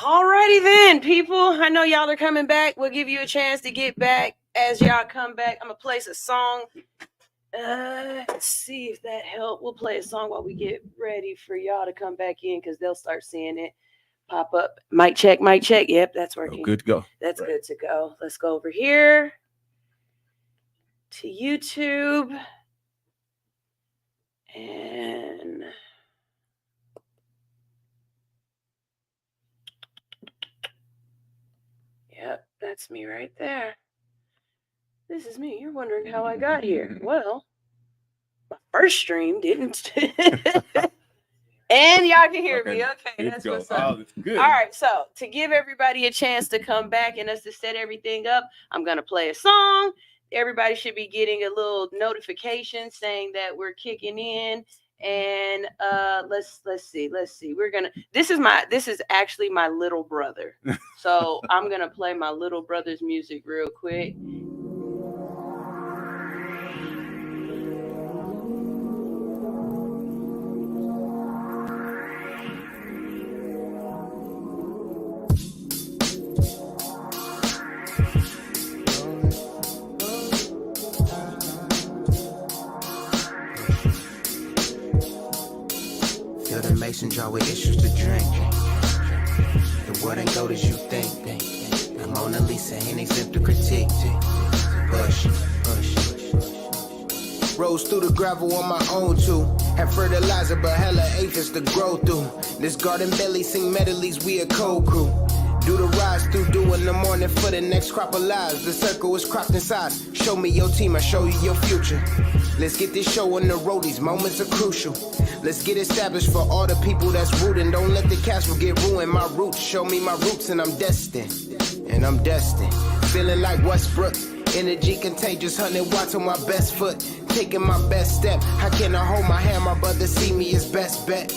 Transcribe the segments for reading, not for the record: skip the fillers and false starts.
Alrighty then, people. I know y'all are coming back. We'll give you a chance to get back as y'all come back. I'm gonna play a song. Let's see if that helped. We'll play a song while we get ready for y'all to come back in because they'll start seeing it pop up. Mic check, mic check. Yep, that's working. Good to go. That's right. Good to go. Let's go over here to YouTube. And yep, that's me right there. This is me. You're wondering how I got here. Well, my first stream didn't. And y'all can hear me. Okay, that's what's up. Oh, good. All right, so to give everybody a chance to come back and us to set everything up, I'm going to play a song. Everybody should be getting a little notification saying that we're kicking in. And let's see. This is actually my little brother. So I'm going to play my little brother's music real quick. Mason jar with issues to drink. The world ain't gold as you think. I'm Mona Lisa ain't exempt to critique. Push. Rose through the gravel on my own too. Have fertilizer but hella aphids to grow through. This garden belly sing medleys, we a cold crew. Do the rise through dew in the morning for the next crop of lives. The circle is cropped in size. Show me your team, I show you your future. Let's get this show on the road, these moments are crucial. Let's get established for all the people that's rooting. Don't let the castle get ruined. My roots, show me my roots and I'm destined. Feeling like Westbrook. Energy contagious, 100 watts on my best foot. Taking my best step. How can I hold my hand? My brother see me as best bet.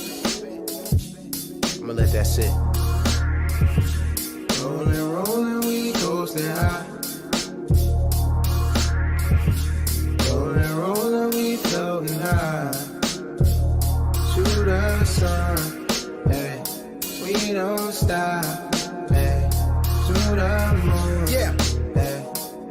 I'ma let that sit. Rolling, we coasting high. Rolling, we floating high. To the sun, hey, we don't stop, hey, to the moon, yeah, hey.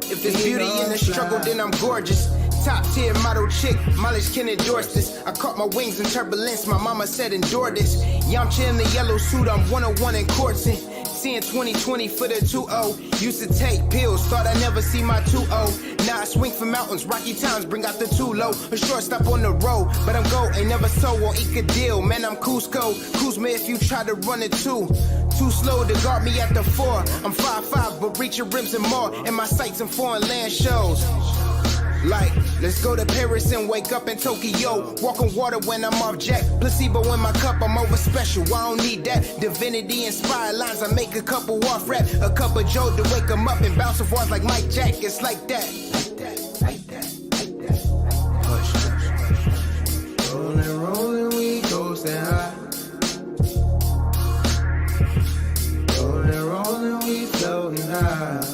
If there's beauty in the struggle, then I'm gorgeous. Top tier model chick, mileage can endorse this. I caught my wings in turbulence, my mama said endure this. Yamcha in the yellow suit, I'm 101 in coursing. Seeing 2020 for the 2-0. Used to take pills, thought I'd never see my 2-0. Now I swing for mountains, rocky times, bring out the too low. A shortstop on the road, but I'm go, ain't never so or eke a deal. Man, I'm Cusco, Kuzma if you try to run it too. Too slow to guard me at the 4. I'm 5'5", but reaching rims and more. And my sights in foreign land shows. Like, let's go to Paris and wake up in Tokyo. Walk on water when I'm off jack. Placebo in my cup, I'm over special. I don't need that. Divinity inspired lines, I make a couple off rap. A cup of Joe to wake him up and bounce off walls like Mike Jack. It's like that. Like that. Push. Rolling, we coasting high. Rolling, we floating high.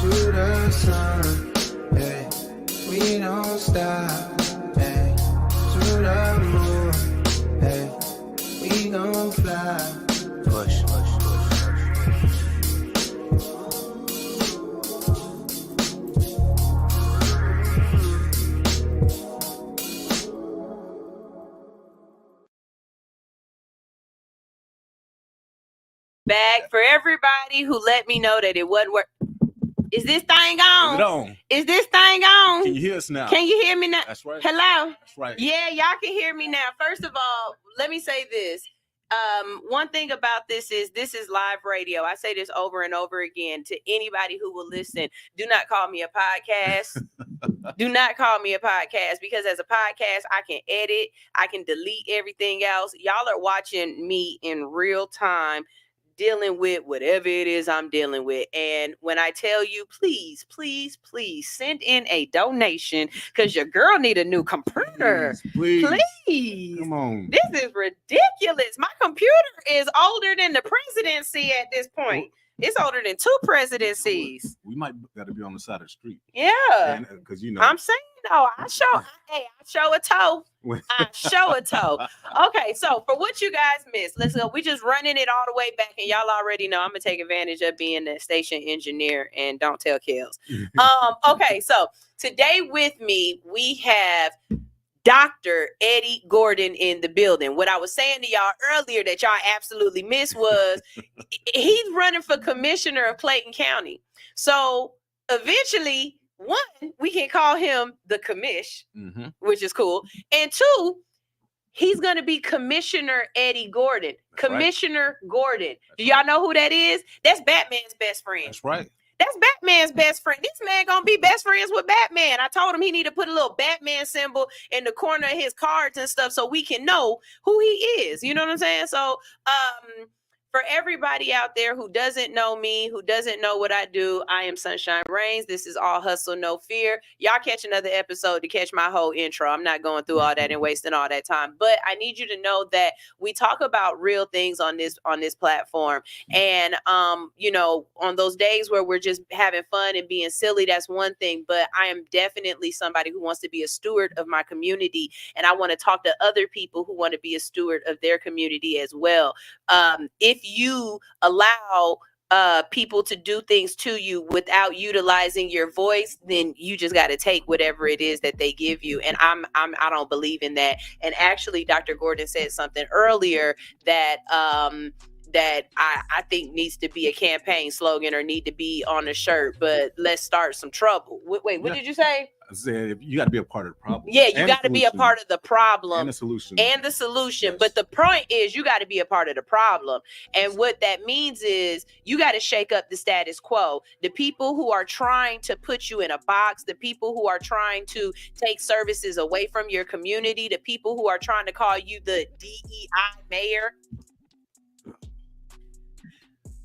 To the sun. Hey, we don't stop, hey, to the moon, hey, we gon' fly, push. Back for everybody who let me know that it wasn't work. Is this thing on? Is it on? Is this thing on? Can you hear us now? Can you hear me now? That's right. Hello? That's right. Yeah, y'all can hear me now. First of all, let me say this. One thing about this is live radio. I say this over and over again to anybody who will listen. Do not call me a podcast. Do not call me a podcast because as a podcast, I can edit. I can delete everything else. Y'all are watching me in real time dealing with whatever it is I'm dealing with. And when I tell you, please send in a donation because your girl need a new computer. Please. Come on. This is ridiculous. My computer is older than the presidency at this point. It's older than 2 presidencies. We might got to be on the side of the street. Yeah. Because, you know. I'm saying, though, I show a toe. I show a toe. Okay, so for what you guys missed, let's go. We just running it all the way back, and y'all already know I'm going to take advantage of being the station engineer and don't tell Kels. Okay, so today with me, we have Dr. Eddie Gordon in the building. What I was saying to y'all earlier that y'all absolutely missed was he's running for commissioner of Clayton County. So eventually, one, we can call him the commish, which is cool. And two, he's going to be Commissioner Eddie Gordon. That's Commissioner right. Gordon. Do y'all know who that is? That's Batman's best friend. That's right. That's Batman's best friend. This man gonna be best friends with Batman. I told him he need to put a little Batman symbol in the corner of his cards and stuff so we can know who he is. You know what I'm saying? So, for everybody out there who doesn't know me, who doesn't know what I do, I am Sunshine Reigns. This is All Hustle, No Fear. Y'all catch another episode to catch my whole intro. I'm not going through all that and wasting all that time, but I need you to know that we talk about real things on this platform. And, you know, on those days where we're just having fun and being silly, that's one thing, but I am definitely somebody who wants to be a steward of my community. And I want to talk to other people who want to be a steward of their community as well. If you allow people to do things to you without utilizing your voice, then you just got to take whatever it is that they give you. And I don't believe in that. And actually, Dr. Gordon said something earlier that that I think needs to be a campaign slogan or need to be on a shirt. But let's start some trouble. Wait, what did you say? I said you got to be a part of the problem. Yeah, you got to be a part of the problem and the solution. Yes. But the point is, you got to be a part of the problem. And what that means is you got to shake up the status quo. The people who are trying to put you in a box, the people who are trying to take services away from your community, the people who are trying to call you the DEI mayor.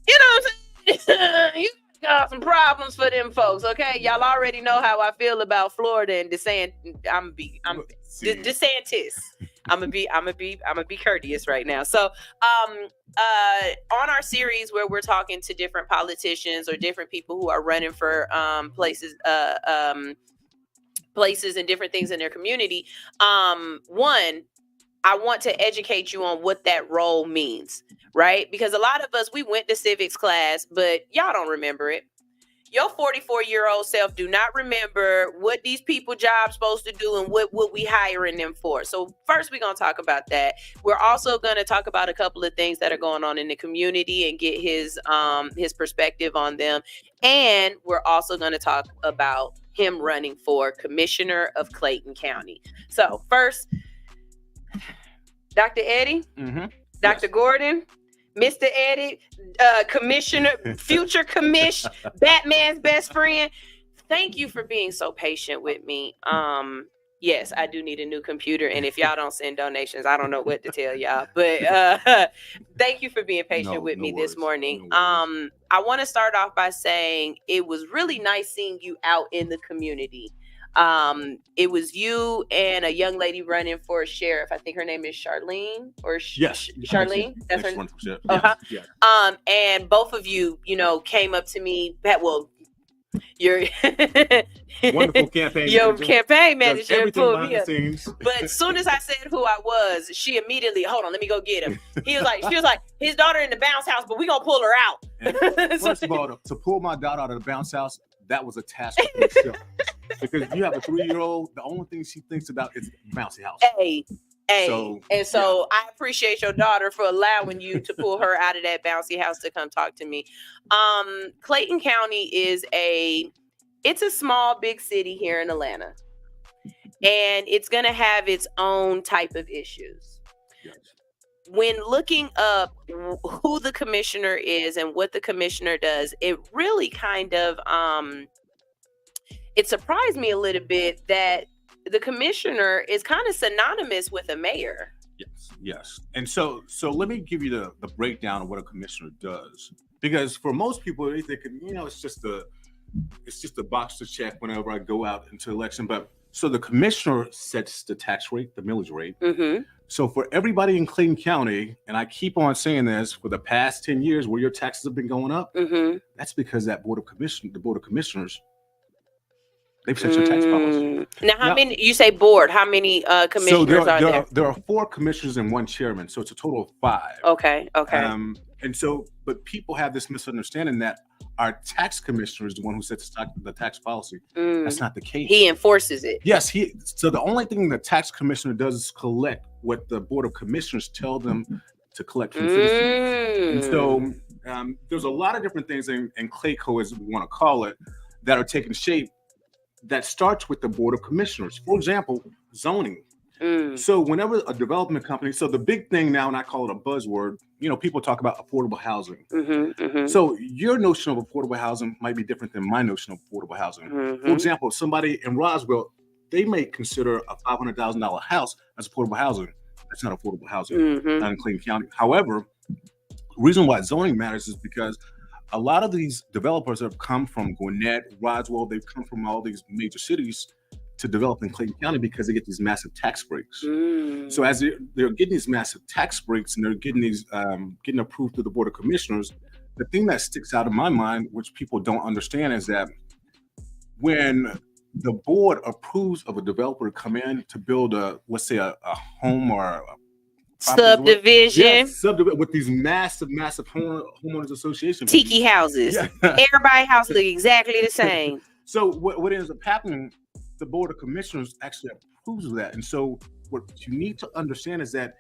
You know what I'm saying? You got some problems for them folks, okay? Y'all already know how I feel about Florida and DeSantis. I'm gonna be courteous right now. So, on our series where we're talking to different politicians or different people who are running for places and different things in their community, one, I want to educate you on what that role means, right? Because a lot of us, we went to civics class, but y'all don't remember it. Your 44-year-old self do not remember what these people jobs supposed to do and what we hiring them for. So first, we're going to talk about that. We're also going to talk about a couple of things that are going on in the community and get his perspective on them. And we're also going to talk about him running for commissioner of Clayton County. So first, Dr. Eddie, Dr. Yes. Gordon, Mr. Eddie, Commissioner, future commish, Batman's best friend. Thank you for being so patient with me. Yes, I do need a new computer. And if y'all don't send donations, I don't know what to tell y'all. But thank you for being patient with me this morning. I want to start off by saying it was really nice seeing you out in the community. It was you and a young lady running for sheriff. I think her name is Charlene or Charlene. That's her name. Yeah. And both of you, came up to me. Well, your wonderful campaign. Your campaign manager pulled me up. But as soon as I said who I was, she immediately, hold on, let me go get him. She was like, his daughter in the bounce house, but we gonna pull her out. First of all, to pull my daughter out of the bounce house, that was a task for itself. Because you have a 3-year-old, the only thing she thinks about is bouncy house. So I appreciate your daughter for allowing you to pull her out of that bouncy house to come talk to me. Clayton County is it's a small, big city here in Atlanta, and it's going to have its own type of issues. Yes. When looking up who the commissioner is and what the commissioner does, it really kind of, it surprised me a little bit that the commissioner is kind of synonymous with a mayor. Yes. And so let me give you the breakdown of what a commissioner does. Because for most people, they think, it's just a box to check whenever I go out into election. But So the commissioner sets the tax rate, the millage rate. Mm-hmm. So for everybody in Clayton County, and I keep on saying this for the past 10 years where your taxes have been going up, that's because that the board of commissioners, they've set your tax policy. Now, many, you say board, how many commissioners are there? There are 4 commissioners and 1 chairman. So it's a total of 5. Okay. And so, but people have this misunderstanding that our tax commissioner is the one who sets the tax policy. That's not the case. He enforces it. Yes, so the only thing the tax commissioner does is collect what the board of commissioners tell them to collect from citizens. And so there's a lot of different things in Clayco, as we want to call it, that are taking shape that starts with the board of commissioners. For example, zoning. So whenever a development company, so the big thing now, and I call it a buzzword, people talk about affordable housing. So your notion of affordable housing might be different than my notion of affordable housing. For example, somebody in Roswell, they may consider a $500,000 house as affordable housing. That's not affordable housing, not in Clayton County. However, the reason why zoning matters is because a lot of these developers have come from Gwinnett, Roswell, they've come from all these major cities to develop in Clayton County because they get these massive tax breaks. So as they're getting these massive tax breaks and they're getting these getting approved through the board of commissioners, the thing that sticks out in my mind, which people don't understand, is that when the board approves of a developer to come in to build let's say a home or a subdivision, with these massive homeowners association tiki houses. Everybody's house look exactly the same. So what ends up happening, the board of commissioners actually approves of that. And so what you need to understand is that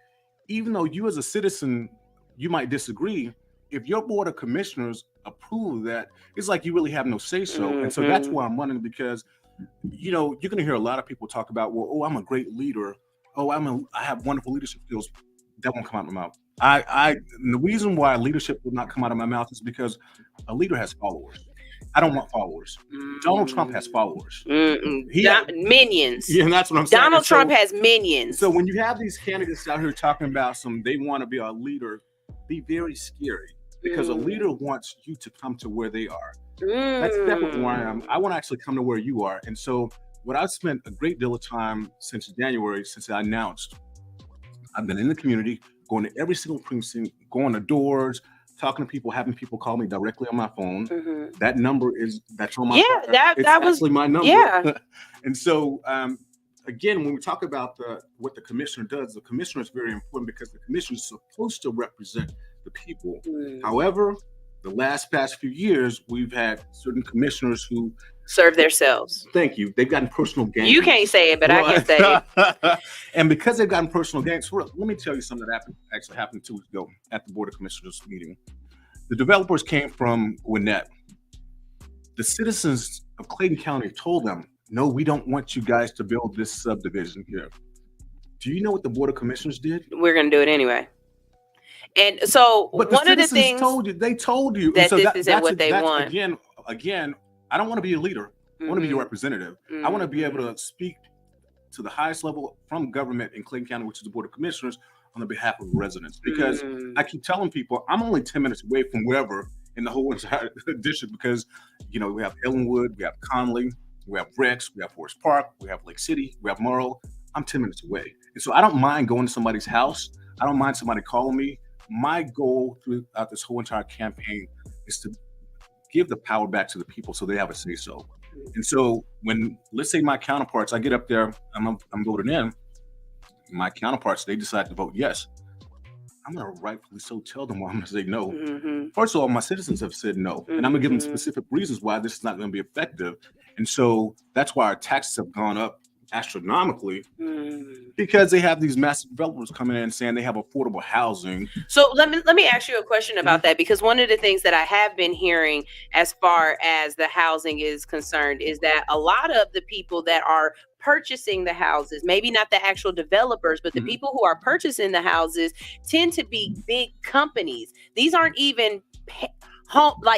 even though you as a citizen, you might disagree, if your board of commissioners approve of that, it's like you really have no say so. And so that's why I'm wondering, because you're going to hear a lot of people talk about, well, I'm a great leader. I have wonderful leadership skills. That won't come out of my mouth. And the reason why leadership will not come out of my mouth is because a leader has followers. I don't want followers. Donald Trump has followers. Minions. Yeah, and that's what I'm saying. Donald Trump has minions. So when you have these candidates out here talking about they want to be a leader, be very scary, because a leader wants you to come to where they are. That's definitely where I am. I want to actually come to where you are. And so what I've spent a great deal of time since January, since I announced, I've been in the community, going to every single precinct, going to doors, talking to people, having people call me directly on my phone. That number that's on my phone. That was actually my number. Yeah. And so again, when we talk about what the commissioner does, the commissioner is very important because the commissioner is supposed to represent the people. However, the past few years, we've had certain commissioners who serve themselves. Thank you. They've gotten personal gain. You can't say it, but I can say it. And because they've gotten personal gain, so let me tell you something that happened 2 weeks ago at the Board of Commissioners meeting. The developers came from Gwinnett. The citizens of Clayton County told them, no, we don't want you guys to build this subdivision here. Do you know what the Board of Commissioners did? We're going to do it anyway. And so but one of the things they told you that so this isn't what they want. Again, I don't want to be a leader. I want to be a representative. I want to be able to speak to the highest level from government in Clayton County, which is the Board of Commissioners, on the behalf of residents. Because I keep telling people I'm only 10 minutes away from wherever in the whole entire district, because we have Ellenwood, we have Conley, we have Rex, we have Forest Park, we have Lake City, we have Morrow. I'm 10 minutes away. And so I don't mind going to somebody's house. I don't mind somebody calling me. My goal throughout this whole entire campaign is to give the power back to the people so they have a say so. And so when, let's say my counterparts, I get up there, I'm voting in, my counterparts, they decide to vote yes. I'm going to rightfully so tell them why I'm going to say no. First of all, my citizens have said no. And I'm going to give them specific reasons why this is not going to be effective. And so that's why our taxes have gone up astronomically, because they have these massive developers coming in and saying they have affordable housing. So let me ask you a question about that, because one of the things that I have been hearing as far as the housing is concerned is that a lot of the people that are purchasing the houses, maybe not the actual developers, but the people who are purchasing the houses tend to be big companies. These aren't even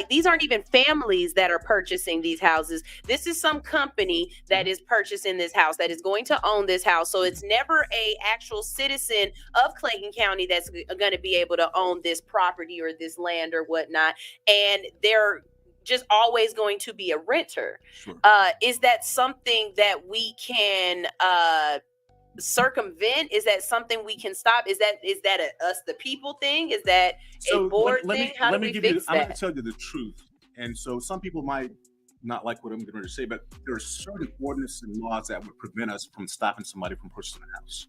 these aren't even families that are purchasing these houses. This is some company that is purchasing this house, that is going to own this house. So it's never a actual citizen of Clayton County that's going to be able to own this property or this land or whatnot. And they're just always going to be a renter. Sure. Is that something that we can circumvent? Is that something we can stop? Is that a us the people thing? Is that a board thing? How do we fix that? I'm going to tell you the truth. And so some people might not like what I'm going to say, but there are certain ordinances and laws that would prevent us from stopping somebody from purchasing a house.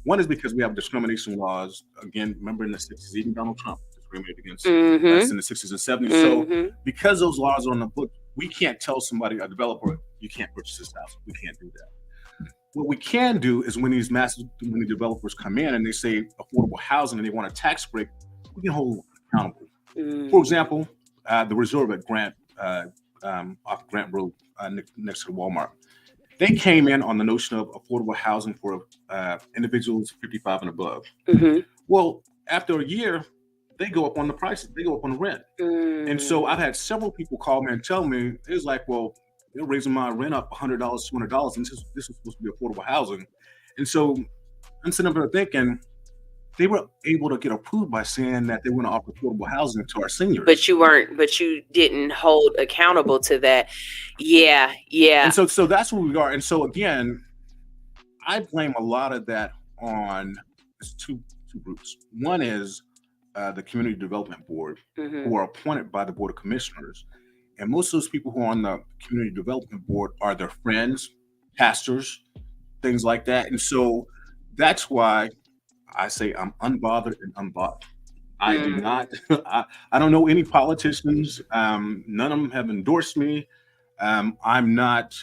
One is because we have discrimination laws. Again, remember in the 60s, even Donald Trump discriminated against us in the 60s and 70s. So because those laws are on the book, we can't tell somebody, a developer, you can't purchase this house. We can't do that. What we can do is when the developers come in and they say affordable housing and they want a tax break, we can hold them accountable. For example, the Reserve at Grant, off Grant Road, next to the Walmart, they came in on the notion of affordable housing for individuals 55 and above. Well, after a year, they go up on the prices, they go up on the rent. And so I've had several people call me and tell me, it's like, well, they're raising my rent up $100, $200, and this is supposed to be affordable housing. And so I'm sitting up there thinking, they were able to get approved by saying that they want to offer affordable housing to our seniors. But you didn't hold accountable to that. Yeah. And so that's where we are. And so again, I blame a lot of that on two groups. One is the Community Development Board, who are appointed by the Board of Commissioners. And most of those people who are on the Community Development Board are their friends, pastors, things like that. And so that's why I say I'm unbothered and unbothered. I do not, I don't know any politicians. None of them have endorsed me. I'm not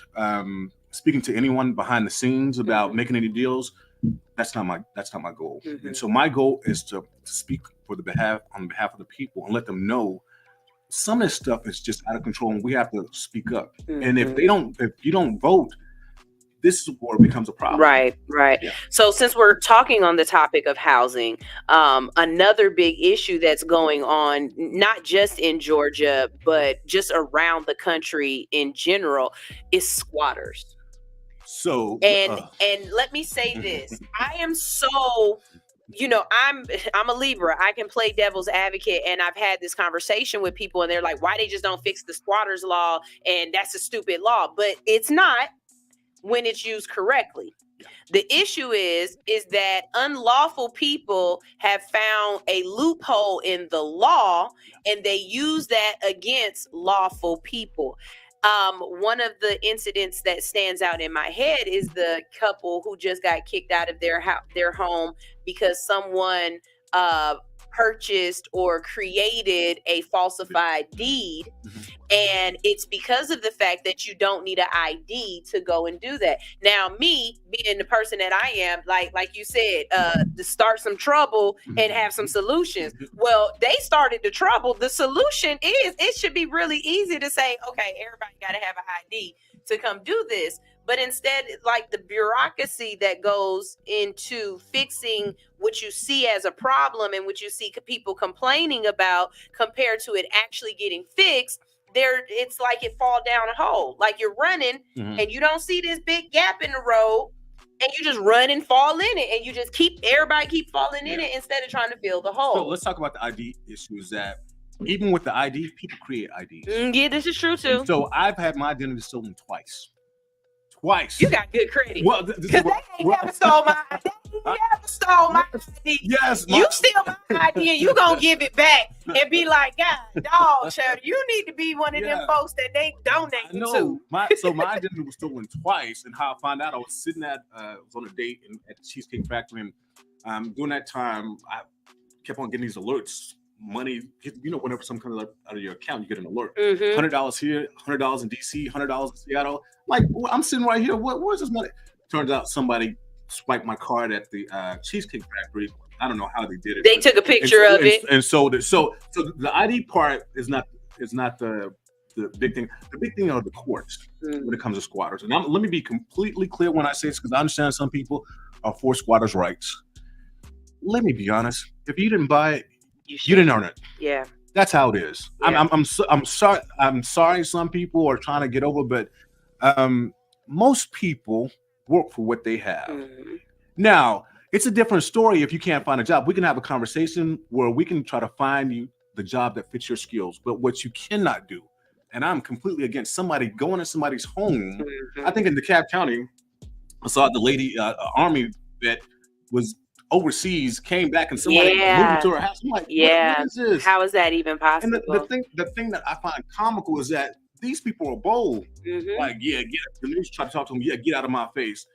speaking to anyone behind the scenes about making any deals. That's not my goal. And so my goal is to speak on behalf of the people and let them know some of this stuff is just out of control and we have to speak up. And if you don't vote, this is where it becomes a problem. Right. Yeah. So since we're talking on the topic of housing, another big issue that's going on, not just in Georgia, but just around the country in general, is squatters. So and let me say this, I am so, I'm a Libra. I can play devil's advocate, and I've had this conversation with people and they're like, why they just don't fix the squatters law? And that's a stupid law, but it's not when it's used correctly. The issue is that unlawful people have found a loophole in the law and they use that against lawful people. One of the incidents that stands out in my head is the couple who just got kicked out of their home because someone purchased or created a falsified deed. And it's because of the fact that you don't need an ID to go and do that. Now, me being the person that I am, like you said, to start some trouble and have some solutions. Well, they started the trouble. The solution is it should be really easy to say, okay, everybody got to have an ID to come do this. But instead, like the bureaucracy that goes into fixing what you see as a problem and what you see people complaining about compared to it actually getting fixed, it's like it fall down a hole. Like you're running and you don't see this big gap in the road and you just run and fall in it and you just everybody keep falling in it instead of trying to fill the hole. So let's talk about the ID issues that even with the ID, people create IDs. Yeah, this is true too. And so I've had my identity stolen twice. You got good credit. Well, because they ain't never stole my ID. Yes, you steal my ID and you gonna give it back and be like, God, dog, child, you need to be one of them folks that they donate to. So my identity was stolen twice, and how I found out, I was sitting was on a date at the Cheesecake Factory, and during that time, I kept on getting these alerts. Money, whenever some comes out of your account, you get an alert. $100 here, $100 in DC, $100 in Seattle. Like, I'm sitting right here. Where's this money? Turns out somebody swiped my card at the Cheesecake Factory. I don't know how they did it. They took a picture of it and sold it. So the ID part is not the big thing. The big thing are the courts when it comes to squatters. And let me be completely clear when I say this, because I understand some people are for squatters' rights. Let me be honest. If you didn't buy it, you didn't earn it. Yeah, that's how it is. Yeah. I'm sorry. I'm sorry. Some people are trying to get over, but most people work for what they have. Now, it's a different story if you can't find a job. We can have a conversation where we can try to find you the job that fits your skills. But what you cannot do, and I'm completely against somebody going to somebody's home. I think in DeKalb County, I saw the lady, Army vet, was overseas, came back, and somebody moved into her house. I'm like, what is this? How is that even possible? And the thing that I find comical is that these people are bold. Like, get the news try to talk to them. Get out of my face.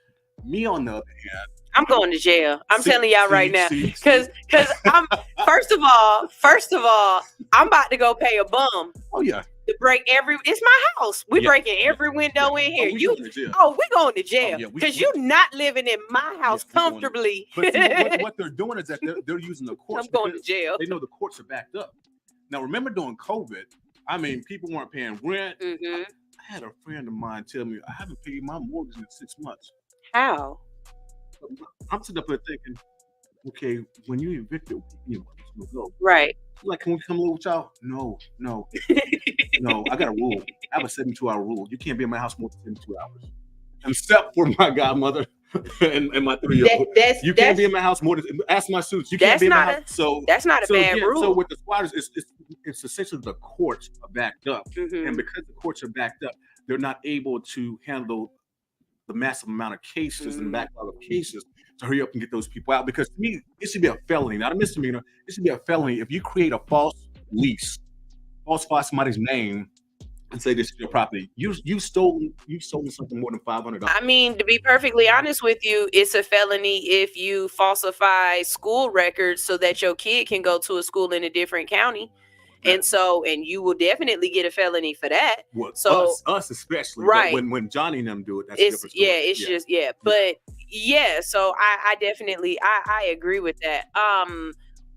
Me, on the other hand, I'm going to jail. I'm telling y'all right now, because I'm first of all, I'm about to go pay a bum. Oh yeah. To break it's my house. We breaking every window in here. We going to jail because you're not living in my house comfortably. But see, what they're doing is that they're using the courts. I'm going to jail. They know the courts are backed up. Now, remember during COVID, I mean, people weren't paying rent. I had a friend of mine tell me, I haven't paid my mortgage in 6 months. How? I'm sitting up there thinking, okay, when you evicted, right. Like, can we come live with y'all? No. No, I got a rule. I have a 72-hour rule. You can't be in my house more than 72 hours. Except for my godmother and my 3-year-old. You can't be in my house more than, ask my students. You can't be in my house. So that's not a bad rule. So with the squatters, it's essentially the courts are backed up. And because the courts are backed up, they're not able to handle the massive amount of cases and backlog of cases to hurry up and get those people out. Because to me, it should be a felony, not a misdemeanor. It should be a felony if you create a false lease, falsify somebody's name, and say this is your property. You've stolen something more than $500. I mean, to be perfectly honest with you, it's a felony if you falsify school records so that your kid can go to a school in a different county. And you will definitely get a felony for that. Well, so us especially, right? When Johnny and them do it, that's a different story. But so I definitely I agree with that.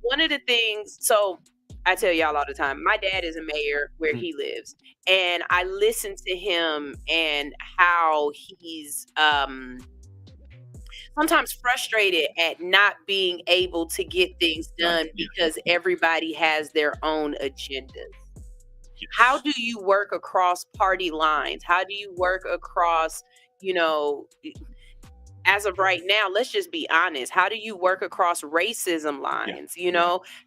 One of the things, so I tell y'all all the time, my dad is a mayor where he lives, and I listen to him and how he's sometimes frustrated at not being able to get things done because everybody has their own agendas. Yes. How do you work across party lines? How do you work across, as of right now, let's just be honest. How do you work across racism lines?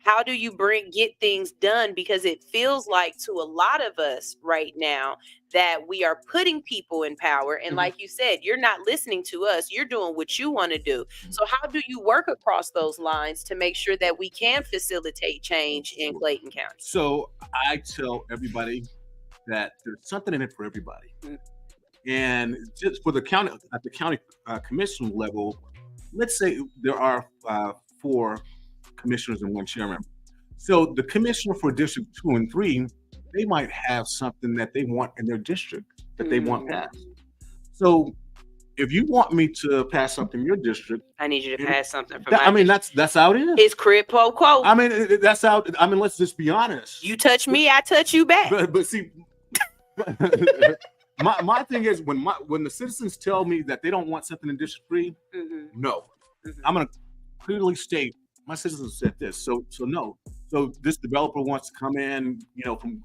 How do you get things done? Because it feels like to a lot of us right now that we are putting people in power. And like you said, you're not listening to us. You're doing what you want to do. So how do you work across those lines to make sure that we can facilitate change in Clayton County? So I tell everybody that there's something in it for everybody. And just for the county, at the county commission level, let's say there are 4 commissioners and 1 chairman. So the commissioner for District 2 and 3, they might have something that they want in their district that they want passed. So if you want me to pass something in your district, I need you to pass something for my district. That's how it is. It's quid pro quo. I mean, that's how. I mean, let's just be honest. You touch me, I touch you back. But see, my thing is when the citizens tell me that they don't want something in District 3, no, I'm gonna clearly state my citizens said this. So no. So this developer wants to come in, from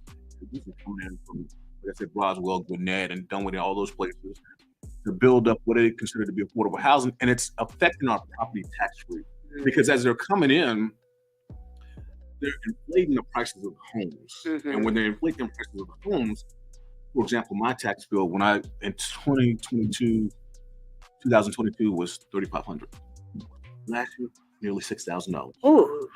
like I said, Roswell, Gwinnett, and Dunwoody, all those places, to build up what they consider to be affordable housing, and it's affecting our property tax rate because as they're coming in, they're inflating the prices of homes, and when they're inflating the prices of the homes, for example, my tax bill in 2022 was $3,500. Last year, nearly $6,000. Ooh.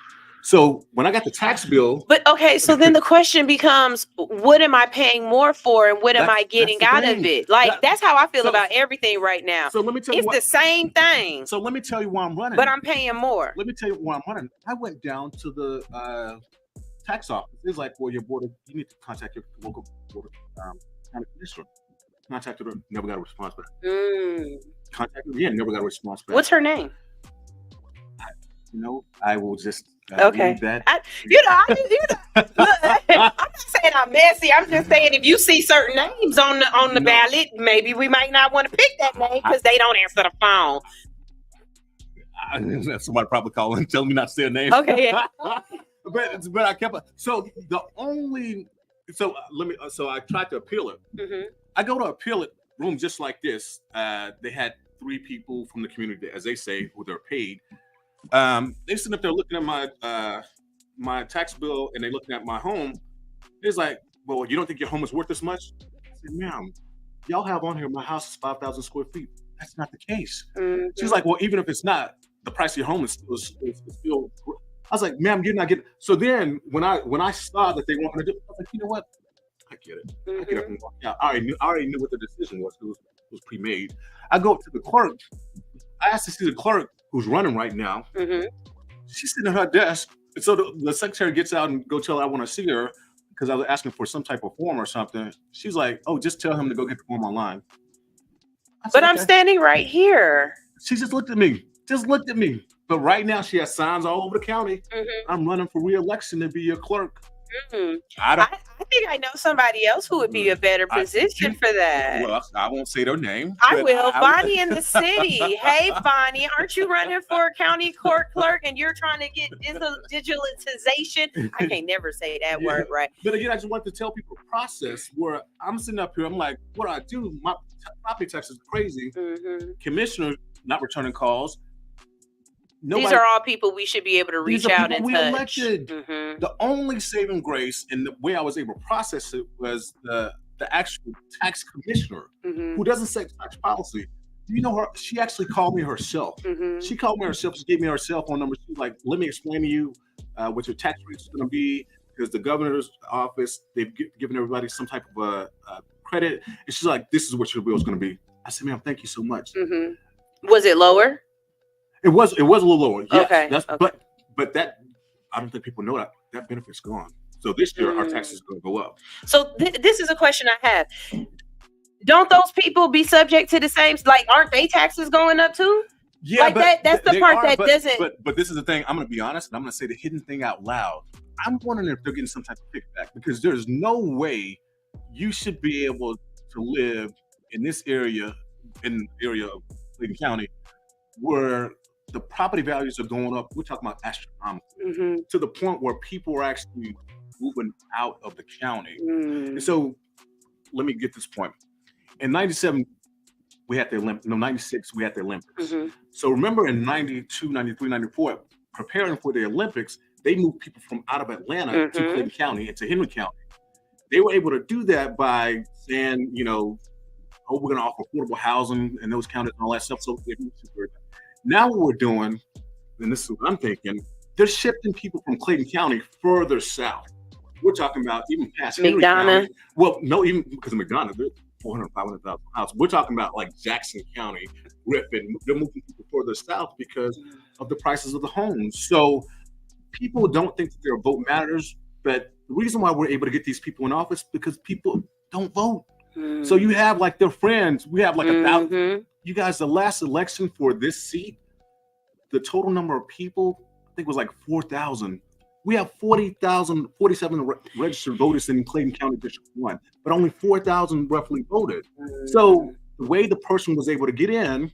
So when I got the tax bill, but okay, so then the question becomes, what am I paying more for, and what am I getting out of it? Like that's how I feel about everything right now. So let me tell you, it's the same thing. So let me tell you why I'm running. But I'm paying more. Let me tell you why I'm running. I went down to the tax office. It's like, well, you need to contact your local county commissioner. Contacted her, never got a response back. Contacted her again, never got a response back. What's her name? I will just okay. That. I'm not saying I'm messy. I'm just saying if you see certain names on the ballot, maybe we might not want to pick that name because they don't answer the phone. Somebody probably call and tell me not to say a name. Okay. but I kept so I tried to appeal it. I go to appeal it room just like this. They had 3 people from the community, as they say, who they're paid. They sitting up there looking at my tax bill, and they looking at my home. It's like, well, you don't think your home is worth this much? I said, ma'am, y'all have on here, my house is 5,000 square feet. That's not the case. Mhm. She's like, well, even if it's not, the price of your home is still. I was like, ma'am, you're not getting. So then when I saw that they weren't going to do it, I was like, you know what? I get it. I get up and walk out. I already knew what the decision was. It was pre-made. I go up to the clerk. I asked to see the clerk who's running right now. Mhm. She's sitting at her desk. And so the secretary gets out and go tell her I want to see her because I was asking for some type of form or something. She's like, oh, just tell him to go get the form online. I said, But I'm okay. standing right here. She just looked at me. But right now she has signs all over the county. Mhm. I'm running for re-election to be your clerk. Mhm. I don't. I think I know somebody else who would be a better position for that. Well, I won't say their name. I but will. Bonnie in the city. Hey, Bonnie, aren't you running for a county court clerk and you're trying to get digitalization? I can't never say that Yeah. word right. But again, I just want to tell people a process where I'm sitting up here. I'm like, what do I do? My property tax is crazy. Mhm. Commissioner not returning calls. These are all people we should be able to These reach are out people and we touch. elected. Mhm. The only saving grace and the way I was able to process it was the actual tax commissioner Mhm. who doesn't set tax policy. You know her? She actually called me herself. Mhm. She called me herself. She gave me her cell phone number. She's like, "Let me explain to you what your tax rate is going to be because the governor's office they've given everybody some type of credit." And she's like, "This is what your bill is going to be." I said, "Ma'am, thank you so much." Mhm. Was it lower? It was a little lower. Yes, Okay, that's, okay. But that I don't think people know that benefit's gone. So this year our taxes are going to go up. So this is a question I have. Don't those people be subject to the same? Like, aren't they taxes going up too? Yeah, Like but that's the they part are, that doesn't. But this is the thing. I'm going to be honest, and I'm going to say the hidden thing out loud. I'm wondering if they're getting some type of kickback because there's no way you should be able to live in this area, in the area of Clayton County, where the property values are going up. We're talking about astronomical Mhm. to the point where people are actually moving out of the county. Mm. And so, let me get this point. In '97, we had the Olympics. No, '96, we had the Olympics. Mhm. So remember in '92, '93, '94, preparing for the Olympics, they moved people from out of Atlanta to Clayton County and to Henry County. They were able to do that by saying, oh, we're going to offer affordable housing in those counties and all that stuff. So now what we're doing, and this is what I'm thinking, they're shifting people from Clayton County further south. We're talking about even past Henry County. Well, no, even because of McDonough, they're 400,000, 500,000 houses. We're talking about like Jackson County, Griffin. They're moving people further south because of the prices of the homes. So people don't think that their vote matters, but the reason why we're able to get these people in office because people don't vote. So you have like their friends. We have like 1,000. You guys, the last election for this seat, the total number of people, I think was like 4,000. We have 40,000, 47 registered voters in Clayton County District 1, but only 4,000 roughly voted. So the way the person was able to get in,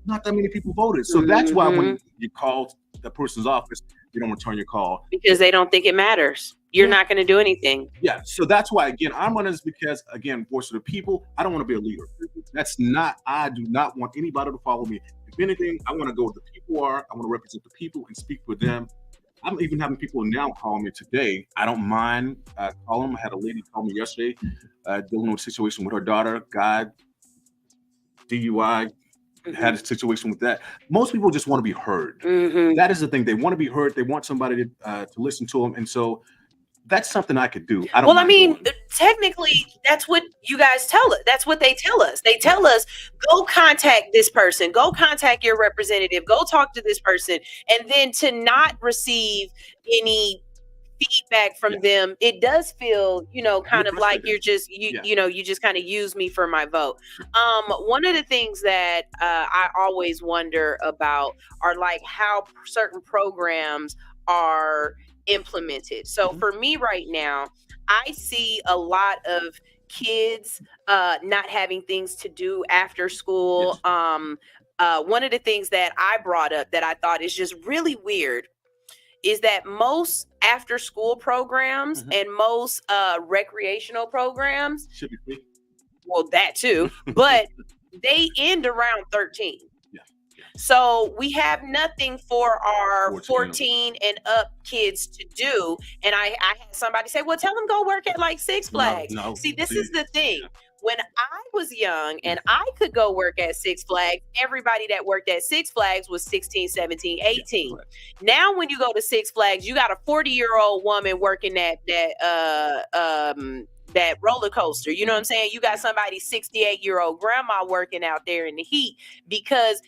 not that many people voted. So that's why when you call the person's office, they don't return your call. Because they don't think it matters. You're not going to do anything. Yeah. So that's why, again, I'm running this because, again, voice of the people. I don't want to be a leader. I do not want anybody to follow me. If anything, I want to go where the people are. I want to represent the people and speak for them. I'm even having people now call me today. I don't mind calling them. I had a lady call me yesterday dealing with a situation with her daughter, DUI, had a situation with that. Most people just want to be heard. That is the thing. They want to be heard. They want somebody to listen to them. And so that's something I could do. Technically, that's what you guys tell us. That's what they tell us. They tell us, go contact this person, go contact your representative, go talk to this person. And then to not receive any feedback from them, it does feel, kind of like you're just, you just kind of use me for my vote. One of the things that I always wonder about are like how certain programs are implemented. So for me right now, I see a lot of kids not having things to do after school. One of the things that I brought up that I thought is just really weird is that most after school programs and most recreational programs should be free. Well, that too, but they end around 13. So we have nothing for our 14 and up kids to do. And I had somebody say, well, tell them go work at like Six Flags. No. See, this is the thing. When I was young and I could go work at Six Flags, everybody that worked at Six Flags was 16, 17, 18. Yeah, now, when you go to Six Flags, you got a 40-year-old woman working that roller coaster. You know what I'm saying? You got somebody's 68-year-old grandma working out there in the heat because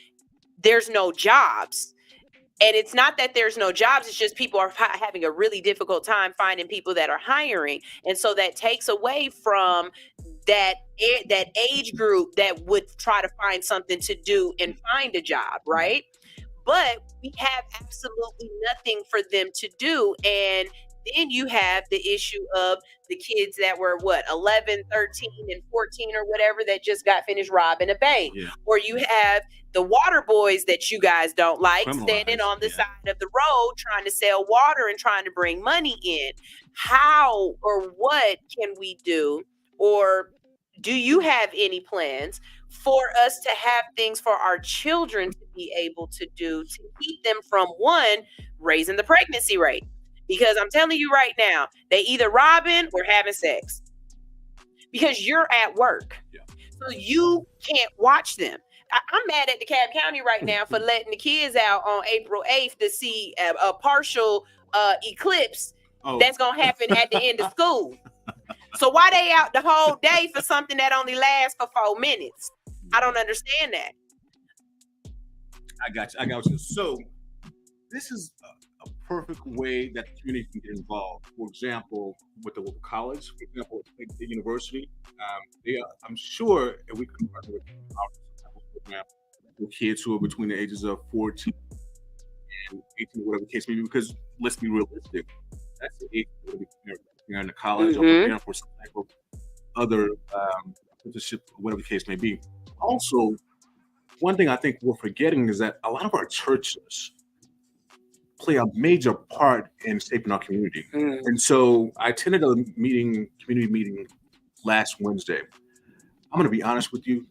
there's no jobs. And it's not that there's no jobs. It's just people are having a really difficult time finding people that are hiring. And so that takes away from that age group that would try to find something to do and find a job, right? But we have absolutely nothing for them to do. And then you have the issue of the kids that were 11, 13, and 14 or whatever that just got finished robbing a bank. Yeah. Or you have the water boys that you guys don't like standing on the side of the road trying to sell water and trying to bring money in. How or what can we do? Or do you have any plans for us to have things for our children to be able to do to keep them from, one, raising the pregnancy rate? Because I'm telling you right now, they either robbing or having sex because you're at work. Yeah. So you can't watch them. I'm mad at DeKalb County right now for letting the kids out on April 8th to see a partial eclipse that's going to happen at the end of school. So why they out the whole day for something that only lasts for 4 minutes? I don't understand that. I got you. So this is a perfect way that the community can get involved. For example, with the local college, for example, the university, I'm sure if we can partner with our program with kids who are between the ages of 14 and 18, whatever the case may be, because let's be realistic, that's the age where you're in the college or preparing for some type of other apprenticeship, whatever the case may be. Also, one thing I think we're forgetting is that a lot of our churches play a major part in shaping our community. And so I attended a community meeting last Wednesday. I'm going to be honest with you.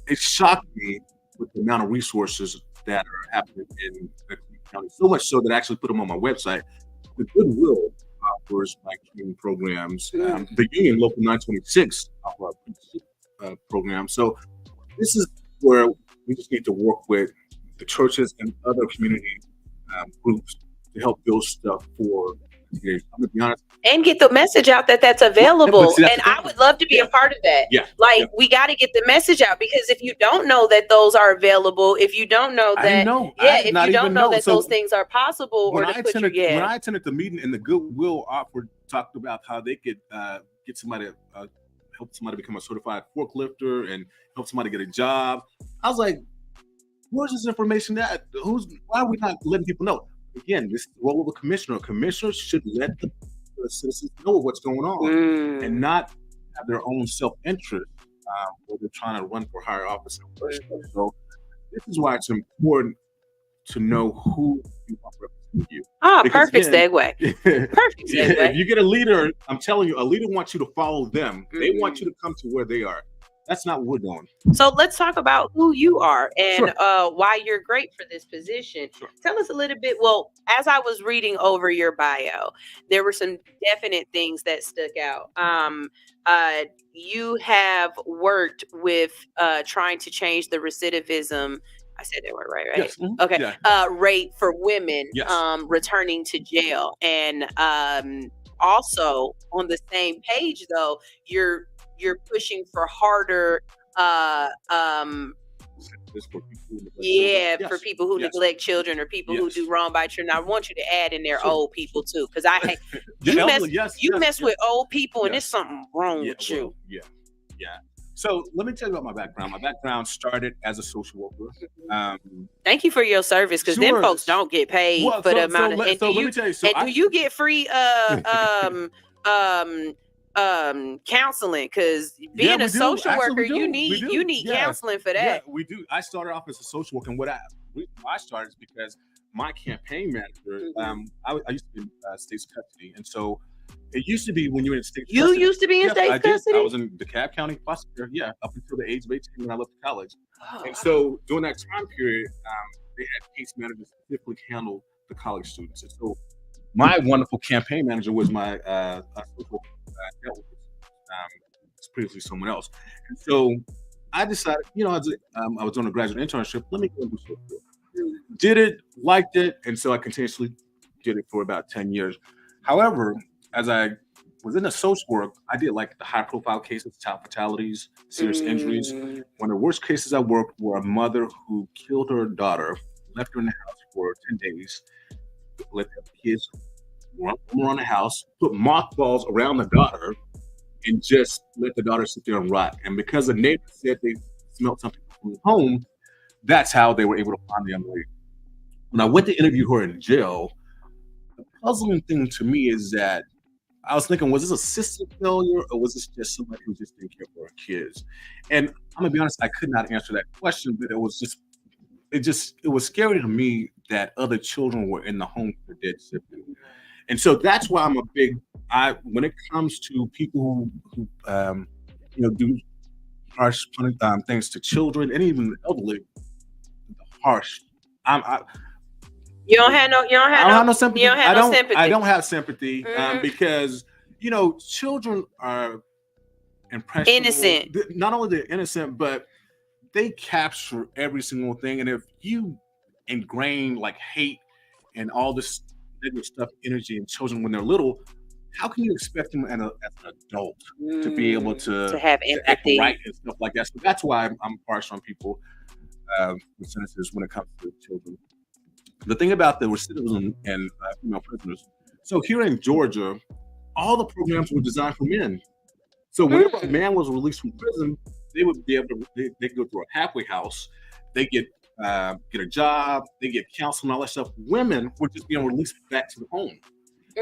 It shocked me with the amount of resources that are happening in the county, so much so that I actually put them on my website. The Goodwill offers like training programs. The Union Local 926 offer a program. So this is where we just need to work with the churches and other community groups to help build stuff for teenagers. I'm gonna be honest. And get the message out that that's available. And I would love to be a part of that. We got to get the message out, because if you don't know that those are available, if you don't know that, those things are possible, when I attended the meeting and the Goodwill talked about how they could get somebody help somebody become a certified forklifter and help somebody get a job. I was like, where's this information at? Why are we not letting people know? Again, this is the role of a commissioner. A commissioner should let the citizens know what's going on and not have their own self-interest where they're trying to run for higher office. So this is why it's important to know who you are representing you. Perfect segue. Perfect segue. If you get a leader, I'm telling you, a leader wants you to follow them. They want you to come to where they are. That's not what we're doing. So let's talk about who you are and why you're great for this position. Sure. Tell us a little bit. Well, as I was reading over your bio, there were some definite things that stuck out. You have worked with trying to change the recidivism. I said that word right? Yes. Okay. Yeah. Rate for women returning to jail. And also on the same page, though, you're pushing for harder for people who neglect children or people who do wrong by children. I want you to add in there old people too, because you mess with old people and there's something wrong with you. Yeah. So let me tell you about my background. My background started as a social worker. Thank you for your service, because them folks don't get paid for the amount of. And do you get free counseling? Because being a social worker, you need counseling for that. Yeah, we do. I started off as a social worker, and what I started is because my campaign manager, I used to be in state's custody, and so It used to be when you were in state You custody. used to be in state custody? I was in DeKalb County Foster Care, up until the age of 18 when I left college. And so during that time period, they had case managers specifically handle the college students. And so my wonderful campaign manager was my social dealt with previously someone else. And so I decided, I was doing a graduate internship. Let me go and do social work. Did it, liked it, and so I continuously did it for about 10 years. However, as I was in the social work, I did like the high-profile cases, child fatalities, serious injuries. One of the worst cases I worked were a mother who killed her daughter, left her in the house for 10 days, let the kids run around the house, put mothballs around the daughter, and just let the daughter sit there and rot. And because the neighbor said they smelled something from the home, that's how they were able to find the young lady. When I went to interview her in jail, the puzzling thing to me is that I was thinking, was this a system failure or was this just somebody who just didn't care for her kids? And I'm gonna be honest, I could not answer that question, but it was scary to me that other children were in the home for dead sibling. And so that's why I'm when it comes to people who do harsh things to children and even the elderly, harsh. You don't have no sympathy. I don't have sympathy because children are impressionable. Innocent. Not only they're innocent, but they capture every single thing. And if you ingrain like hate and all this negative stuff, energy in children when they're little, how can you expect them as an adult to be able to have empathy, to act right and stuff like that? So that's why I'm harsh on people with sentences when it comes to children. The thing about the recidivism and female prisoners, so here in Georgia, all the programs were designed for men. So whenever a man was released from prison, they would be able to, they could go through a halfway house, they get a job, they get counseling, all that stuff. Women were just being released back to the home.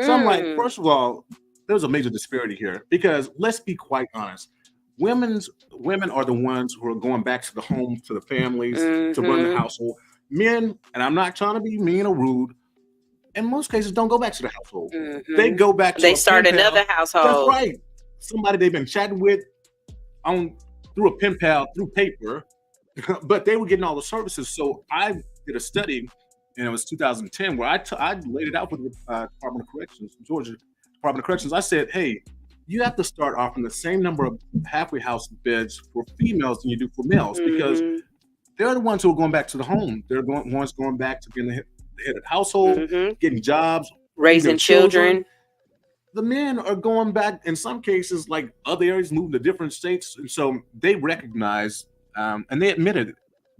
So I'm like, first of all, there's a major disparity here because let's be quite honest. Women are the ones who are going back to the home, to the families, to run the household. Men, and I'm not trying to be mean or rude, in most cases don't go back to the household. They go back to start another household. That's right. Somebody they've been chatting with through a pen pal, through paper, but they were getting all the services. So I did a study, and it was 2010, where I laid it out with the Department of Corrections, Georgia Department of Corrections. I said, hey, you have to start offering the same number of halfway house beds for females than you do for males, because they're the ones who are going back to the home. They're the ones going back to being the head of the household, getting jobs, raising children. The men are going back, in some cases, like other areas, moving to different states. And so they recognized and they admitted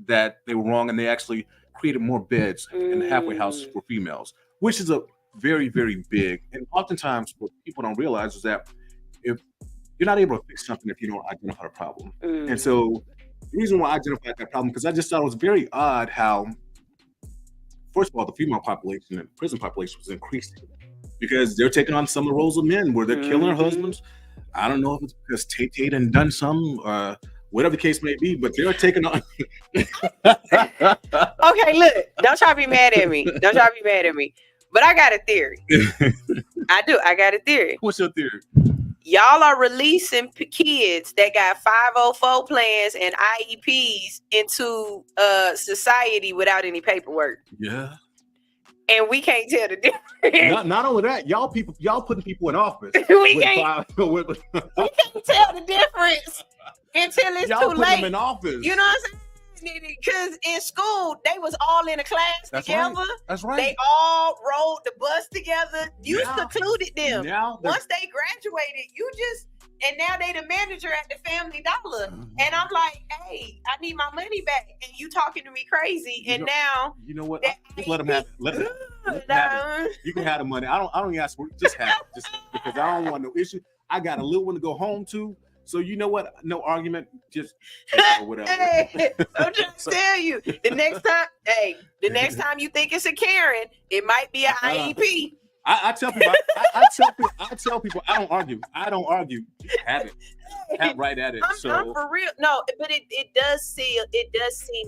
that they were wrong, and they actually created more beds in the halfway house for females, which is a very, very big. And oftentimes what people don't realize is that if you're not able to fix something if you don't identify the problem. And so the reason why I identified that problem, because I just thought it was very odd how, first of all, the female population and prison population was increasing because they're taking on some of the roles of men where they're killing their husbands. I don't know if it's because Tay done done some, whatever the case may be, but they're taking on. Okay, look, don't try to be mad at me. But I got a theory. I do. I got a theory. What's your theory? Y'all are releasing kids that got 504 plans and IEPs into society without any paperwork. Yeah. And we can't tell the difference. Not only that, y'all putting people in office. We can't tell the difference until it's y'all too putting late. them in office. You know what I'm saying? Because in school, they was all in a class together. Right. That's right. They all rode the bus together. You secluded them. Once they graduated, and now they the manager at the Family Dollar. And I'm like, hey, I need my money back. And you talking to me crazy. Now you know what? Just let them have it. Let them have it. You can have the money. I don't even ask for it. Just have it. Just because I don't want no issue. I got a little one to go home to. So you know what? No argument. Just or whatever. Hey, I'm trying to tell you. The next time you think it's a Karen, it might be an IEP. I tell people. I tell people. I don't argue. Just have it. Have right at it. I'm for real. No, but it does seem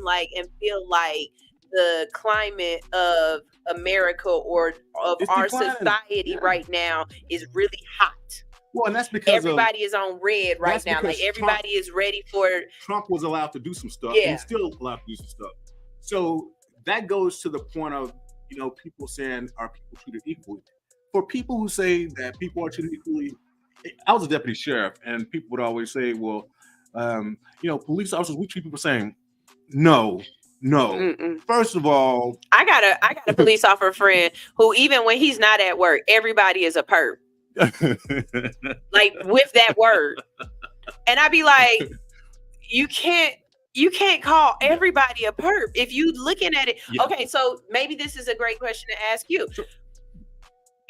like and feel like the climate of America or of our society right now is really hot. Well, and that's because everybody is on red right now. Like everybody is ready for. Trump was allowed to do some stuff, and he's still allowed to do some stuff. So that goes to the point of, people saying, are people treated equally? For people who say that people are treated equally, I was a deputy sheriff, and people would always say, well, police officers, we treat people saying, no. Mm-mm. First of all, I got a police officer friend who, even when he's not at work, everybody is a perp. Like with that word. And I'd be like, you can't call everybody a perp if you looking at it. Yeah. Okay, so maybe this is a great question to ask you. Sure.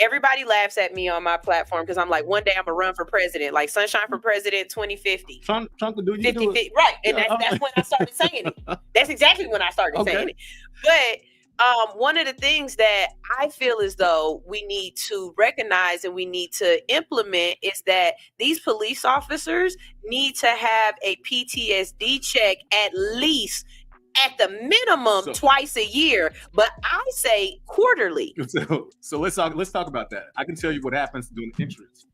Everybody laughs at me on my platform because I'm like, one day I'm gonna run for president, like Sunshine for President 2050. Trump to do 50, right? And that's when I started saying it. That's exactly when I started saying it. But one of the things that I feel as though we need to recognize and we need to implement is that these police officers need to have a PTSD check at least at the minimum twice a year, but I say quarterly. So let's talk about that. I can tell you what happens during the entrance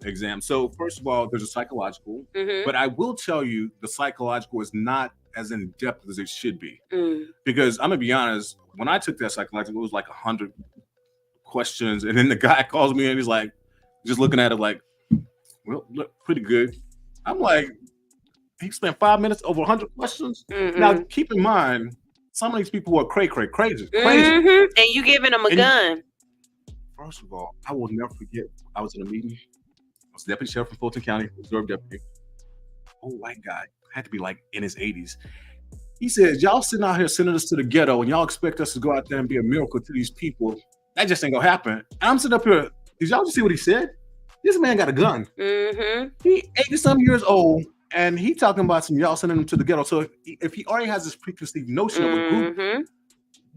exam. So first of all, there's a psychological, but I will tell you the psychological is not as in depth as it should be. Because I'm gonna be honest, when I took that psychological, it was like 100 questions, and then the guy calls me and he's like, just looking at it like, well, look pretty good. I'm like, he spent 5 minutes over 100 questions. Now keep in mind, some of these people who are crazy. And you giving them a gun. First of all, I will never forget. I was in a meeting. I was deputy sheriff from Fulton County, reserve deputy. Old white guy, had to be like in his 80s. He says, y'all sitting out here sending us to the ghetto and y'all expect us to go out there and be a miracle to these people. That just ain't gonna happen. And I'm sitting up here. Did y'all just see what he said? This man got a gun. He 80-some years old, and he talking about some y'all sending him to the ghetto. So if he already has this preconceived notion of a group,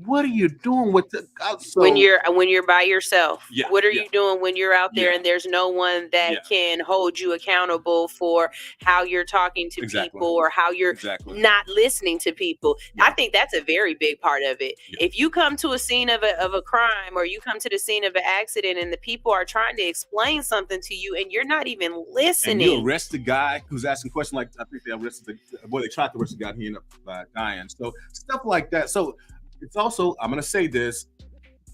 what are you doing with the when you're by yourself? What are you doing when you're out there and there's no one that can hold you accountable for how you're talking to people or how you're not listening to people? I think that's a very big part of it. If you come to a scene of a crime, or you come to the scene of an accident and the people are trying to explain something to you and you're not even listening. And you arrest the guy who's asking questions, like I think they arrested they tried to arrest the guy, he ended up dying. So stuff like that. So it's also, I'm going to say this,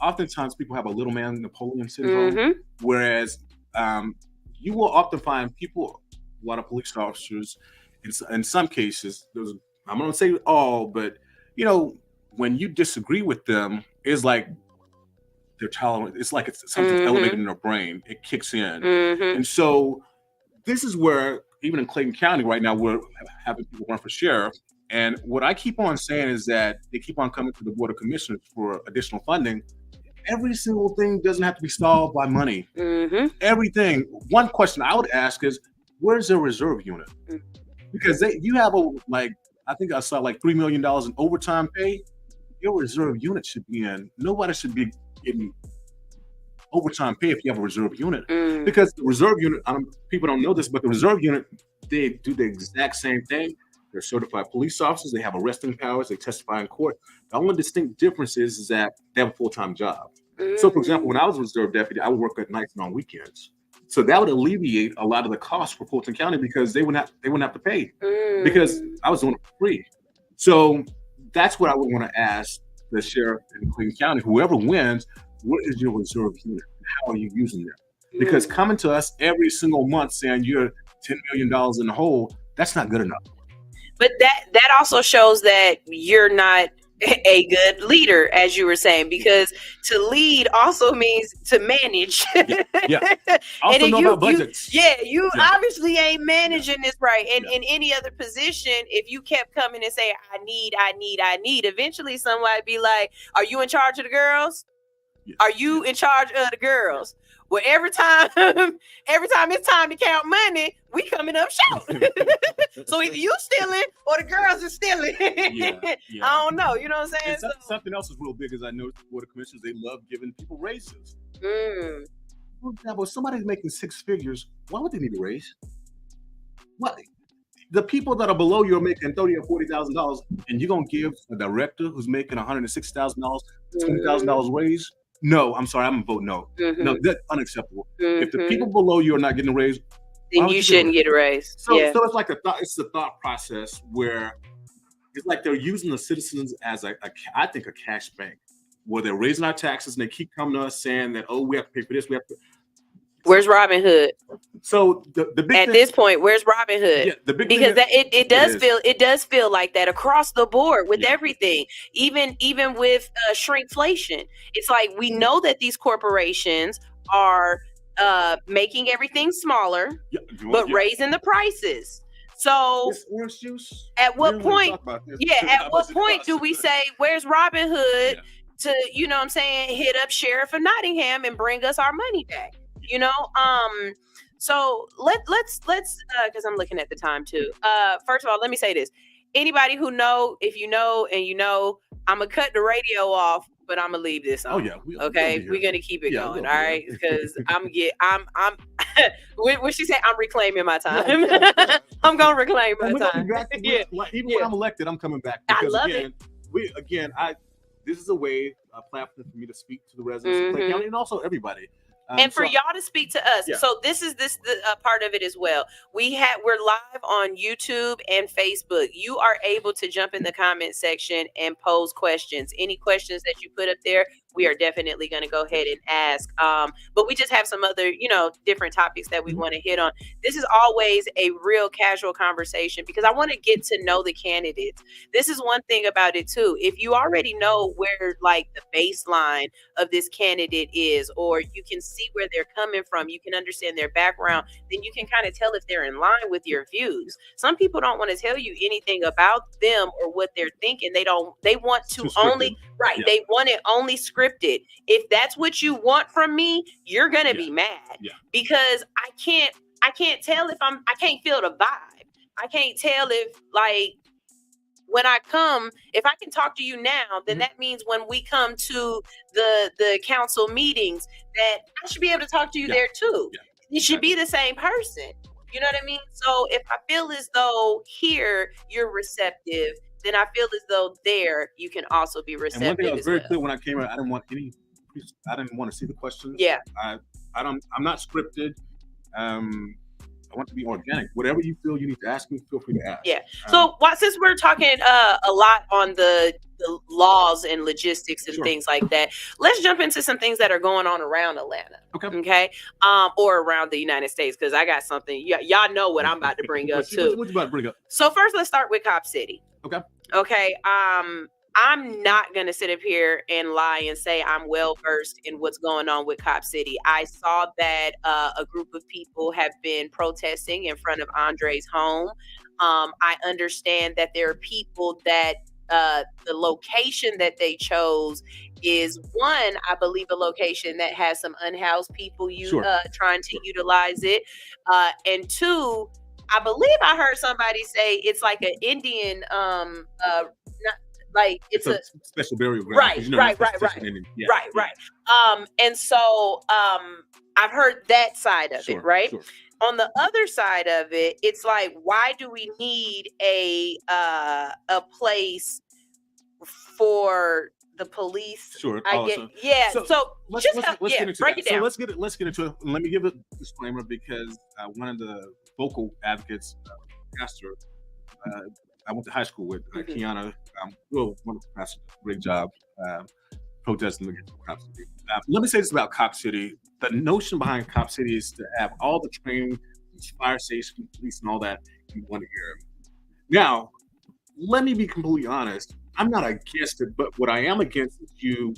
oftentimes people have a little man Napoleon syndrome, whereas you will often find people, a lot of police officers, in some cases, I'm going to say all, but, when you disagree with them, it's like they're tolerant. It's like it's something elevated in their brain. It kicks in. And so this is where, even in Clayton County right now, we're having people run for sheriff. And what I keep on saying is that they keep on coming to the Board of Commissioners for additional funding. Every single thing doesn't have to be solved by money. Everything. One question I would ask is, where's their reserve unit? Because you have I think I saw like $3 million in overtime pay. Your reserve unit should be in. Nobody should be getting overtime pay if you have a reserve unit. Because the reserve unit, people don't know this, but the reserve unit, they do the exact same thing. They're certified police officers. They have arresting powers. They testify in court. The only distinct difference is that they have a full-time job. So, for example, when I was a reserve deputy, I would work at nights and on weekends. So that would alleviate a lot of the costs for Fulton County because they wouldn't have to pay because I was doing it for free. So that's what I would want to ask the sheriff in Clayton County. Whoever wins, what is your reserve unit? How are you using them? Because coming to us every single month saying you're $10 million in the hole, that's not good enough. But that also shows that you're not a good leader, as you were saying, because to lead also means to manage. Also know about budgets. You obviously ain't managing this right. And in any other position, if you kept coming and say, I need, eventually somebody would be like, are you in charge of the girls? Are you in charge of the girls? Well, every time it's time to count money, we coming up short. So either you stealing or the girls are stealing. I don't know. You know what I'm saying? Something else is real big, as I noticed the Board of Commissioners, they love giving people raises. For example, if somebody's making six figures, why would they need a raise? What? the people that are below you are making $30,000 or $40,000, and you're gonna give a director who's making $160,000, $20,000 raise? No, I'm sorry, I'm gonna vote no. No, that's unacceptable. If the people below you are not getting a raise, then you shouldn't get a raise. So it's like it's the thought process where it's like they're using the citizens as I think a cash bank, where they're raising our taxes and they keep coming to us saying that, oh, we have to pay for this, we have to. Where's Robin Hood? So the big at this point, where's Robin Hood? Yeah, the big because it does feel like that across the board with everything, even with shrinkflation. It's like we know that these corporations are making everything smaller, but raising the prices. So orange juice. At what point? At what point do we say, "Where's Robin Hood?" To hit up Sheriff of Nottingham and bring us our money back. So let's because I'm looking at the time too. First of all, let me say this: anybody who if you know, I'm gonna cut the radio off, but I'm gonna leave this on. Oh yeah, we're gonna keep it going, all right? Because I'm what she said, I'm reclaiming my time. I'm gonna reclaim my time. Even when I'm elected, I'm coming back. Because I love it. This is a platform for me to speak to the residents of Clay County and also everybody. And for y'all to speak to us. Yeah. So this is part of it as well. We're live on YouTube and Facebook. You are able to jump in the comment section and pose questions. Any questions that you put up there, we are definitely going to go ahead and ask. But we just have some other, different topics that we want to hit on. This is always a real casual conversation because I want to get to know the candidates. This is one thing about it too. If you already know where like the baseline of this candidate is, or you can see where they're coming from, you can understand their background, then you can kind of tell if they're in line with your views. Some people don't want to tell you anything about them or what they're thinking. They want to only, right. Yeah. They want it only scripted. If that's what you want from me, you're going to be mad because I can't tell I can't feel the vibe. I can't tell if like, when I come, if I can talk to you now, then that means when we come to the council meetings that I should be able to talk to you there too. Yeah. You should be the same person. You know what I mean? So if I feel as though here you're receptive, then I feel as though there you can also be receptive. And one thing I was very clear when I came out, I didn't want to see the questions. Yeah. I'm not scripted. I want to be organic. Whatever you feel you need to ask me, feel free to ask. Yeah. So since we're talking a lot on the laws and logistics and things like that, let's jump into some things that are going on around Atlanta. Okay. Or around the United States, because I got something. Y'all know what I'm about to bring up too. What you about to bring up? So first, let's start with Cop City. Okay. I'm not going to sit up here and lie and say I'm well versed in what's going on with Cop City. I saw that a group of people have been protesting in front of Andre's home. I understand that there are people that the location that they chose is one, I believe, a location that has some unhoused people trying to utilize it. And two, I believe I heard somebody say it's like an Indian like it's a special burial ground. Right. And so I've heard that side of it, right? Sure. On the other side of it, it's like, why do we need a place for the police? Sure. So let's get into break it down. So let's get into it. Let me give a disclaimer because one of the vocal advocates, pastor, I went to high school with Kiana. Wonderful pastor, great job protesting against Cop City. Let me say this about Cop City. The notion behind Cop City is to have all the training, fire station, police, and all that in one area. Now, let me be completely honest. I'm not against it, but what I am against is you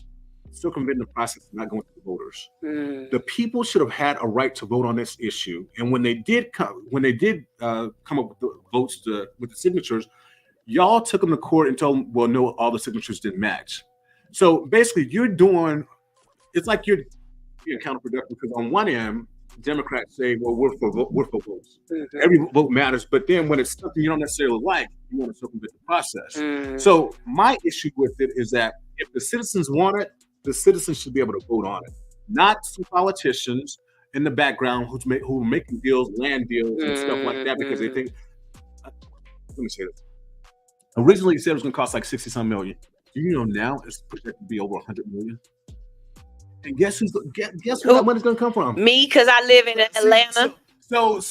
circumventing the process and not going to the voters. The people should have had a right to vote on this issue. And when they did come up with the votes with the signatures, y'all took them to court and told them, well, no, all the signatures didn't match. So basically, it's like you're counterproductive because on one end, Democrats say, well, we're for votes. Every vote matters. But then when it's something you don't necessarily like, you want to circumvent the process. So my issue with it is that if the citizens want it, the citizens should be able to vote on it, not some politicians in the background who are making deals, land deals and stuff like that, because they think let me say this. Originally, it said it was going to cost like 60-some million. Do you know now it's projected to be over 100 million? And guess where that money's going to come from? Me, because I live in Atlanta. So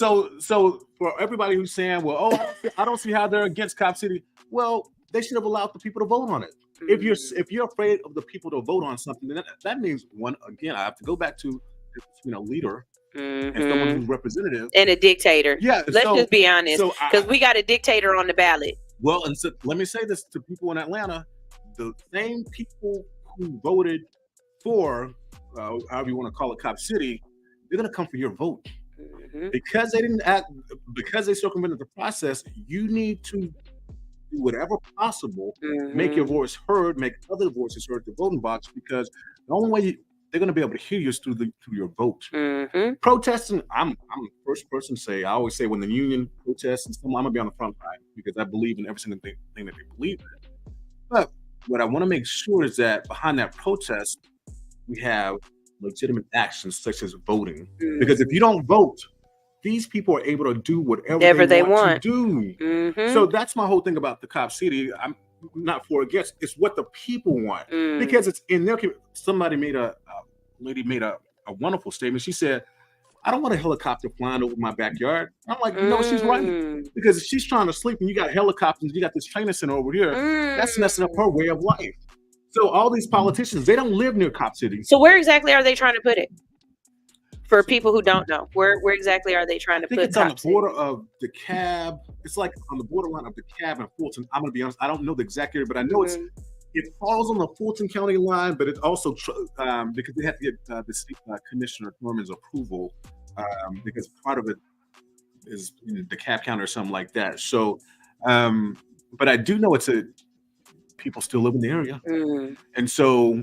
for everybody who's saying, well, I don't see how they're against Cop City. Well, they should have allowed the people to vote on it. Mm-hmm. If you're afraid of the people to vote on something, then that means I have to go back to leader. Mm-hmm. And someone who's representative and a dictator. Yeah, let's just be honest, because we got a dictator on the ballot. Well, and so let me say this to people in Atlanta: the same people who voted for, however you want to call it, Cop City, they're going to come for your vote because they didn't act, because they circumvented the process. You need to do whatever possible, make your voice heard, make other voices heard at the voting box, because the only way they're going to be able to hear you through your vote. Protesting, I'm the first person to say, I always say when the union protests, I'm going to be on the front line because I believe in every single thing that they believe in. But what I want to make sure is that behind that protest, we have legitimate actions such as voting. Because if you don't vote, these people are able to do whatever they want to do. So that's my whole thing about the Cop City. I'm not for or against. It's what the people want because it's in their. Somebody lady made a wonderful statement. She said, "I don't want a helicopter flying over my backyard." I'm like, no, she's right, because if she's trying to sleep and you got helicopters, you got this training center over here. That's messing up her way of life. So all these politicians, they don't live near Cop City. So where exactly are they trying to put it? For people who don't know, where exactly are they trying to put it? It's on the border of DeKalb. It's like on the borderline of DeKalb and Fulton. I'm going to be honest, I don't know the exact area, but I know it falls on the Fulton County line, but it also because they have to get the state commissioner Norman's approval because part of it is in DeKalb County or something like that. So, but I do know people still live in the area, and so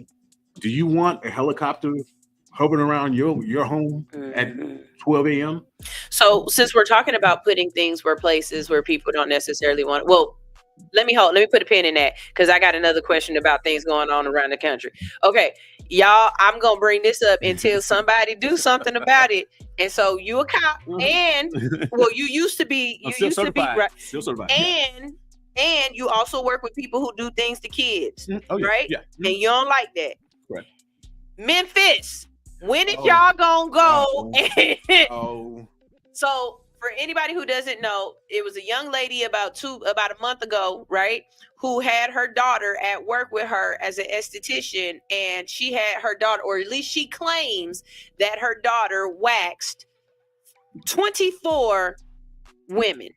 do you want a helicopter hovering around your home at 12 a.m.? So since we're talking about putting things where places where people don't necessarily want, well, let me put a pin in that, because I got another question about things going on around the country. Okay, y'all, I'm gonna bring this up until somebody do something about it. And so you a cop, and you used to be right, still certified, and you also work with people who do things to kids, right? Yeah. And you don't like that. Correct. Memphis, when is y'all gonna go? So for anybody who doesn't know, it was a young lady about a month ago, right, who had her daughter at work with her as an esthetician, and she had her daughter, or at least she claims that her daughter waxed 24 women.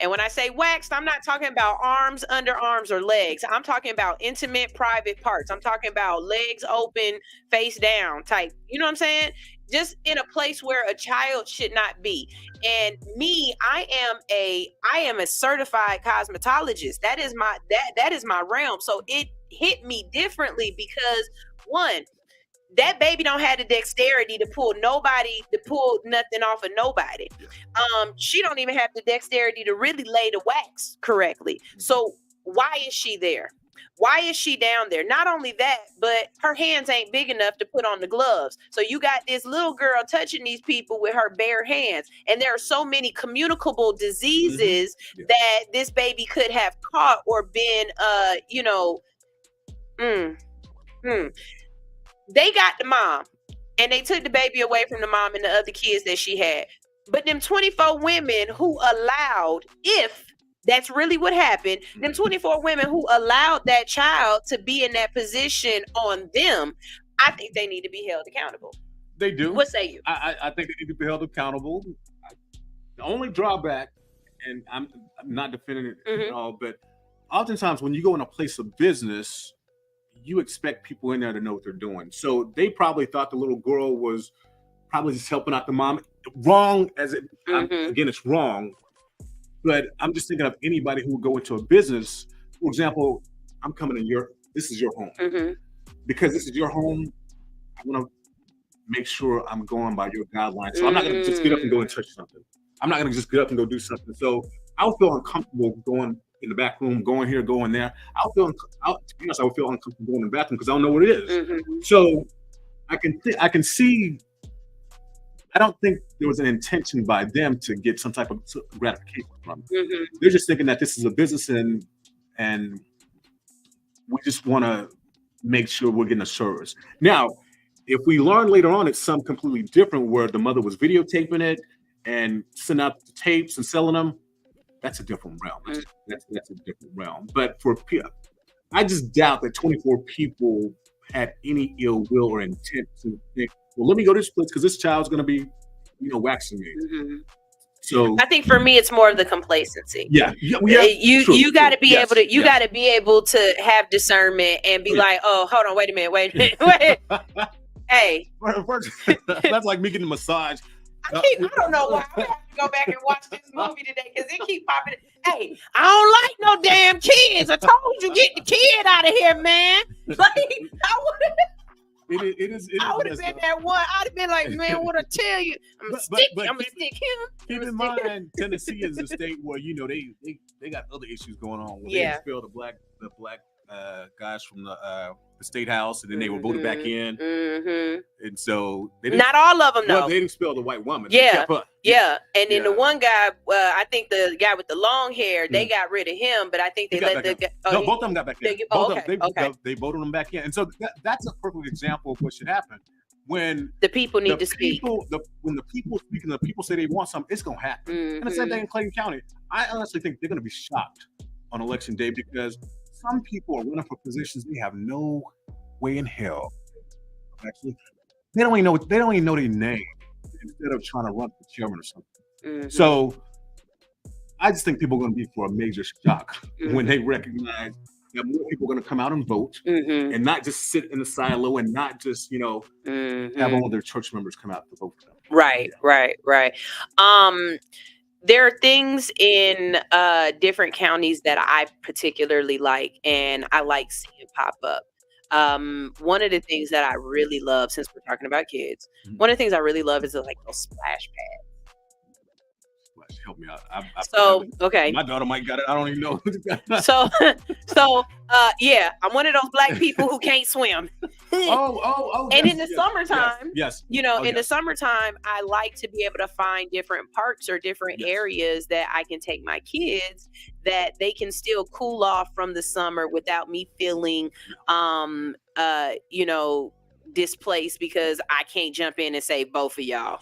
And when I say waxed, I'm not talking about arms, underarms, or legs. I'm talking about intimate, private parts. I'm talking about legs open, face down type. You know what I'm saying? Just in a place where a child should not be. And me, I am a certified cosmetologist. That is my realm. So it hit me differently because, one, that baby don't have the dexterity to pull nothing off of nobody. She don't even have the dexterity to really lay the wax correctly. So why is she there? Why is she down there? Not only that, but her hands ain't big enough to put on the gloves. So you got this little girl touching these people with her bare hands. And there are so many communicable diseases that this baby could have caught or been, They got the mom, and they took the baby away from the mom and the other kids that she had. But them 24 women who allowed, if that's really what happened, them 24 women who allowed that child to be in that position on them, I think they need to be held accountable. They do. What say you? I think they need to be held accountable. The only drawback, and I'm not defending it at all, but oftentimes when you go in a place of business, you expect people in there to know what they're doing. So they probably thought the little girl was probably just helping out the mom. Wrong as it, again, it's wrong. But I'm just thinking of anybody who would go into a business. For example, I'm coming in this is your home. Because this is your home, I want to make sure I'm going by your guidelines. So I'm not going to just get up and go and touch something. I'm not going to just get up and go do something. So I'll feel uncomfortable going in the back room, going here, going there. I would feel uncomfortable going in the bathroom because I don't know what it is. So I can see I don't think there was an intention by them to get some type of gratification from it. Mm-hmm. They're just thinking that this is a business and we just want to make sure we're getting a service. Now, if we learn later on it's something completely different where the mother was videotaping it and sending out the tapes and selling them, that's a different realm. That's a different realm. But I just doubt that 24 people had any ill will or intent to think, well, let me go to this place because this child's going to be, waxing me. Mm-hmm. So I think for me, it's more of the complacency. Yeah. You got to be able to. You got to be able to have discernment and be like, oh, hold on, wait a minute, wait. Hey, that's like me getting a massage. I don't know why. I have to go back and watch this movie today because it keep popping. Hey, I don't like no damn kids. I told you, get the kid out of here, man. Like, I would have been that one. I'd have been like, man, what I tell you? I'm gonna stick him. Keep in mind, Tennessee is a state where they got other issues going on. Where they expelled the black guys from the state house, and then they were voted back in. Mm-hmm. And so they not all of them, though. Well, they didn't expel the white woman. Yeah. And then the one guy, I think the guy with the long hair, they got rid of him, but I think they let the guy. No, both of them got back in. They voted them back in, and so that's a perfect example of what should happen when the people need to speak. When the people speak and the people say they want something, it's gonna happen. And the same thing in Clayton County. I honestly think they're gonna be shocked on election day because some people are running for positions they have no way in hell. Actually, they don't even know their name instead of trying to run for chairman or something. So I just think people are going to be for a major shock when they recognize that more people are going to come out and vote and not just sit in the silo and not just have all of their church members come out to vote for them. Right. There are things in different counties that I particularly like, and I like seeing pop up. One of the things that I really love, since we're talking about kids, one of the things I really love is like those splash pads. Help me out. Okay. My daughter might got it. I don't even know. I'm one of those black people who can't swim. And in the summertime, in the summertime, I like to be able to find different parks or different areas that I can take my kids that they can still cool off from the summer without me feeling, displaced because I can't jump in and save both of y'all.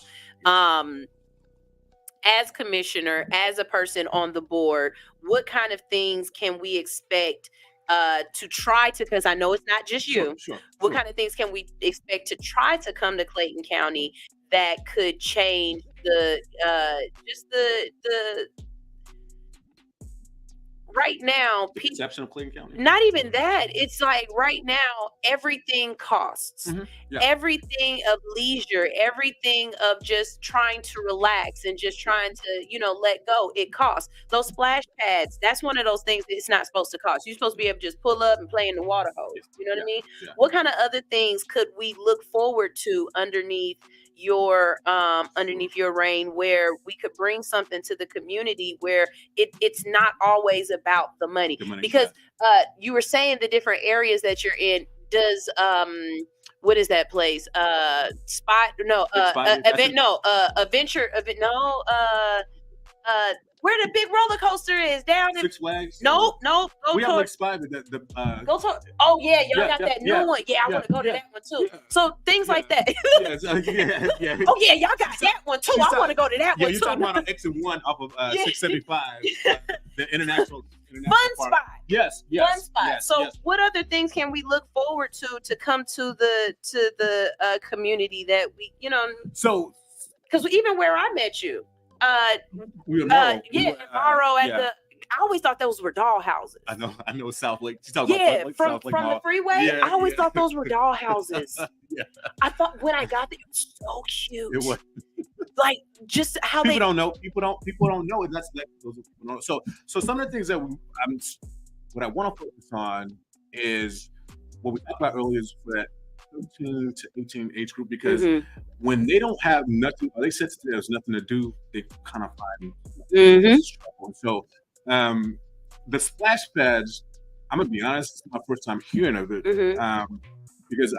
As commissioner, as a person on the board, what kind of things can we expect to try to, because I know it's not just you, what kind of things can we expect to try to come to Clayton County that could change the right now, perception of Clayton County? Not even that. It's like right now, everything costs. Everything of leisure, everything of just trying to relax and just trying to, let go. It costs. Those splash pads, that's one of those things that it's not supposed to cost. You're supposed to be able to just pull up and play in the water hose. You know what I mean? What kind of other things could we look forward to underneath your reign, where we could bring something to the community where it's not always about the money? Because you were saying the different areas that you're in. Does what is that place? Where the big roller coaster is down in Six Flags. No. We have like Spy, but go to. Oh yeah, y'all got that new one. Yeah, I want to go to that one too. So things like that. Oh yeah, y'all got that one too. I want to go to that one too. Yeah, you're talking about an exit 1 off of 675, the international fun park. Spot. Yes. Fun spot. So, what other things can we look forward to come to the community that we, So, because even where I met you. Morrow. Morrow at the. I always thought those were doll houses. I know South Lake. She's talking about from the freeway. I always thought those were doll houses. I thought when I got there, it was so cute. It was like just how people don't know. People don't know, and that's so some of the things that what I want to focus on is what we talked about earlier is that 13 to 18 age group, because when they don't have nothing, or they said there's nothing to do, they kind of find struggle. So the splash pads, I'm gonna be honest, it's my first time hearing of it, because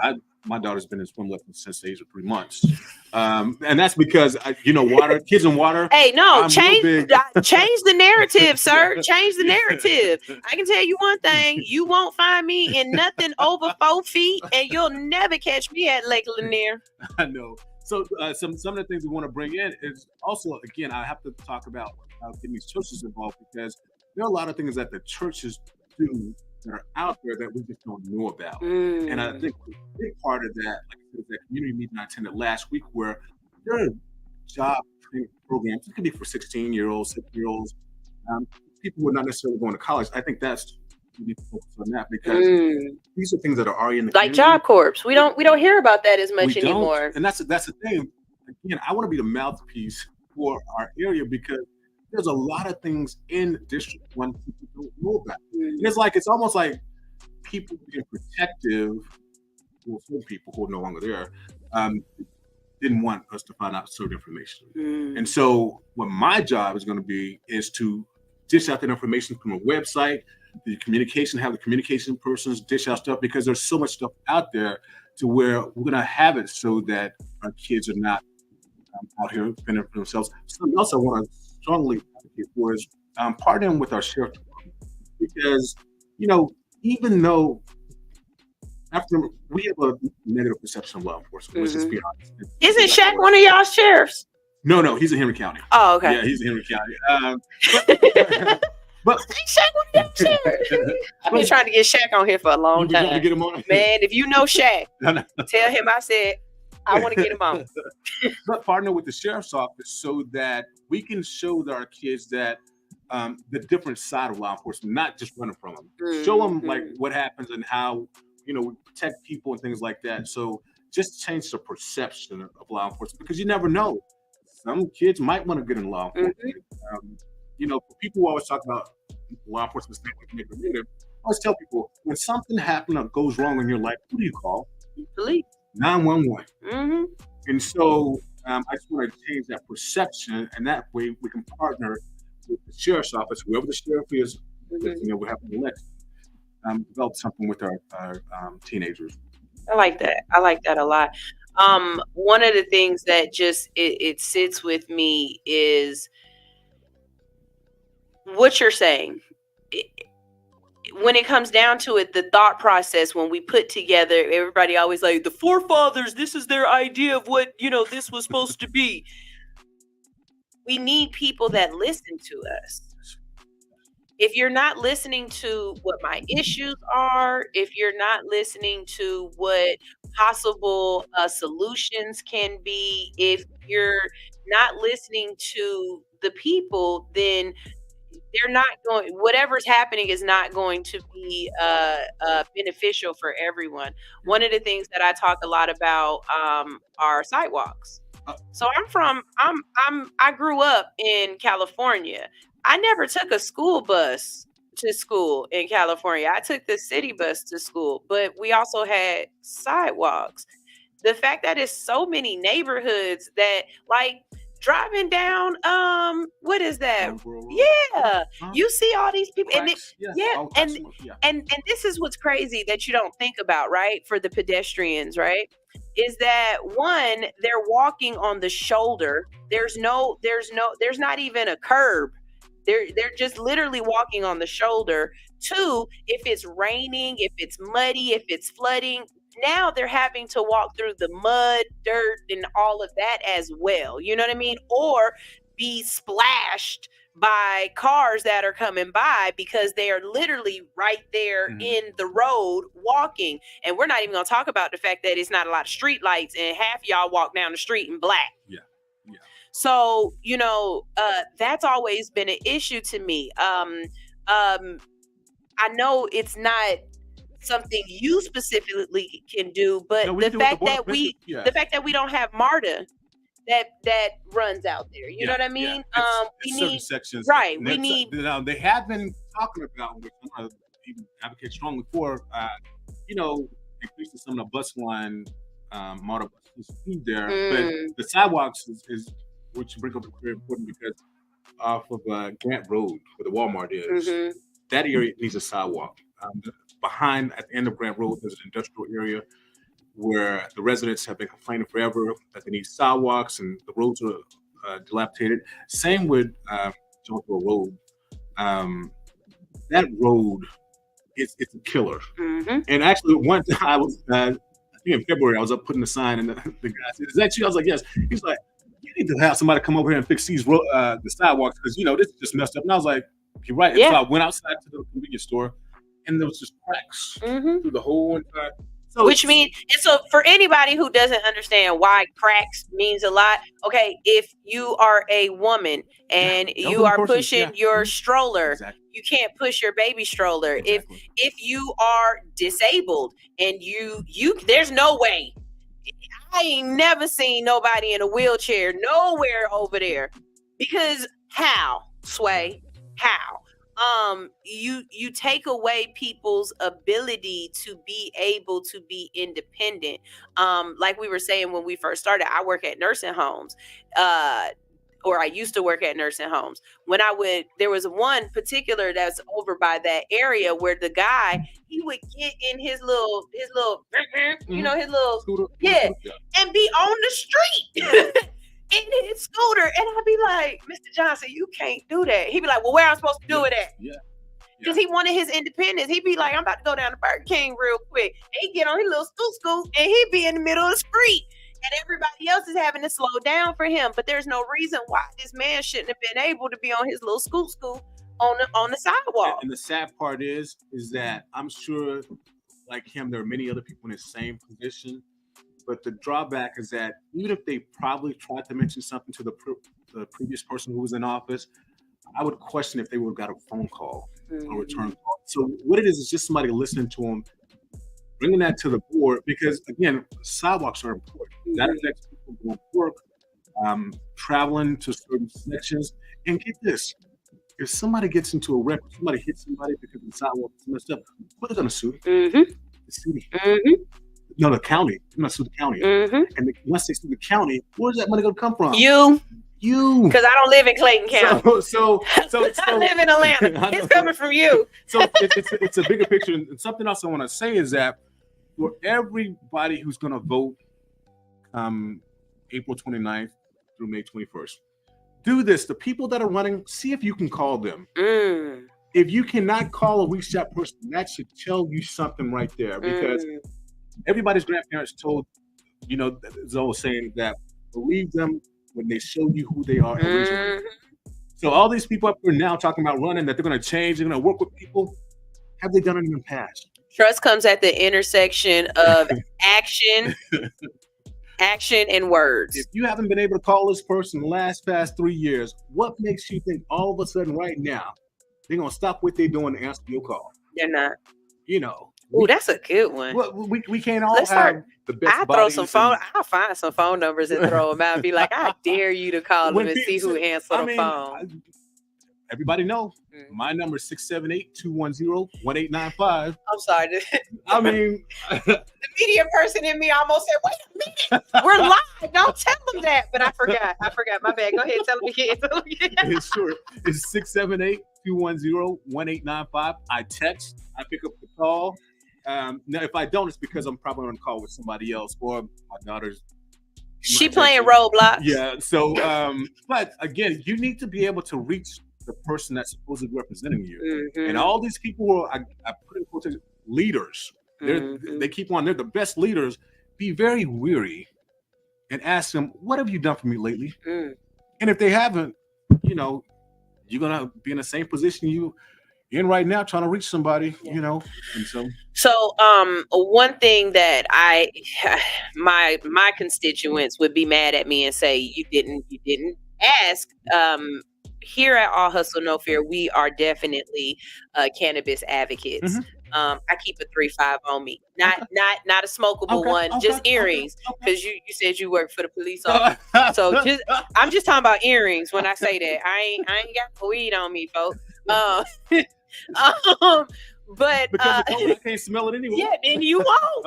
my daughter's been in swim lessons since the age of 3 months, and that's because water, kids in water. Hey, no, change the narrative, sir. Change the narrative. I can tell you one thing: you won't find me in nothing over 4 feet, and you'll never catch me at Lake Lanier. I know. So some of the things we want to bring in is also, again, I have to talk about getting these churches involved, because there are a lot of things that the churches do that are out there that we just don't know about. And I think a big part of that, like I said, that community meeting I attended last week, where there are job training programs. It could be for 16-year-olds, 7-year-olds, people who are not necessarily going to college. I think that's we need to focus on that, because these are things that are already in the like community. Job Corps. We don't hear about that as much anymore. And that's the thing. Again, I want to be the mouthpiece for our area, because there's a lot of things in District 1 people don't know about. And it's almost like people being protective, well, some people who are no longer there, didn't want us to find out certain information. And so what my job is going to be is to dish out that information from a website, have the communication persons dish out stuff, because there's so much stuff out there to where we're going to have it so that our kids are not out here fending for themselves. Something else I want to strongly advocate for is partnering with our sheriff department, because even though after we have a negative perception of law enforcement, let's just be honest. Isn't Shaq one of y'all sheriffs? No, he's in Henry County. Oh, okay. Yeah, he's in Henry County. But Shaq one of y'all sheriffs. I've been trying to get Shaq on here for a long time. To get him on? Man, if you know Shaq, tell him I said I want to get him on. But partner with the sheriff's office so that we can show our kids that the different side of law enforcement, not just running from them. Show them like what happens and how we protect people and things like that. So just change the perception of law enforcement, because you never know. Some kids might want to get in law enforcement. People who always talk about law enforcement, I always tell people, when something happens or goes wrong in your life, who do you call? Police. 911. And so I just want to change that perception, and that way we can partner with the sheriff's office, whoever the sheriff is, we have an election, develop something with our teenagers. I like that. I like that a lot. One of the things that just it sits with me is what you're saying. When it comes down to it, the thought process, when we put together, everybody always like the forefathers, this is their idea of what, this was supposed to be. We need people that listen to us. If you're not listening to what my issues are, if you're not listening to what possible solutions can be, if you're not listening to the people, then they're not going, whatever's happening is not going to be beneficial for everyone. One of the things that I talk a lot about are sidewalks. So I grew up in California. I never took a school bus to school in California. I took the city bus to school, but we also had sidewalks. The fact that it's so many neighborhoods that, like, driving down, what is that? Yeah, you see all these people, and and this is what's crazy that you don't think about, right? For the pedestrians, right? Is that one, they're walking on the shoulder. There's not even a curb. They're just literally walking on the shoulder. Two, if it's raining, if it's muddy, if it's flooding, now they're having to walk through the mud, dirt, and all of that as well. You know what I mean? Or be splashed by cars that are coming by because they are literally right there in the road walking. And we're not even going to talk about the fact that it's not a lot of street lights and half y'all walk down the street in black. Yeah. So, that's always been an issue to me. I know it's not something you specifically can do, but the fact that we don't have MARTA that runs out there, you know what I mean? We need sections, right? We need. They have been talking about, which I'm going to even advocate strongly for, increasing some of the bus line MARTA speed there, but the sidewalks is which you bring up is very important, because off of Grant Road, where the Walmart is, that area needs a sidewalk. Behind, at the end of Grant Road, there's an industrial area where the residents have been complaining forever that they need sidewalks and the roads are dilapidated. Same with Jonesboro Road. That road, it's a killer. Mm-hmm. And actually, one time I was, I think in February, I was up putting a sign, and the guy said, "Is that you?" I was like, "Yes." He's like, "You need to have somebody come over here and fix these the sidewalks because this is just messed up." And I was like, "You're right." And so I went outside to the convenience store, and there was just cracks through the whole entire. So which means, and so for anybody who doesn't understand why cracks means a lot, okay, if you are a woman and you are pushing your stroller, you can't push your baby stroller. Exactly. If you are disabled and you there's no way. I ain't never seen nobody in a wheelchair nowhere over there, because how, Sway? How? You take away people's ability to be able to be independent. Like we were saying when we first started, I work at nursing homes, or I used to work at nursing homes. When I would, there was one particular that's over by that area where the guy, he would get in his little, his little, and be on the street. In his scooter, and I'd be like, Mr. Johnson, you can't do that. He'd be like, well, where am I supposed to do it at? Because he wanted his independence. He'd be like, I'm about to go down to Burger King real quick. And he'd get on his little scoot, and he'd be in the middle of the street. And everybody else is having to slow down for him. But there's no reason why this man shouldn't have been able to be on his little scoot on the sidewalk. And the sad part is that I'm sure, like him, there are many other people in the same position. But the drawback is that even if they probably tried to mention something to the previous person who was in office, I would question if they would have got a phone call or return call. So what it is just somebody listening to them, bringing that to the board, because again, sidewalks are important. That affects people going to work, traveling to certain sections. And get this, if somebody gets into a wreck, somebody hits somebody because the sidewalk is messed up, what are they going to sue? The city. No, the county. I'm not sue the county. And once they sue the county, where's that money going to come from? You. Because I don't live in Clayton County. So I live in Atlanta. It's coming from you. So it's a bigger picture. And something else I want to say is that for everybody who's going to vote April 29th through May 21st, do this. The people that are running, see if you can call them. If you cannot call or reach that person, that should tell you something right there. Because everybody's grandparents told, there's always saying that believe them when they show you who they are originally. So all these people up here now talking about running, that they're going to change, they're going to work with people. Have they done it in the past? Trust comes at the intersection of action and words. If you haven't been able to call this person the past 3 years, what makes you think all of a sudden right now they're going to stop what they're doing to answer your call? They're not. Oh, that's a good one. Well, we can't all have the best. I'll find some phone numbers and throw them out and be like, I dare you to call them and see who answers the phone. Everybody know my number is 678-210-1895. I'm sorry. I mean, the media person in me almost said, wait a minute, we're live. Don't tell them that. But I forgot. My bad. Go ahead. Tell them again. It's sure. It's 678-210-1895. I text. I pick up the call. Now, if I don't, it's because I'm probably on a call with somebody else or my daughter's. She playing Roblox. Yeah. So, but again, you need to be able to reach the person that's supposedly representing you. And all these people who I put in quotation leaders, they keep on, they're the best leaders. Be very weary and ask them, what have you done for me lately? And if they haven't, you're going to be in the same position you're in right now, trying to reach somebody, and So one thing that my constituents would be mad at me and say, you didn't ask. Here at All Hustle No Fear, we are definitely cannabis advocates. I keep a 3-5 on me, not a smokable one, just earrings. Because you said you work for the police office, so I'm just talking about earrings when I say that. I ain't got weed on me, folks. But because I can't smell it anyway. Yeah, and you won't.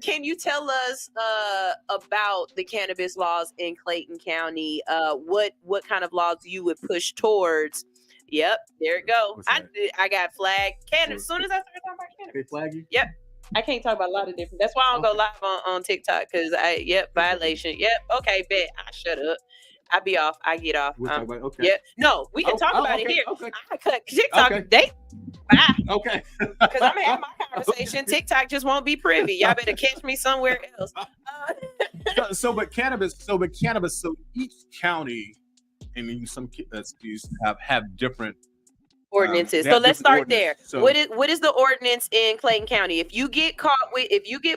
Can you tell us about the cannabis laws in Clayton County? What kind of laws you would push towards? Yep, there it goes. I got flagged cannabis. As soon as I started talking about cannabis, they flag you. Yep. I can't talk about a lot of different. That's why I don't go live on TikTok because violation. Yep. Okay, bet. I shut up. I be off. I get off. Okay. Yeah. No, we can talk about it here. Okay. I cut TikTok. Okay. Bye. Okay. Because I'm having my conversation. TikTok just won't be privy. Y'all better catch me somewhere else. But cannabis. So each county, and even some cities have different ordinances. So let's start there. So, what is the ordinance in Clayton County? If you get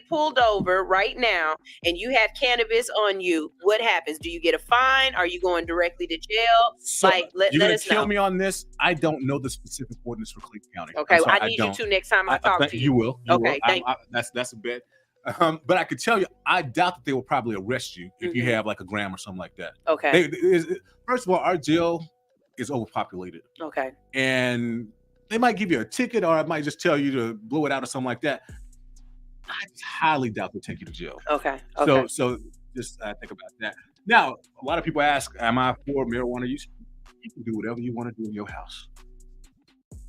pulled over right now and you have cannabis on you, what happens? Do you get a fine? Are you going directly to jail? So let us know. Kill me on this. I don't know the specific ordinance for Clayton County. Okay, well, I need you to next time I talk to you. You will. Okay, thank you. That's a bit. But I could tell you, I doubt that they will probably arrest you if you have like a gram or something like that. Okay. First of all, our jail is overpopulated. Okay. And they might give you a ticket, or I might just tell you to blow it out or something like that. I highly doubt they'll take you to jail. Okay. So just think about that. Now, a lot of people ask, am I for marijuana use? You can do whatever you want to do in your house.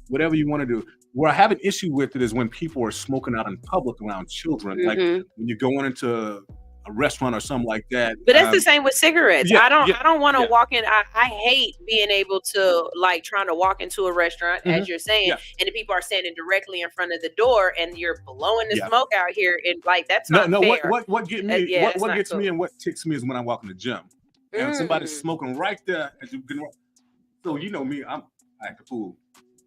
Whatever you want to do. Where I have an issue with it is when people are smoking out in public around children. Like when you're going into a restaurant or something like that. But that's the same with cigarettes. Yeah, I don't want to walk in. I hate being able to trying to walk into a restaurant, as you're saying, and the people are standing directly in front of the door and you're blowing the smoke out here. And that's not fair. What gets me what gets me and what ticks me is when I walk in the gym and somebody's smoking right there as you can. So you know me, I act a fool.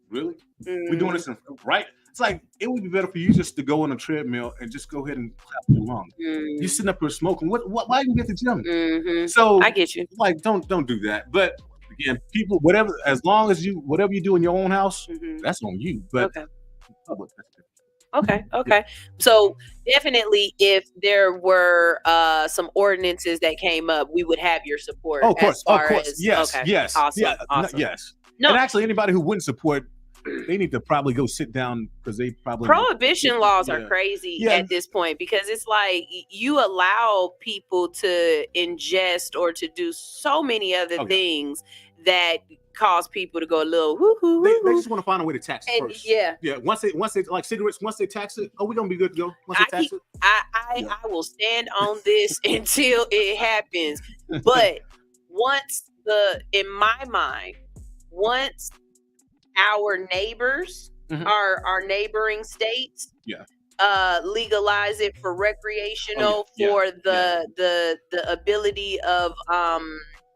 Really? We're doing this right? It's like it would be better for you just to go on a treadmill and just go ahead and clap along. You're sitting up here smoking. Why you get the gym? So I get you. Like, don't do that. But again, people, as long as whatever you do in your own house, that's on you. But public, that's different. Okay. So definitely, if there were some ordinances that came up, we would have your support. Oh, of course. Yes. Awesome. Yeah, awesome. Yes. No. And actually, anybody who wouldn't support, they need to probably go sit down because they probably prohibition laws are crazy at this point, because it's like you allow people to ingest or to do so many other things that cause people to go a little woo-hoo. They just want to find a way to tax it first. Yeah. Once they like cigarettes, once they tax it, we're gonna be good to go. Once they tax it, I will stand on this until it happens. But in my mind, once our neighbors, our neighboring states, legalize it for recreational, for the ability of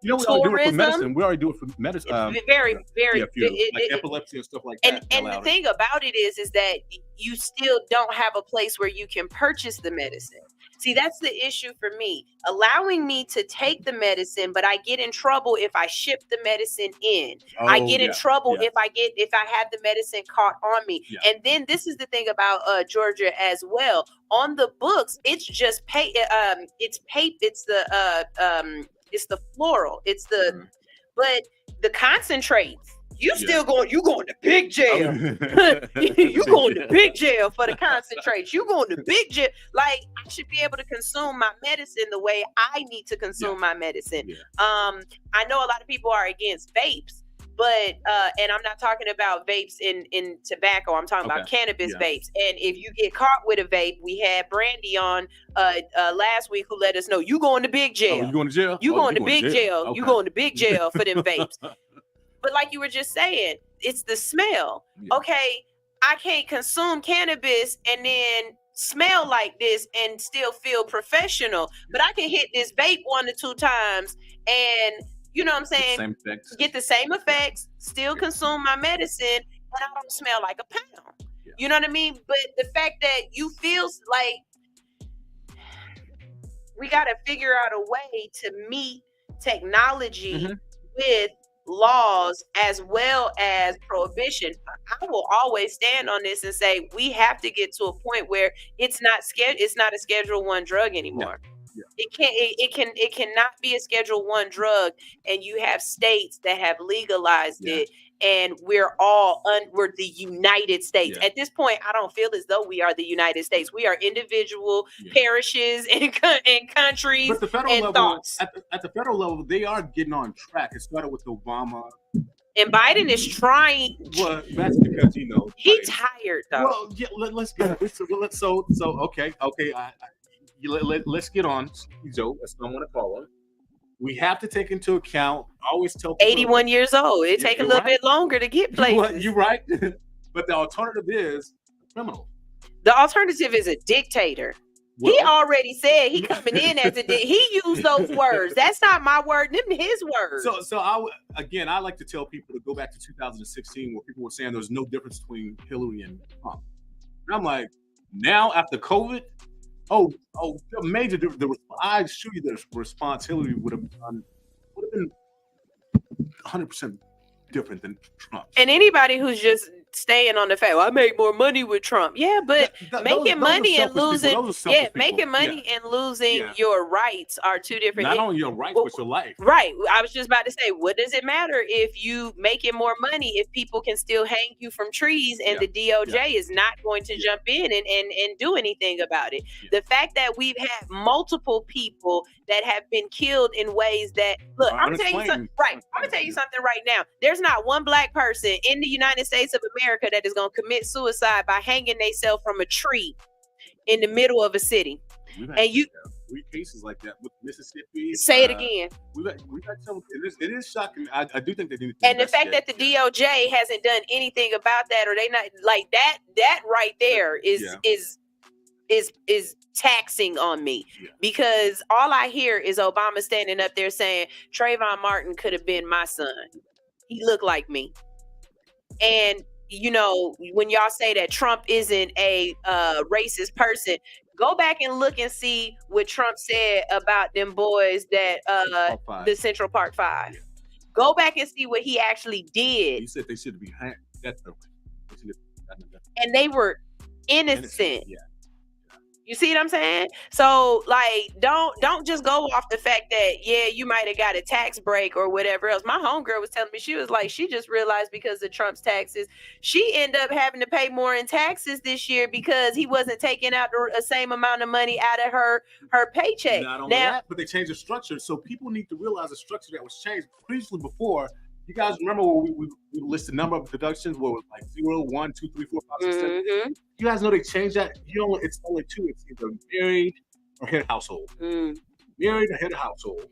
we already do it for medicine. We already do it for medicine. Very, like epilepsy and stuff like that. And the thing about it is that you still don't have a place where you can purchase the medicine. See, that's the issue for me. Allowing me to take the medicine, but I get in trouble if I ship the medicine in. I get in trouble if I have the medicine caught on me. And then this is the thing about Georgia as well. On the books, it's just it's the floral. But the concentrates. You going to big jail. You going to big jail for the concentrates. You going to big jail. Like, I should be able to consume my medicine the way I need to consume my medicine. I know a lot of people are against vapes, but and I'm not talking about vapes in tobacco. I'm talking about cannabis vapes. And if you get caught with a vape, we had Brandy on last week who let us know you going to big jail. You going to jail? You going to big jail. Okay. You going to big jail for them vapes. But like you were just saying, it's the smell. Okay, I can't consume cannabis and then smell like this and still feel professional. But I can hit this vape 1 or 2 times and, you know what I'm saying, get the same effects, still consume my medicine, and I don't smell like a pound. You know what I mean? But the fact that you feel like we got to figure out a way to meet technology with laws as well as prohibition. I will always stand on this and say we have to get to a point where it's not a Schedule 1 drug anymore. It cannot be a Schedule 1 drug, and you have states that have legalized it, and we're the United States. At this point, I don't feel as though we are the United States. We are individual parishes and countries. But the federal level, thoughts. At the federal level, they are getting on track. It started with Obama, And Biden is trying. Well, that's because he tired though. Well, yeah. Let's get so okay. Let's get on Joe. That's what I want to call him. We have to take into account. I always tell people 81 years old. It take a little bit longer to get places. You're right. But the alternative is criminal. The alternative is a dictator. Well, he already said he coming in as a he used those words. That's not my word. Them his words. So I like to tell people to go back to 2016 where people were saying there's no difference between Hillary and Trump. And I'm like, now after COVID, the major difference. I assure you the response Hillary would have been 100% different than Trump. And anybody who's just staying on the fact, well, I make more money with Trump. Yeah, but making money and losing, making money and losing your rights are two different. Not only your rights, but your life. Right. I was just about to say, what does it matter if you making more money if people can still hang you from trees and the DOJ is not going to jump in and do anything about it? The fact that we've had multiple people that have been killed in ways that look, I'm gonna tell you something. Right. I'm gonna tell you something right now. There's not one black person in the United States of America that is going to commit suicide by hanging themselves from a tree in the middle of a city. And you three cases like that with Mississippi. Say it again. We got some. It is shocking. I do think they need to. And the fact that the DOJ hasn't done anything about that, or they not like that. That right there is taxing on me because all I hear is Obama standing up there saying Trayvon Martin could have been my son. He looked like me. And when y'all say that Trump isn't a racist person, go back and look and see what Trump said about them boys that the Central Park 5. Go back and see what he actually did. He said they should be hanged. And they were innocent. You see what I'm saying? So don't just go off the fact that you might have got a tax break or whatever else. My homegirl was telling me, she was like, she just realized because of Trump's taxes, she ended up having to pay more in taxes this year because he wasn't taking out the same amount of money out of her paycheck. Not only that, but they changed the structure. So people need to realize the structure that was changed previously before. You guys remember when we listed number of deductions where it was like 0, 1, 2, 3, 4, 5, 6, 7? You guys know they changed that. It's only 2. It's either married or head of household. Married or head of household.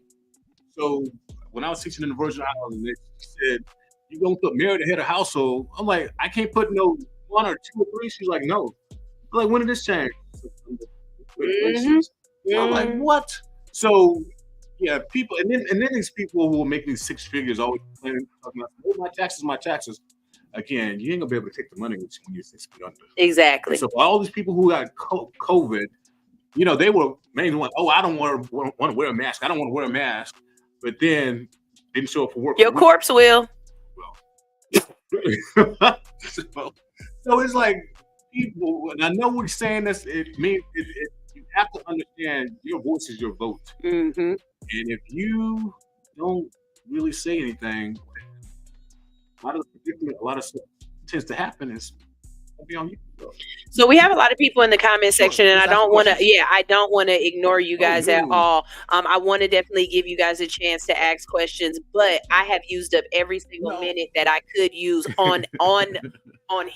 So when I was teaching in the Virgin Islands, they said, you gonna put married or head of household? I'm like, I can't put no 1 or 2 or 3. She's like, no. I'm like, when did this change? I'm like, what? So people, and then these people who are making 6 figures always complaining, talking about, my taxes. Again, you ain't gonna be able to take the money with you when you're 6 feet under. Exactly. So all these people who got COVID, they were mainly one. Oh, I don't want to wear a mask. I don't want to wear a mask. But then didn't show up for work. Your corpse will. Well, so it's like people, and I know we're saying this. It means you have to understand your voice is your vote. And if you don't really say anything, a lot of stuff tends to happen is be on you. So we have a lot of people in the comment section, and I don't want to ignore you guys at all. I want to definitely give you guys a chance to ask questions, but I have used up every single minute that I could use on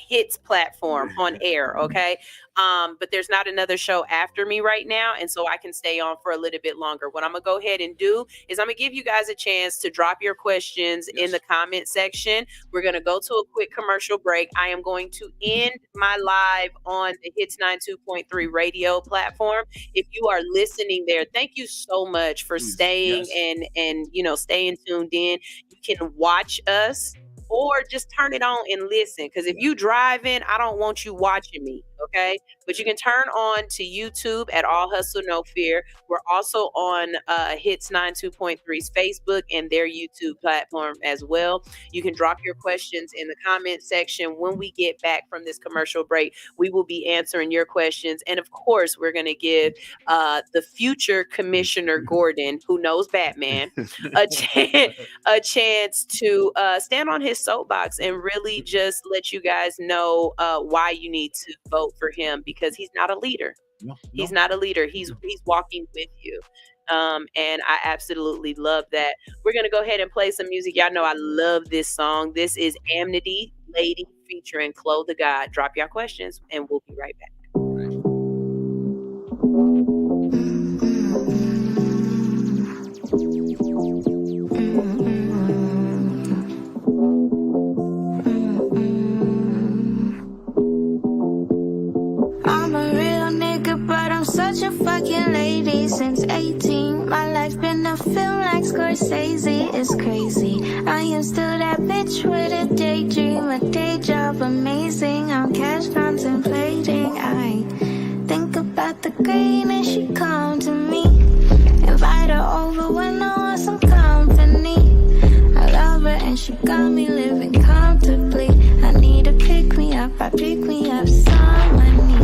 Hits platform on air. Okay. But there's not another show after me right now. And so I can stay on for a little bit longer. What I'm going to go ahead and do is I'm going to give you guys a chance to drop your questions in the comment section. We're going to go to a quick commercial break. I am going to end my live on the Hits 92.3 radio platform. If you are listening there, thank you so much for staying and staying tuned in. You can watch us or just turn it on and listen. Because if you driving, I don't want you watching me. Okay. But you can turn on to YouTube at All Hustle No Fear. We're also on Hits 92.3's Facebook and their YouTube platform as well. You can drop your questions in the comment section. When we get back from this commercial break, we will be answering your questions. And of course, we're going to give the future Commissioner Gordon, who knows Batman, a chance to stand on his soapbox and really just let you guys know why you need to vote for him, because he's not a leader. He's not a leader. He's walking with you. And I absolutely love that. We're gonna go ahead and play some music. Y'all know I love this song. This is Amnesty Lady featuring Chloe the God. Drop your questions and we'll be right back. I'm a real nigga, but I'm such a fucking lady since 18. My life been a film like Scorsese, it's crazy. I am still that bitch with a daydream, a day job amazing. I'm cash contemplating. I think about the green and she come to me. Invite her over when I want some company. I love her and she got me living comfortably. I need to pick me up, I pick me up some money.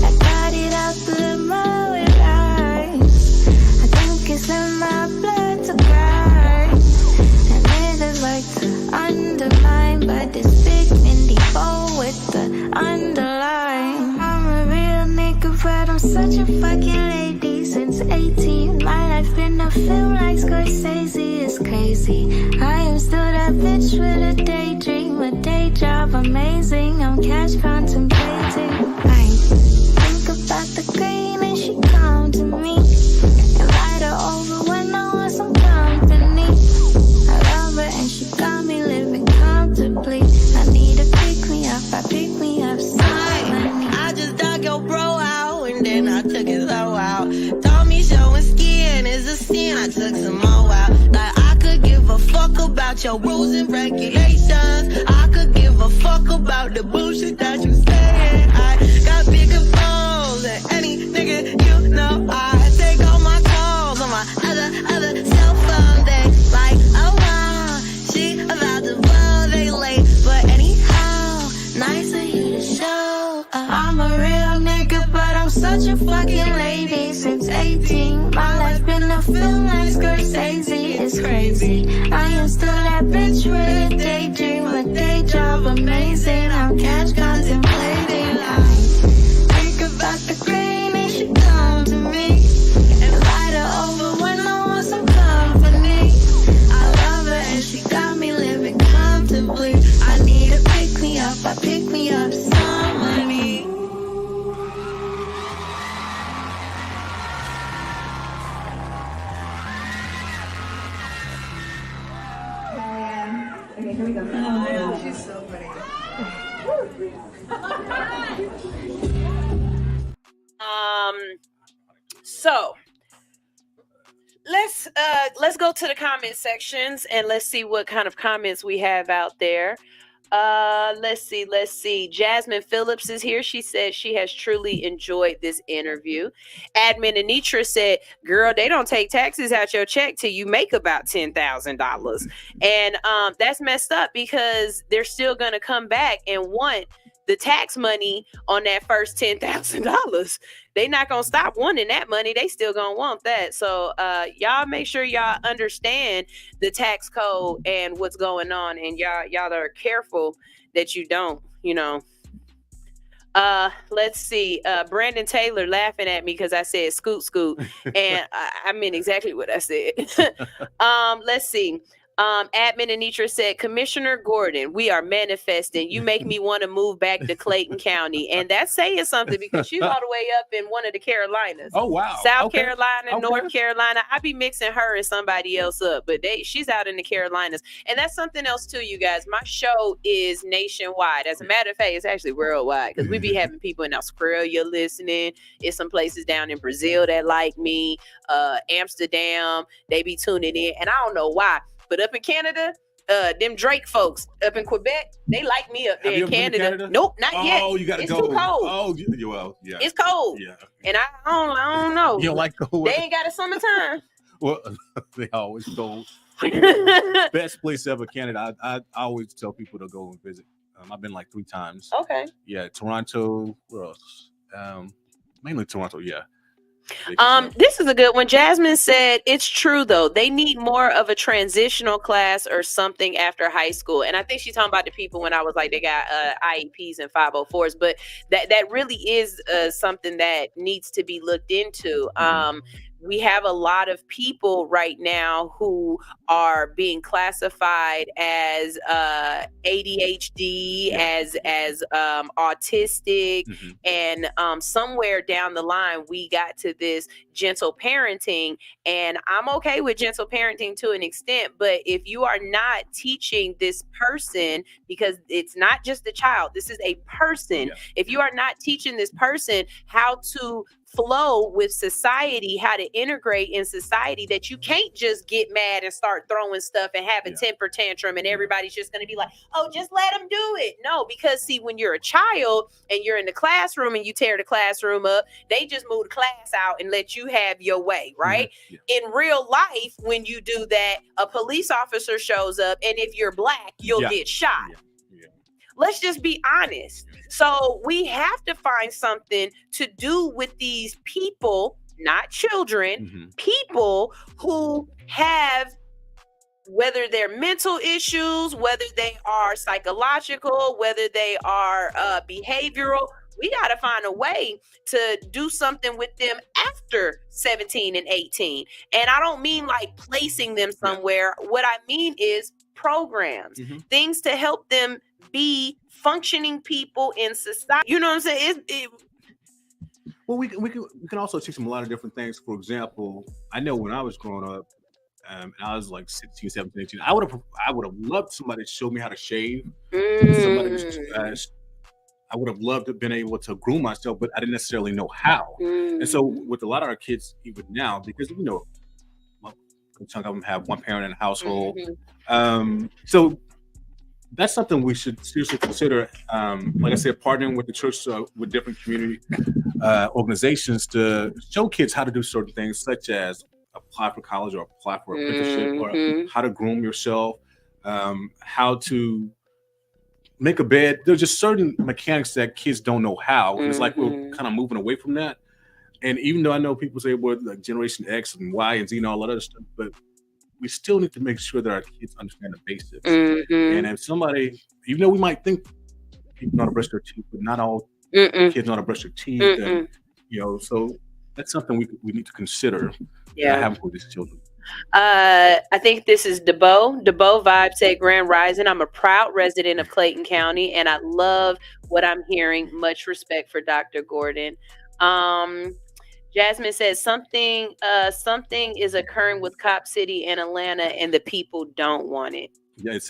I got it out the limo with eyes. I think it's in my blood to cry. And niggas like to undermine, but this big Mindy bow with the underline. I'm a real nigga, but I'm such a fucking lady since 18. My life been a film like Scorsese, it's crazy. I am still that bitch with a daydream, a day job amazing. I'm cash contemplating. I think about the green and she come to me. Invite her over when I want some company. I love her and she got me living comfortably. I need to pick me up, I pick me up some money. I just dug your bro out and then I took his hoe out. Told me showing skin is a sin, I took some more out. Like I could give a fuck about your rules and regulations. I could give a fuck about the bullshit that you saying. I got bigger balls than any nigga you know. I take all my calls on my other cell phone. They like, oh wow, she about to blow, they late. But anyhow, nice of you to show. I'm a real nigga, but I'm such a fucking lady since 18. My life been a film like Scorsese, it's crazy. I am still that bitch with a daydream, a day job amazing. I'm cash contemplating. I think about the green and she come to me. Invite her over when I want some company. I love her and she got me living comfortably. I need to pick me up, I pick me up some money. Okay, here we go. She's so funny. So let's go to the comment sections and let's see what kind of comments we have out there. Let's see. Jasmine Phillips is here. She said she has truly enjoyed this interview. Admin Anitra said, girl, they don't take taxes out your check till you make about $10,000. And that's messed up because they're still going to come back and want the tax money on that first $10,000. They not going to stop wanting that money. They still going to want that. So y'all make sure y'all understand the tax code and what's going on. And y'all are careful that you don't, let's see. Brandon Taylor laughing at me because I said scoot. And I meant exactly what I said. Let's see. Admin Anitra said, Commissioner Gordon, we are manifesting. You make me want to move back to Clayton County. And that's saying something because she's all the way up in one of the Carolinas. Oh, wow. South Carolina, North Carolina. I be mixing her and somebody else up, but she's out in the Carolinas. And that's something else too, you guys. My show is nationwide. As a matter of fact, it's actually worldwide because we be having people in Australia listening. It's some places down in Brazil that like me. Amsterdam, they be tuning in. And I don't know why. But up in Canada, them Drake folks up in Quebec, they like me up there in Canada. Nope, not yet. Oh, you gotta go. It's too cold. Oh, well, yeah. It's cold. Yeah. And I don't know. You don't like cold? They ain't got a summertime. Well, they always cold. Best place ever, Canada. I always tell people to go and visit. I've been like 3 times. Okay. Yeah, Toronto. Where else? Mainly Toronto. Yeah. This is a good one. Jasmine said it's true though. They need more of a transitional class or something after high school. And I think she's talking about the people when I was like they got IEPs and 504s, but that really is something that needs to be looked into. We have a lot of people right now who are being classified as ADHD, as autistic, and somewhere down the line we got to this gentle parenting, and I'm okay with gentle parenting to an extent, but if you are not teaching this person, because it's not just a child, this is a person, if you are not teaching this person how to flow with society, how to integrate in society, that you can't just get mad and start throwing stuff and have a temper tantrum and everybody's just going to be like, oh, just let them do it. No, because see, when you're a child and you're in the classroom and you tear the classroom up, they just move the class out and let you have your way, right? In real life, when you do that, a police officer shows up, and if you're black, you'll get shot. Let's just be honest. So we have to find something to do with these people, not children, people who have, whether they're mental issues, whether they are psychological, whether they are behavioral. We got to find a way to do something with them after 17 and 18. And I don't mean like placing them somewhere. What I mean is programs, things to help them be functioning people in society. You know what I'm saying? Well, we can also teach them a lot of different things. For example, I know when I was growing up, and I was like 16, 17, 18, I would have loved somebody to show me how to shave. I would have loved to have been able to groom myself, but I didn't necessarily know how. And so with a lot of our kids, even now, because, you know, a chunk of them have one parent in the household. So that's something we should seriously consider. Like I said, partnering with the church, with different community organizations to show kids how to do certain things, such as apply for college or apply for apprenticeship, or how to groom yourself, how to make a bed. There's just certain mechanics that kids don't know how. And it's like we're kind of moving away from that. And even though I know people say, well, like Generation X and Y and Z and all that other stuff, but we still need to make sure that our kids understand the basics. And if somebody, even though we might think people know how to brush their teeth, but not all kids know how to brush their teeth. And, you know, so that's something we need to consider having for these children. I think this is Debo Vibe said, Grand Rising. I'm a proud resident of Clayton County, and I love what I'm hearing. Much respect for Dr. Gordon. Jasmine says something is occurring with Cop City in Atlanta, and the people don't want it. Yeah, it's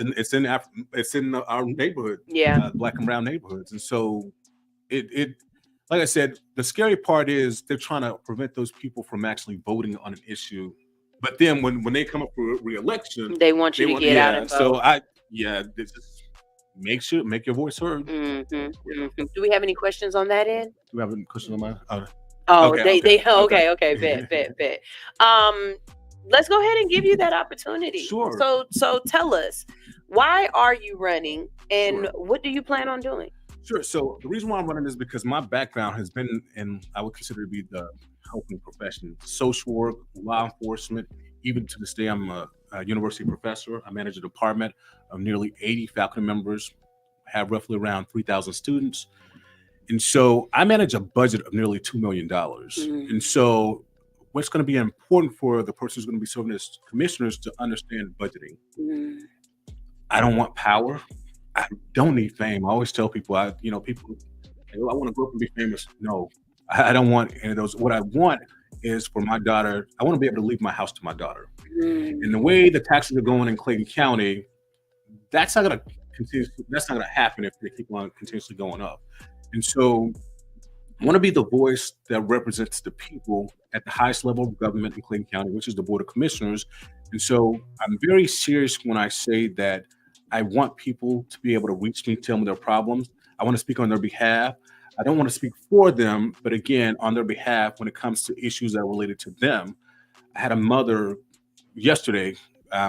in our neighborhood. Black and brown neighborhoods, and so it like I said, the scary part is they're trying to prevent those people from actually voting on an issue. But then when they come up for re-election, they want you to get out and vote. So just make your voice heard. Do we have any questions on that end? Do we have any questions on mine? Okay, bet. Let's go ahead and give you that opportunity. Sure. So tell us, why are you running, and what do you plan on doing? Sure. So the reason why I'm running is because my background has been in, I would consider to be the helping profession, social work, law enforcement. Even to this day, I'm a university professor. I manage a department of nearly 80 faculty members, have roughly around 3,000 students. And so I manage a budget of nearly $2 million. And so what's going to be important for the person who's going to be serving as commissioners to understand budgeting. I don't want power. I don't need fame. I always tell people, people, I want to grow up and be famous. No, I don't want any of those. What I want is for my daughter, I want to be able to leave my house to my daughter. And the way the taxes are going in Clayton County, that's not going to continue. That's not going to happen if they keep on continuously going up. And so I want to be the voice that represents the people at the highest level of government in Clayton County, which is the Board of Commissioners. And so I'm very serious when I say that I want people to be able to reach me, tell me their problems. I want to speak on their behalf. I don't want to speak for them, but again, on their behalf when it comes to issues that are related to them. I had a mother yesterday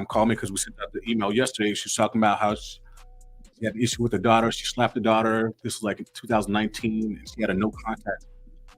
call me because we sent out the email yesterday. She's talking about how she had an issue with her daughter. She slapped the daughter. This was like in 2019, and she had a no contact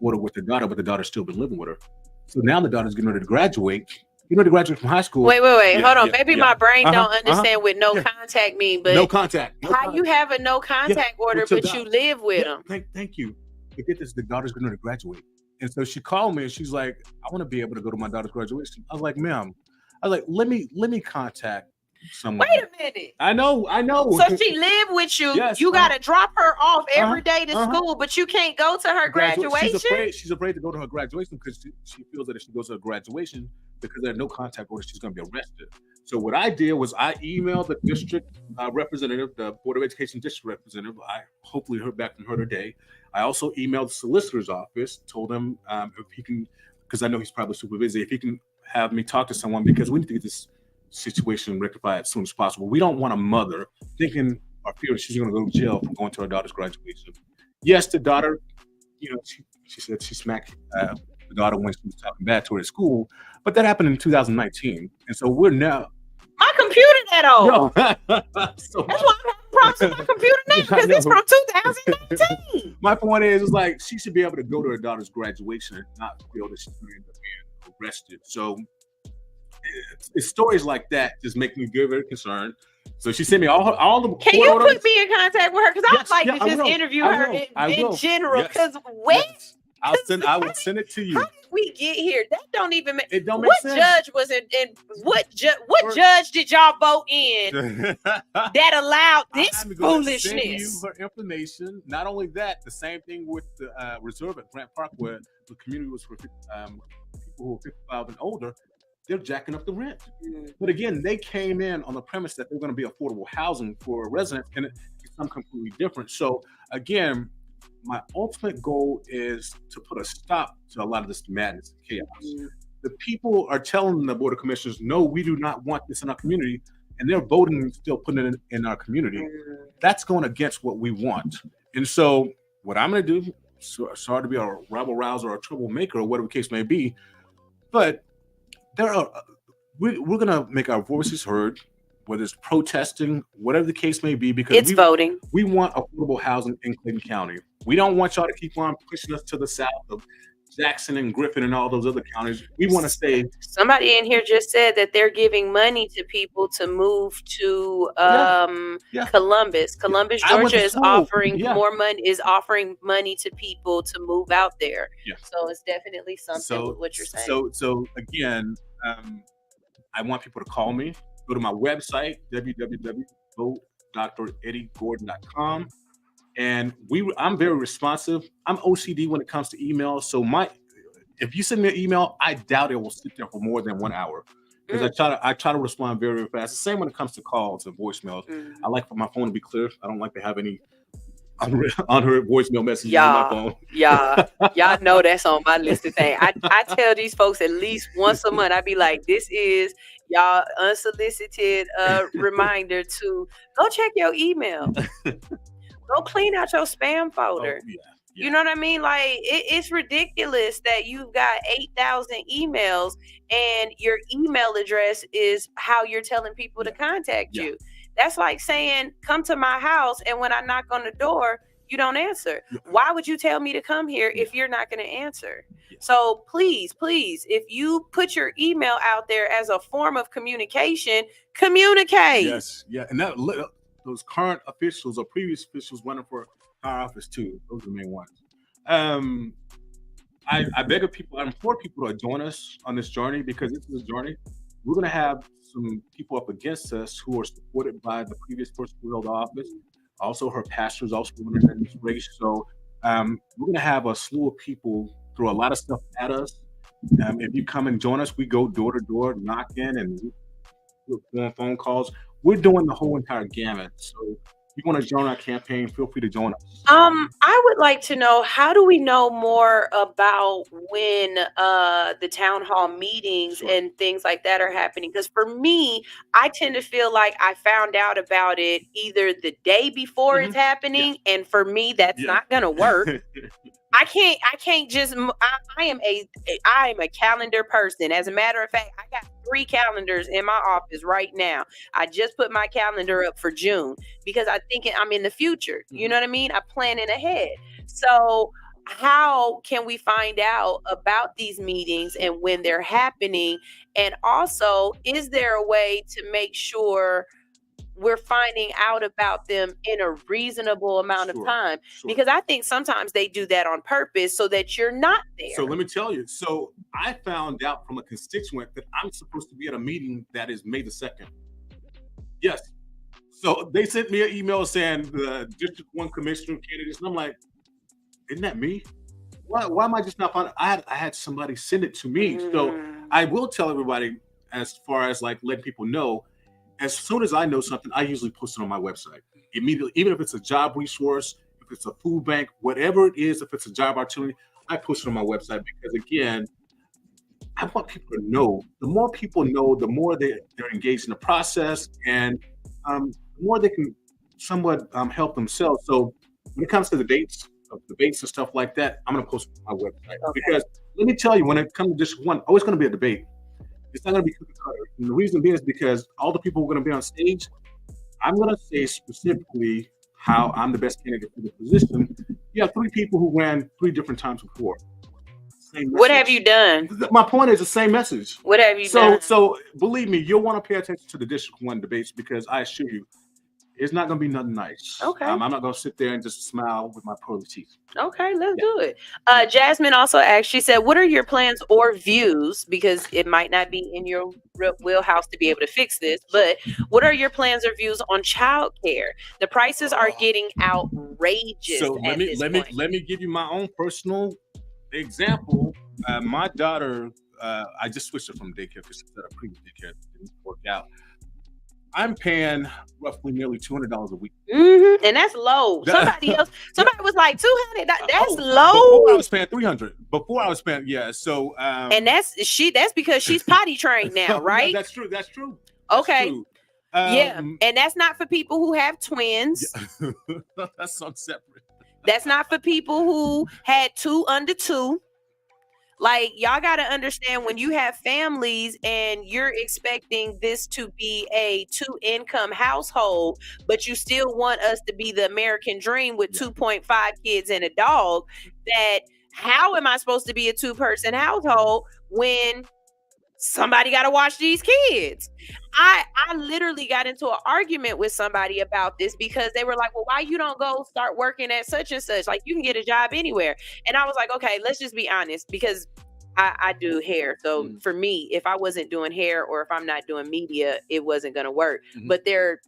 order with the daughter, but the daughter's still been living with her. So now the daughter's getting ready to graduate. You know, to graduate from high school. Wait. Hold on. Maybe my brain don't understand what no contact mean, but no contact. You have a no contact order, but you live with them? Thank you. But get this, the daughter's going to graduate. And so she called me and she's like, I want to be able to go to my daughter's graduation. I was like, ma'am, let me contact someone. Wait a minute. I know. So she lived with you. Yes, you got to drop her off every day to school, but you can't go to her graduation? She's afraid to go to her graduation because she feels that if she goes to her graduation, because there's no contact order, she's going to be arrested. So what I did was I emailed the district representative, the Board of Education district representative. I hopefully heard back from her today. I also emailed the solicitor's office, told him if he can, because I know he's probably super busy, if he can have me talk to someone, because we need to get this situation rectified as soon as possible. We don't want a mother thinking or fearing she's going to go to jail for going to her daughter's graduation. Yes, the daughter, she said she smacked the daughter when she was talking bad to her at school, but that happened in 2019, and so we're now. My computer that old. No. That's why I'm having problems with my computer now, because it's from 2019. My point is like she should be able to go to her daughter's graduation and not feel that she's going to end up being arrested. So it's stories like that just make me very, very concerned. So she sent me all the. Can you put me in contact with her? Because I'd like to just interview her in general. Because I will send it to you. How did we get here? That don't even make. It don't make sense. What judge was it? And what judge did y'all vote in that allowed this foolishness? Send you her information. Not only that, the same thing with the reserve at Grant Park, where the community was for people who are 55 and older. They're jacking up the rent. But again, they came in on the premise that they're going to be affordable housing for residents, and it's something completely different. So again, my ultimate goal is to put a stop to a lot of this madness and chaos. The people are telling the Board of Commissioners, no, we do not want this in our community, and they're voting and still putting it in our community. That's going against what we want. And so what I'm going to do, sorry to be a rabble rouser or a troublemaker or whatever the case may be, but we're going to make our voices heard, whether it's protesting, whatever the case may be, because it's voting. We want affordable housing in Clayton County. We don't want y'all to keep on pushing us to the south of Jackson and Griffin and all those other counties. We want to stay. Somebody in here just said that they're giving money to people to move to Columbus. Columbus, Georgia is offering more money, offering money to people to move out there. Yeah. So it's definitely something with what you're saying. So again, I want people to call me. Go to my website, www.dreddiegordon.com. And I'm very responsive. I'm OCD when it comes to email. So if you send me an email, I doubt it will sit there for more than 1 hour, because I try to respond very, very fast. The same when it comes to calls and voicemails. I like for my phone to be clear. I don't like to have any unheard voicemail messages on my phone. Y'all know that's on my list of things. I tell these folks at least once a month. I be like, this is y'all unsolicited reminder to go check your email. Go clean out your spam folder. You know what I mean? Like it's ridiculous that you've got 8,000 emails and your email address is how you're telling people to contact you. That's like saying, come to my house, and when I knock on the door, you don't answer. Why would you tell me to come here if you're not going to answer? So please, if you put your email out there as a form of communicate. Yes. Yeah. And those current officials or previous officials running for our office too. Those are the main ones. I beg of people, I implore people to join us on this journey, because this is a journey. We're going to have some people up against us who are supported by the previous person who held office. Also, her pastor is also running in this race. So we're going to have a slew of people throw a lot of stuff at us. If you come and join us, we go door to door, knock in, and we're on phone calls. We're doing the whole entire gamut. So if you want to join our campaign, feel free to join us. I would like to know, how do we know more about when the town hall meetings and things like that are happening? Because for me, I tend to feel like I found out about it either the day before it's happening, and for me, that's not gonna work. I can't just. I am a calendar person. As a matter of fact, I got 3 calendars in my office right now. I just put my calendar up for June because I think I'm in the future. You know what I mean? I'm planning ahead. So how can we find out about these meetings and when they're happening? And also, is there a way to make sure we're finding out about them in a reasonable amount of time? Because I think sometimes they do that on purpose so that you're not there. So let me tell you. So I found out from a constituent that I'm supposed to be at a meeting that is May the 2nd. Yes. So they sent me an email saying the District 1 Commissioner candidates, and I'm like, isn't that me? Why am I just not finding? I had somebody send it to me. So I will tell everybody, as far as like letting people know, as soon as I know something, I usually post it on my website immediately. Even if it's a job resource, if it's a food bank, whatever it is, if it's a job opportunity, I post it on my website because, again, I want people to know. The more people know, the more they're engaged in the process, and the more they can somewhat help themselves. So when it comes to the dates of debates and stuff like that, I'm going to post it on my website. Okay. Because let me tell you, when it comes to District 1, always going to be a debate. It's not going to be cookie cutter. And the reason being is because all the people who are going to be on stage, I'm going to say specifically how I'm the best candidate for the position. You have 3 people who ran 3 different times before. What have you done? My point is the same message. What have you done? So believe me, you'll want to pay attention to the District 1 debates because I assure you, it's not going to be nothing nice. Okay. I'm not going to sit there and just smile with my pearly teeth. Okay, let's do it. Jasmine also asked, she said, what are your plans or views? Because it might not be in your wheelhouse to be able to fix this, but what are your plans or views on childcare? The prices are getting outrageous. So let me give you my own personal example. My daughter, I just switched her from daycare because she said a previous daycare didn't work out. I'm paying roughly nearly $200 a week. Mm-hmm. And that's low. Somebody was like 200. That's low. Before I was paying 300. Before I was paying, yeah. So and that's because she's potty trained now, right? That's true. Okay. That's true. Yeah, and that's not for people who have twins. That's something separate. That's not for people who had 2 under 2. Like, y'all got to understand, when you have families and you're expecting this to be a 2-income household, but you still want us to be the American dream with 2.5 kids and a dog, that how am I supposed to be a 2-person household when somebody got to watch these kids? I literally got into an argument with somebody about this because they were like, well, why you don't go start working at such and such? Like, you can get a job anywhere. And I was like, okay, let's just be honest, because I do hair. So for me, if I wasn't doing hair or if I'm not doing media, it wasn't going to work. But their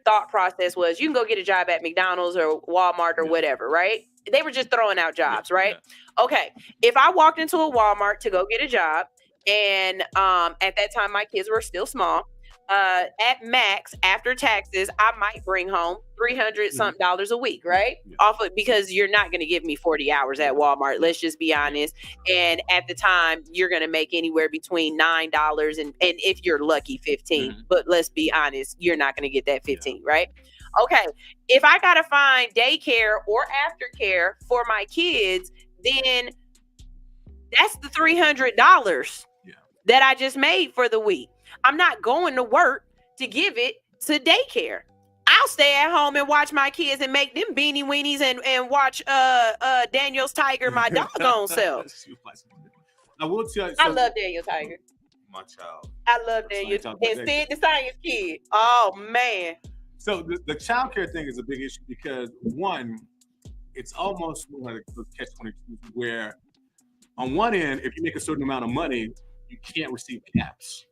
thought process was, you can go get a job at McDonald's or Walmart or whatever, right? They were just throwing out jobs, right? Okay. If I walked into a Walmart to go get a job, and at that time my kids were still small, at max after taxes, I might bring home $300 something a week, right? Off of, because you're not going to give me 40 hours at Walmart. Let's just be honest. And at the time, you're going to make anywhere between $9 and if you're lucky, 15. But let's be honest, you're not going to get that 15, right? Okay. If I got to find daycare or aftercare for my kids, then that's the $300 that I just made for the week. I'm not going to work to give it to daycare. I'll stay at home and watch my kids and make them beanie weenies and watch Daniel's Tiger, my doggone self. I will tell you. I love Daniel Tiger. My child. I love Daniel. And Sid the Science Kid. Oh, man. So the child care thing is a big issue because, one, it's almost like the catch-22 where on one end, if you make a certain amount of money, you can't receive caps.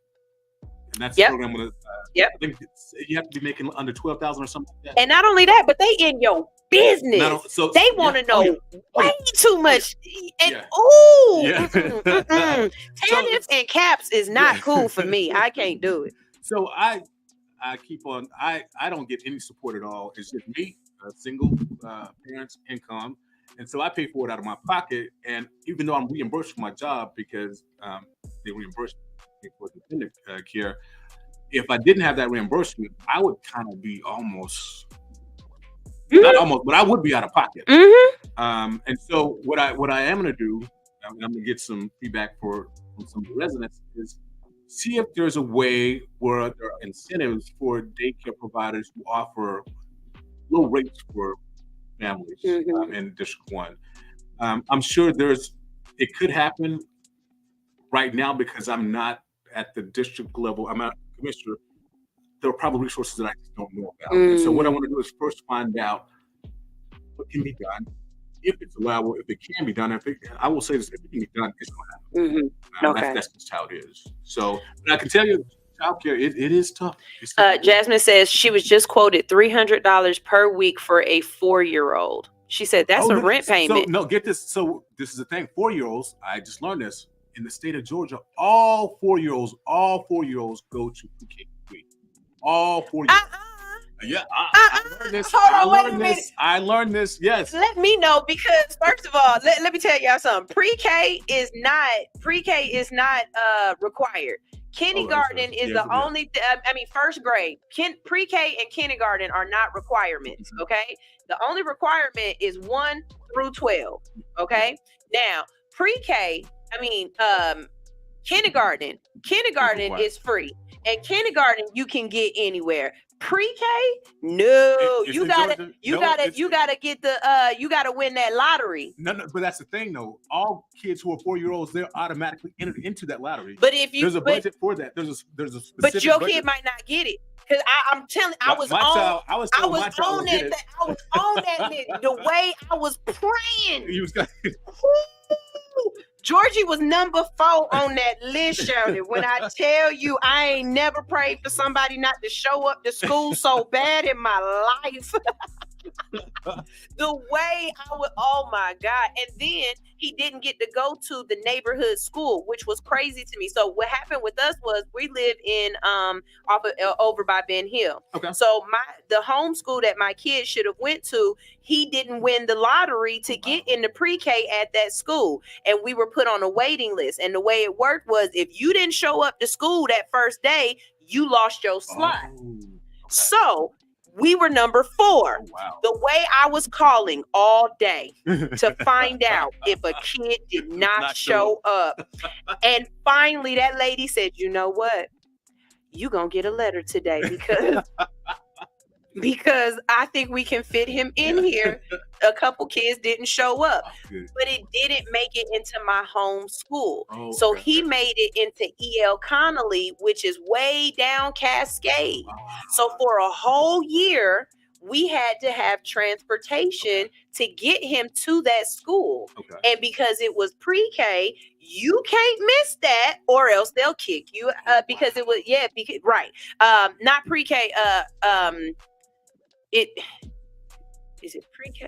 And that's the program with I think you have to be making under 12,000 or something like that. And not only that, but they in your business. They want to know way too much. And tenants and caps is not cool for me. I can't do it. So I keep on. I don't get any support at all. It's just me, a single parent's income, and so I pay for it out of my pocket. And even though I'm reimbursed for my job because they reimburse me for dependent care, if I didn't have that reimbursement, I would kind of be almost, not almost, but I would be out of pocket. And so what I am going to do, I'm going to get some feedback from some of the residents, is see if there's a way where there are incentives for daycare providers who offer low rates for families in District 1. I'm sure it could happen right now because I'm not at the district level. I'm not a commissioner. There are probably resources that I just don't know about. And so what I want to do is first find out what can be done, if it's allowable, if it can be done. I will say this: if it can be done, it's going to happen. That's just how it is. So, but I can tell you, childcare it is tough. It's tough. Jasmine says she was just quoted $300 per week for a 4-year-old. She said that's a rent payment. So, no, get this. So this is the thing: 4-year-olds. I just learned this in the state of Georgia. All 4-year-olds go to pre-K. All 4 years. Yeah, I learned this. I learned this. Yes. Let me know, because first of all, let me tell y'all something. Pre-K is not required. Kindergarten is the only. First grade. Pre-K and kindergarten are not requirements. Okay. The only requirement is 1 through 12. Okay. Now pre-K. Kindergarten is free. And kindergarten you can get anywhere. Pre-K, no, you gotta get the you gotta win that lottery. No, but that's the thing though. All kids who are 4-year-olds, they're automatically entered into that lottery. But if you there's a budget for that. There's a specific but your budget. Kid might not get it. Because I'm telling, I was on that. The way I was praying. Georgie was number 4 on that list, Shirley. When I tell you, I ain't never prayed for somebody not to show up to school so bad in my life. The way I would, oh my God. And then he didn't get to go to the neighborhood school, which was crazy to me. So what happened with us was we live in over by Ben Hill. Okay. So the home school that my kids should have went to, he didn't win the lottery to get into pre-K at that school. And we were put on a waiting list. And the way it worked was if you didn't show up to school that first day, you lost your slot. Okay. So we were number 4. Oh, wow. The way I was calling all day to find out if a kid did not show up. And finally that lady said, you know what? You gonna get a letter today because I think we can fit him in here. A couple kids didn't show up, but it didn't make it into my home school. Oh, so he made it into E.L. Connolly, which is way down Cascade. So for a whole year, we had to have transportation to get him to that school. And because it was pre-K, you can't miss that or else they'll kick you because it was, not pre-K. Is it pre-K?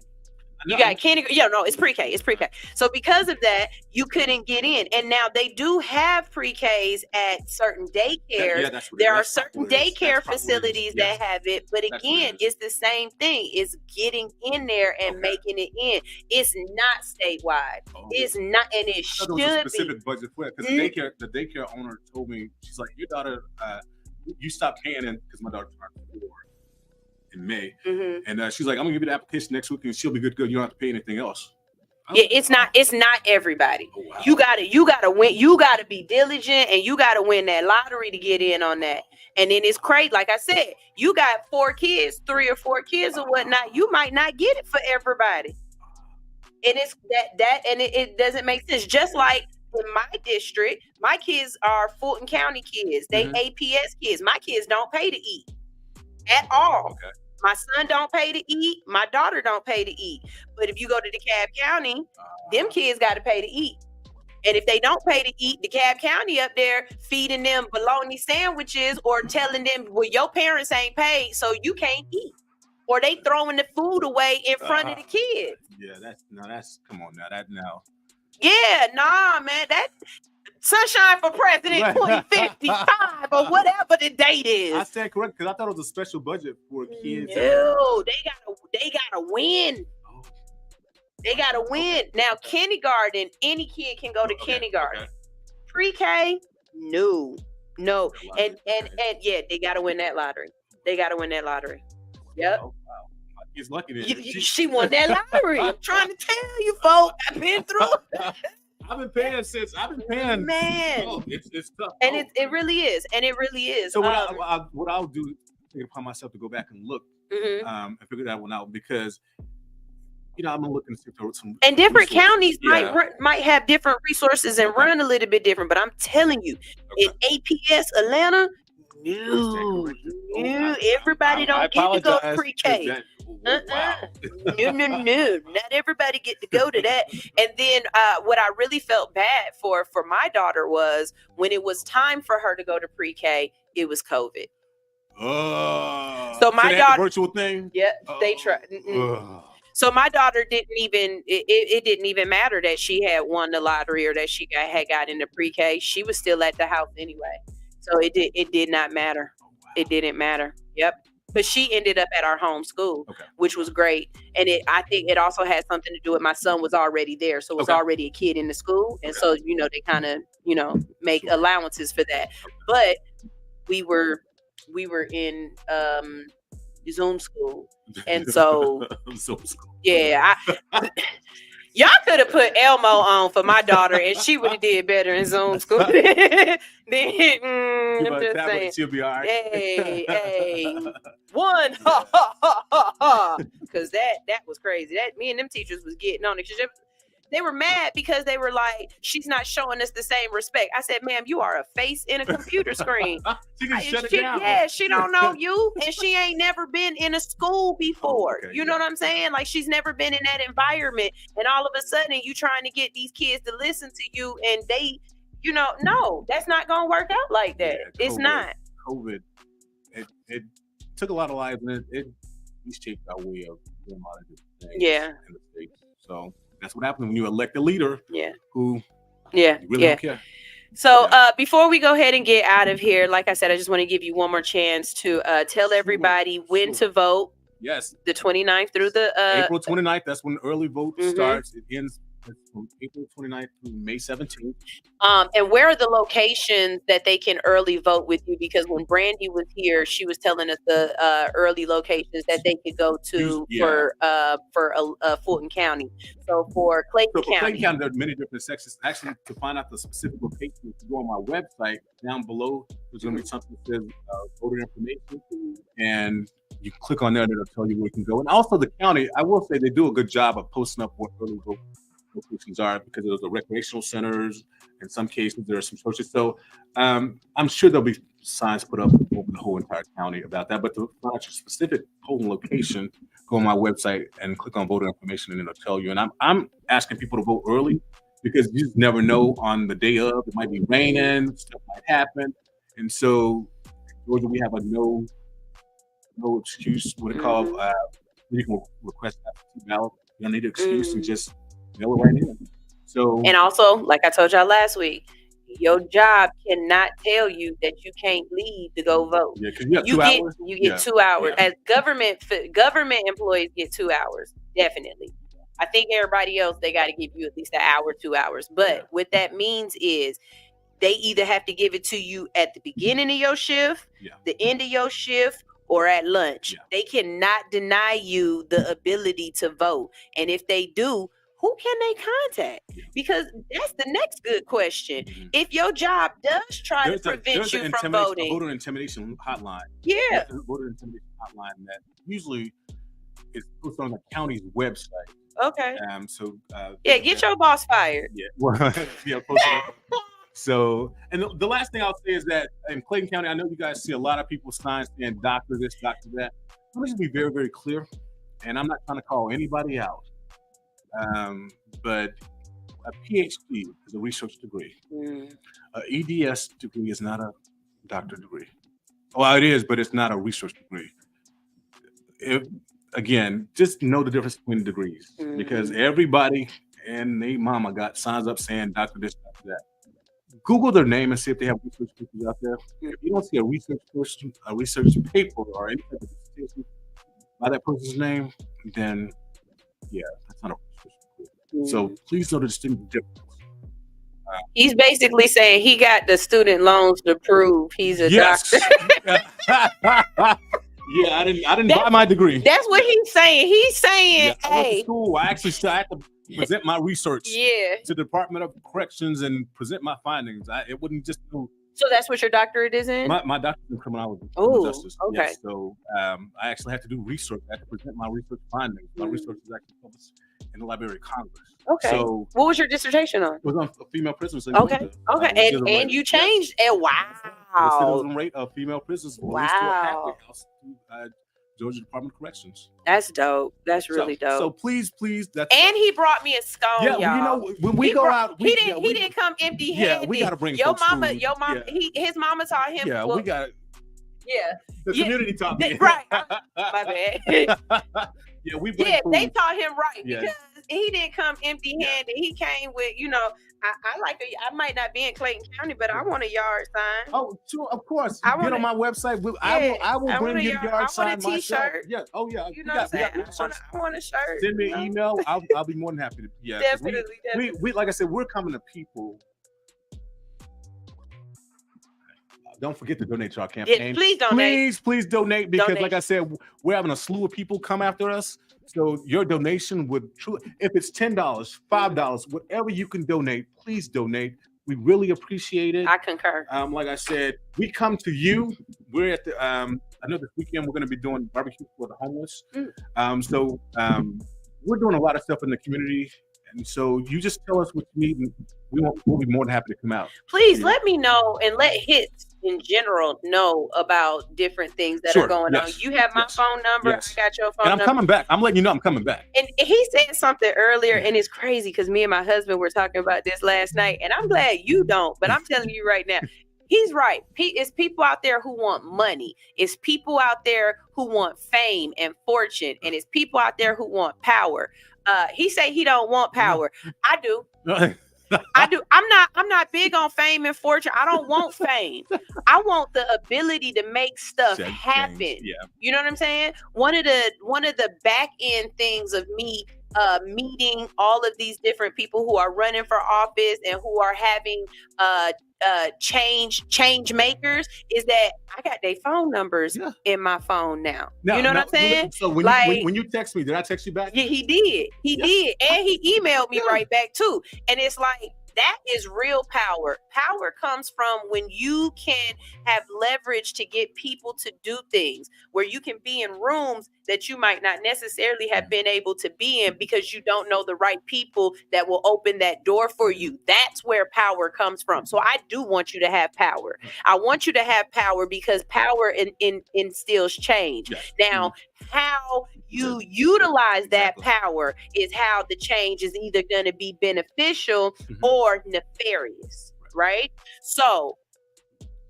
You got kindergarten. Yeah, no, it's pre-K. It's pre-K. So because of that, you couldn't get in. And now they do have pre-Ks at certain daycares. There are certain daycare facilities that have it. But again, it's the same thing. It's getting in there and making it in. It's not statewide. It's not, and it should be. There was a specific budget for it because the daycare owner told me, she's like, your daughter, you stopped paying in because my daughter turned 4. In May, and she's like, "I'm gonna give you the application next week, and she'll be good. You don't have to pay anything else." It's not everybody. Oh, wow. You gotta win. You gotta be diligent, and you gotta win that lottery to get in on that. And then it's crazy. Like I said, you got 4 kids, 3 or 4 kids or whatnot. You might not get it for everybody, and it's and it doesn't make sense. Just like in my district, my kids are Fulton County kids. They APS kids. My kids don't pay to eat at all. Okay. My son don't pay to eat. My daughter don't pay to eat. But if you go to DeKalb County, them kids got to pay to eat. And if they don't pay to eat, DeKalb County up there feeding them bologna sandwiches or telling them, well, your parents ain't paid, so you can't eat. Or they throwing the food away in front of the kids. Yeah, that's come on now. Yeah, nah, man. That Sunshine for President 2055 or whatever the date is. I stand correct because I thought it was a special budget for kids. No, they gotta win. They gotta win. Now, kindergarten, any kid can go to kindergarten. Pre-K, no. And yeah, they gotta win that lottery. Yep. Oh, wow. He's lucky then. She won that lottery. I'm trying to tell you, folks. I've been through it. I've been paying. Man, it's tough. And it really is. So what I'll do, take it upon myself to go back and look and figure that one out, because I'm gonna look and see if there was some. And different resources. counties Yeah. might have different resources and run a little bit different. But I'm telling you, in APS Atlanta, no, everybody don't get to go to pre-K. Wow. No. Not everybody get to go to that. And then what I really felt bad for my daughter was when it was time for her to go to pre-K, it was COVID. So my they had the daughter, virtual thing. yeah, they tried. So my daughter didn't even. It didn't even matter that she had won the lottery or that she had got into pre-K. She was still at the house anyway. So it did not matter. It didn't matter. Yep. But she ended up at our home school, which was great. And I think it also had something to do with my son was already there. So it was already a kid in the school. And so, they kind of, make allowances for that. But we were in Zoom school. And so, yeah, y'all could have put Elmo on for my daughter and she would have did better in Zoom school. I'm just saying. She'll be all right. Hey, one, because that was crazy. That me and them teachers was getting on it. They were mad because they were like, she's not showing us the same respect. I said, ma'am, you are a face in a computer screen. She can shut it down. Yeah, she don't know you, and she ain't never been in a school before. You know what I'm saying? Like, she's never been in that environment, and all of a sudden you trying to get these kids to listen to you, and they, no, that's not gonna work out like that. Yeah, it's not. COVID, it took a lot of lives, and it shaped our way of doing a lot of different things. Yeah. In the States. So that's what happens when you elect a leader. Yeah. Who. Yeah. Really don't care. So before we go ahead and get out of here, like I said, I just want to give you one more chance to tell everybody when to vote. Yes. The 29th through the April 29th. That's when early vote starts. It ends from April 29th through May 17th. And where are the locations that they can early vote with you? Because when Brandy was here, she was telling us the early locations that they could go to for Fulton County. So for Clayton County, there are many different sections. Actually, to find out the specific location, if you go on my website, down below, there's going to be something that says voter information. And you click on there and it'll tell you where you can go. And also the county, I will say they do a good job of posting up what early vote locations are, because there's the recreational centers. In some cases, there are some churches. So I'm sure there'll be signs put up over the whole entire county about that. But to find out your specific polling location, go on my website and click on voter information, and it'll tell you. And I'm asking people to vote early, because you just never know on the day of. It might be raining, stuff might happen. And so in Georgia, we have a no excuse, what it called. You can request absentee ballot. You don't need an excuse, and just mail it right in. So, and also, like I told y'all last week, your job cannot tell you that you can't leave to go vote. Yeah, because you have 2 hours. You get 2 hours. As government employees get 2 hours, definitely. I think everybody else, they got to give you at least an hour, 2 hours. But what that means is they either have to give it to you at the beginning of your shift, the end of your shift, or at lunch. They cannot deny you the ability to vote. And if they do, who can they contact? Because that's the next good question. If your job does try to prevent you from voting. A voter intimidation hotline. Yeah. There's a voter intimidation hotline that usually is posted on the county's website. Okay. Get your boss fired. Yeah. Well, So, and the last thing I'll say is that in Clayton County, I know you guys see a lot of people signs saying doctor this, doctor that. Let me just be very, very clear. And I'm not trying to call anybody out. But a PhD is a research degree. An EDS degree is not a doctor degree. Well, it is, but it's not a research degree. Again, just know the difference between degrees, because everybody and their mama got signs up saying doctor this, doctor that. Google their name and see if they have research papers out there. If you don't see a research paper or any type of dissertation by that person's name, then that's not a research paper. So please know the distinct difference. He's basically saying he got the student loans to prove he's a doctor. Yeah, I didn't buy my degree. That's what he's saying. He's saying, I went to school. I actually still had to present my research to the Department of Corrections and present my findings. It wasn't just So that's what your doctorate is in? My doctorate in criminology. Oh, justice. okay. Yes. So I actually have to do research. I have to present my research findings. My research is actually published in the Library of Congress. Okay. So what was your dissertation on? it was on female prisoners. Okay. And you changed it. Wow. The rate of female prisoners released to a halfway house to Georgia Department of Corrections. That's dope. That's really dope. So please, and he brought me a scone. Yeah, y'all. You know, when we go out, he didn't come empty-handed. Yeah, we gotta bring your mama. food. Your mama. Yeah. His mama taught him. Yeah, we got. Yeah. The community taught me. Right. My bad. Yeah, we. Yeah, they taught him right Yeah. because he didn't come empty-handed. Yeah. He came with, I might not be in Clayton County, but I want a yard sign. Oh, sure, of course. Get on my website. I will bring you a yard sign. I want a T-shirt. Yeah. Oh yeah. You know what I'm saying? I want a shirt. Send me an email. I'll be more than happy to. Yeah. Definitely. We like I said, we're coming to people. Don't forget to donate to our campaign. Yeah, please donate. Please donate because, like I said, we're having a slew of people come after us. So your donation would truly, if it's $10, $5, whatever you can donate, please donate. We really appreciate it. I concur. Like I said, we come to you. We're at the. I know this weekend we're going to be doing barbecue for the homeless. So we're doing a lot of stuff in the community. And so you just tell us what you need, and we'll be more than happy to come out. Please let me know and let HITS in general know about different things that are going on. You have my phone number. I got your phone number. And I'm coming back. I'm letting you know I'm coming back. And he said something earlier, and it's crazy because me and my husband were talking about this last night, and I'm glad you don't, but I'm telling you right now, he's right. It's people out there who want money. It's people out there who want fame and fortune, and it's people out there who want power. He say he don't want power. I do. I do. I'm not big on fame and fortune. I don't want fame. I want the ability to make stuff happen. Yeah. You know what I'm saying? One of the back end things of me meeting all of these different people who are running for office and who are having change makers is that I got their phone numbers in my phone now. You know what I'm saying? So when you text me, did I text you back? Yeah, he did. He did. And he emailed me right back too. And it's like, that is real power. Power comes from when you can have leverage to get people to do things, where you can be in rooms that you might not necessarily have been able to be in because you don't know the right people that will open that door for you. That's where power comes from. So I do want you to have power. I want you to have power because power instills change. Now, how you utilize that power is how the change is either going to be beneficial or nefarious, right? So,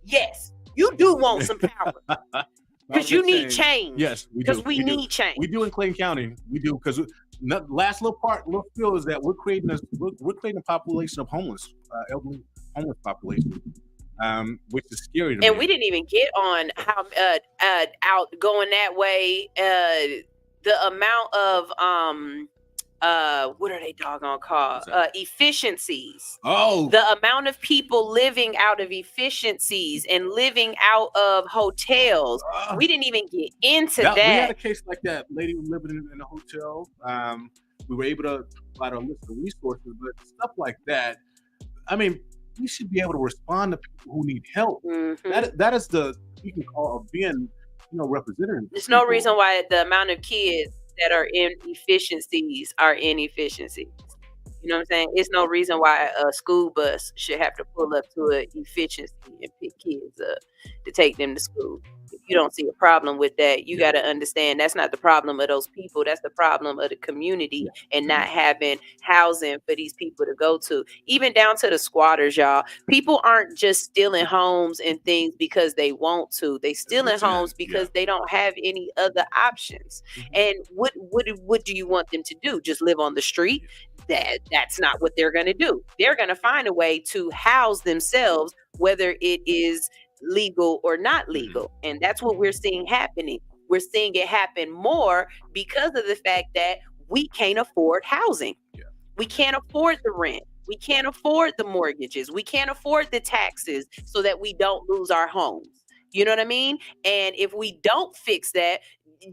yes, you do want some power because you need change. Yes, we do. Because we need change. We do in Clayton County. We do because last little feel is that we're creating a population of homeless, elderly homeless population. Which is scary to me. And we didn't even get on how out going that way. The amount of what are they doggone called? Efficiencies. Oh, the amount of people living out of efficiencies and living out of hotels. We didn't even get into that. We had a case like that. Lady was living in a hotel. We were able to provide a list of resources, but stuff like that. I mean, we should be able to respond to people who need help. That is you can call being, representative. There's no reason why the amount of kids that are in efficiencies are inefficiencies. You know what I'm saying? It's no reason why a school bus should have to pull up to an efficiency and pick kids up to take them to school. If you don't see a problem with that, you got to understand that's not the problem of those people. That's the problem of the community and not having housing for these people to go to. Even down to the squatters, y'all. People aren't just stealing homes and things because they want to. They stealing homes because they don't have any other options. And what do you want them to do? Just live on the street? That's not what they're going to do. They're going to find a way to house themselves, whether it is legal or not legal. And that's what we're seeing happening. We're seeing it happen more because of the fact that we can't afford housing. We can't afford the rent. We can't afford the mortgages. We can't afford the taxes so that we don't lose our homes. You know what I mean? And if we don't fix that,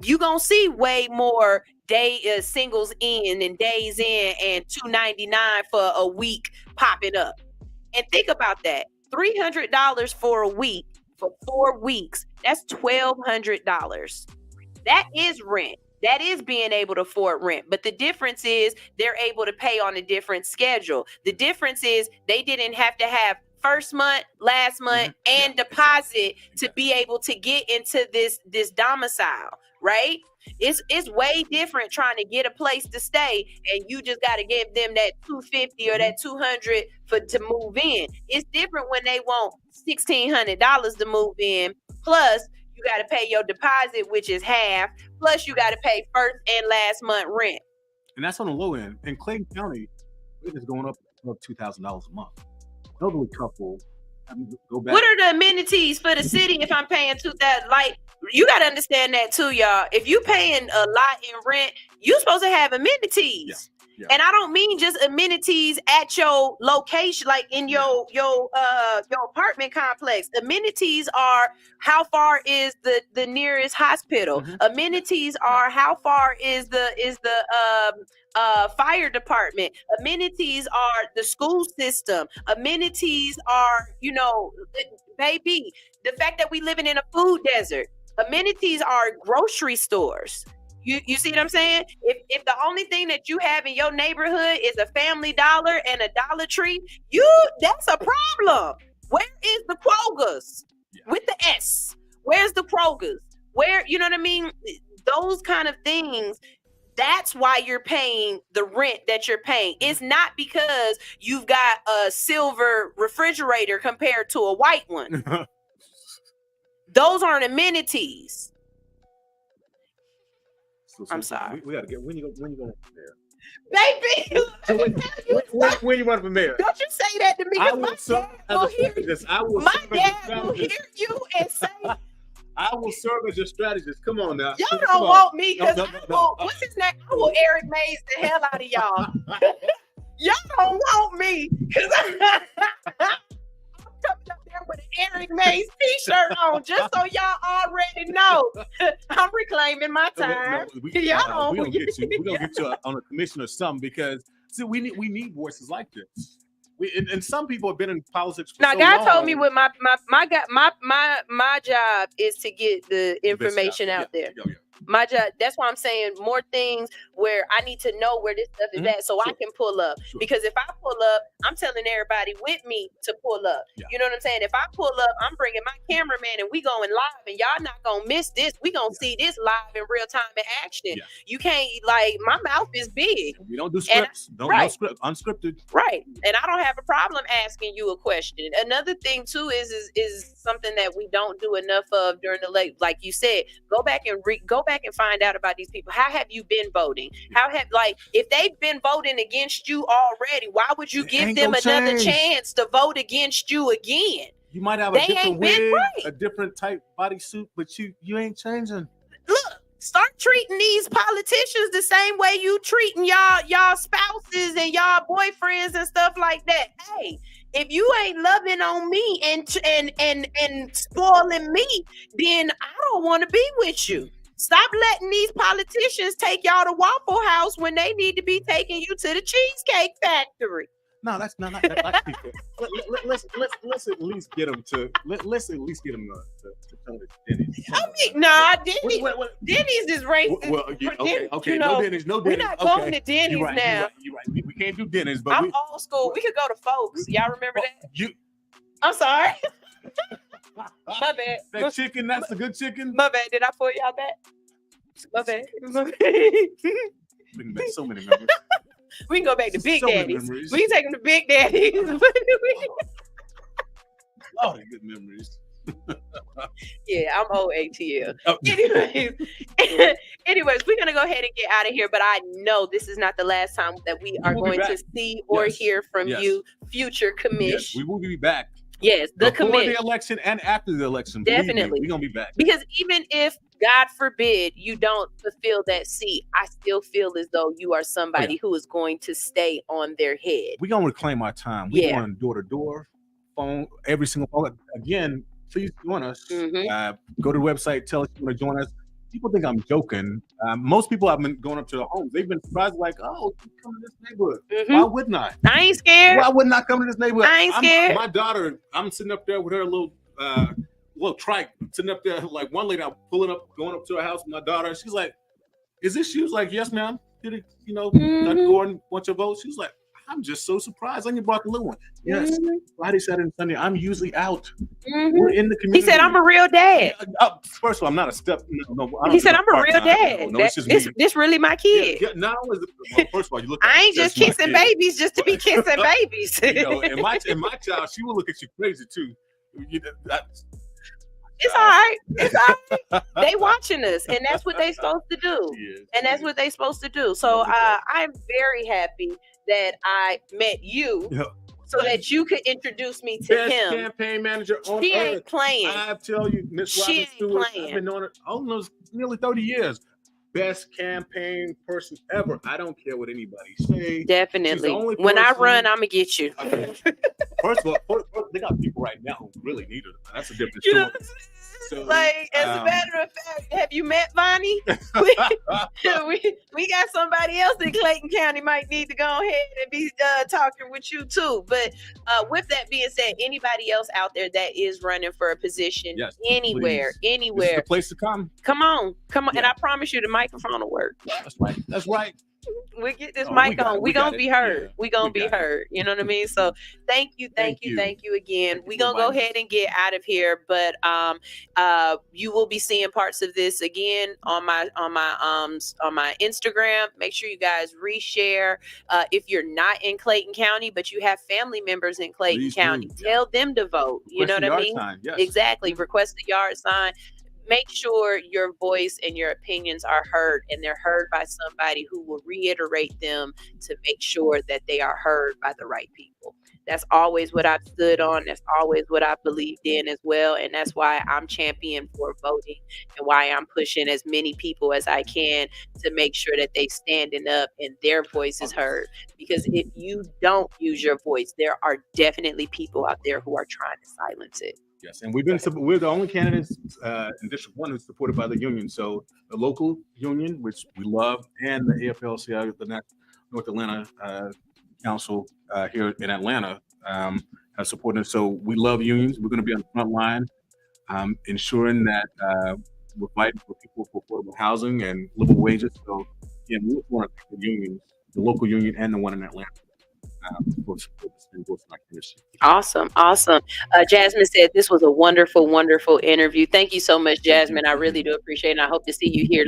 you're going to see way more singles in and days in and $2.99 for a week popping up. And think about that. $300 for a week for 4 weeks. That's $1,200. That is rent. That is being able to afford rent. But the difference is they're able to pay on a different schedule. The difference is they didn't have to have first month, last month, and deposit to be able to get into this domicile, right? It's way different trying to get a place to stay and you just got to give them that $250 or that $200 to move in. It's different when they want $1,600 to move in, plus you got to pay your deposit, which is half, plus you got to pay first and last month rent. And that's on the low end. In Clayton County, it is going up $2,000 a month. Elderly couple, go back. What are the amenities for the city if I'm paying $2,000? Like, you got to understand that too, y'all. If you paying a lot in rent, you supposed to have amenities. Yeah. And I don't mean just amenities at your location, like in your apartment complex. Amenities are how far is the nearest hospital. Amenities are how far is the fire department. Amenities are the school system. Amenities are, baby, the fact that we living in a food desert. Amenities are grocery stores. You see what I'm saying? If the only thing that you have in your neighborhood is a Family Dollar and a Dollar Tree, that's a problem. Where is the Kroger's with the S? Where's the Kroger's? Where, you know what I mean? Those kind of things. That's why you're paying the rent that you're paying. It's not because you've got a silver refrigerator compared to a white one. Those aren't amenities. I'm sorry. We gotta get when you going from there, baby. When you want from there? Don't you say that to me? I will serve my dad will hear you and say, "I will serve as your strategist." Come on now. Y'all don't want me because what's his name? I will Eric Mays the hell out of y'all. Y'all don't want me because I'm coming up there with an Eric Mays t-shirt on, just so y'all already know. I'm reclaiming my time. We're gonna get you on a commission or something, because see, we need voices like this. And some people have been in politics for now, so God long. told me with my job is to get the information out there. My job, that's why I'm saying more things where I need to know where this stuff is at, so I can pull up. Because if I pull up, I'm telling everybody with me to pull up. You know what I'm saying? If I pull up, I'm bringing my cameraman and we going live, and y'all not gonna miss this. We gonna see this live in real time in action. You can't, like, my mouth is big. We don't do scripts. No script, unscripted. Right. And I don't have a problem asking you a question. Another thing too is something that we don't do enough of during the like you said, go back and find out about these people. How have you been voting? If they've been voting against you already, why would you give them another chance to vote against you again? You might have a different wig, a different type bodysuit, but you ain't changing. Look, start treating these politicians the same way you treating y'all spouses and y'all boyfriends and stuff like that. Hey, if you ain't loving on me and spoiling me, then I don't want to be with you. Stop letting these politicians take y'all to Waffle House when they need to be taking you to the Cheesecake Factory. No, that's not that people. Let's at least get them to come to Denny's. I mean, Denny's is racist. Okay, no Denny's. We're not going to Denny's now. You're right. We can't do Denny's, but I'm old school. We could go to Folks. Y'all remember that? I'm sorry. My bad. That chicken, that's the good chicken. My bad. Did I pull y'all back? My bad. Bring back so many memories. We can go back to Big Daddy's. We can take them to Big Daddy's. Oh, good memories. Yeah, I'm old ATL. Oh. Anyways, we're gonna go ahead and get out of here. But I know this is not the last time that we are going to see or hear from you, future commish. Yes, we will be back. Yes, before the election and after the election. Definitely, we're gonna be back. Because even if, God forbid, you don't fulfill that seat, I still feel as though you are somebody who is going to stay on their head. We're gonna reclaim our time. We're going door to door, phone, every single phone. Again, please join us. Go to the website, tell us you want to join us. people think I'm joking. Most people have been going up to the homes. They've been surprised, like, oh, come to this neighborhood. Mm-hmm. Why wouldn't I? I ain't scared. Why wouldn't I come to this neighborhood? I ain't scared. My daughter, I'm sitting up there with her little trike, sitting up there. Like one lady, I'm going up to her house with my daughter, and she's like, "Is this?" She was like, "Yes, ma'am." Did it, Dr. Gordon want your vote? She was like, I'm just so surprised. And you brought the little one. Yes, Friday, Saturday, and Sunday, I'm usually out. We're in the community. He said, I'm a real dad. First of all, I'm not a step. No, he said, I'm a real dad. This really my kid. Yeah, not only is it, first of all, you look. I ain't just kissing babies just to be kissing babies. And my child, she will look at you crazy too. It's all right. It's all right. They watching us, and that's what they supposed to do. And that's what they supposed to do. So I'm very happy that I met you, so that you could introduce me to Best him. Campaign manager on she earth. Ain't playing. I tell you, Miss Robin Stewart, I've been on it almost nearly 30 years. Best campaign person ever. I don't care what anybody say. Definitely. When I run, I'm gonna get you. First of all, they got people right now who really need it. That's a different story. So, like, as a matter of fact, have you met Vonnie? we got somebody else in Clayton County might need to go ahead and be talking with you too. But with that being said, anybody else out there that is running for a position anywhere, this is the place to come. Come on. Yeah. And I promise you the microphone will work. That's right. We get this mic on. We're gonna be heard. Yeah, we're gonna be heard. You know what I mean? So thank you again. We're gonna go ahead and get out of here. But you will be seeing parts of this again on my Instagram. Make sure you guys reshare. If you're not in Clayton County, but you have family members in Clayton County, tell them to vote. You know what I mean? Yes. Exactly. Request a yard sign. Make sure your voice and your opinions are heard, and they're heard by somebody who will reiterate them to make sure that they are heard by the right people. That's always what I've stood on. That's always what I believed in as well. And that's why I'm champion for voting, and why I'm pushing as many people as I can to make sure that they standing up and their voice is heard. Because if you don't use your voice, there are definitely people out there who are trying to silence it. Yes, and we're the only candidates in District 1 who's supported by the union. So the local union, which we love, and the AFL-CIO, the North Atlanta Council here in Atlanta, have supported us. So we love unions. We're going to be on the front line, ensuring that we're fighting for people for affordable housing and livable wages. So again, we want to thank the unions, the local union and the one in Atlanta. Awesome. Jasmine said this was a wonderful interview. Thank you so much, Jasmine. I really do appreciate it. And I hope to see you here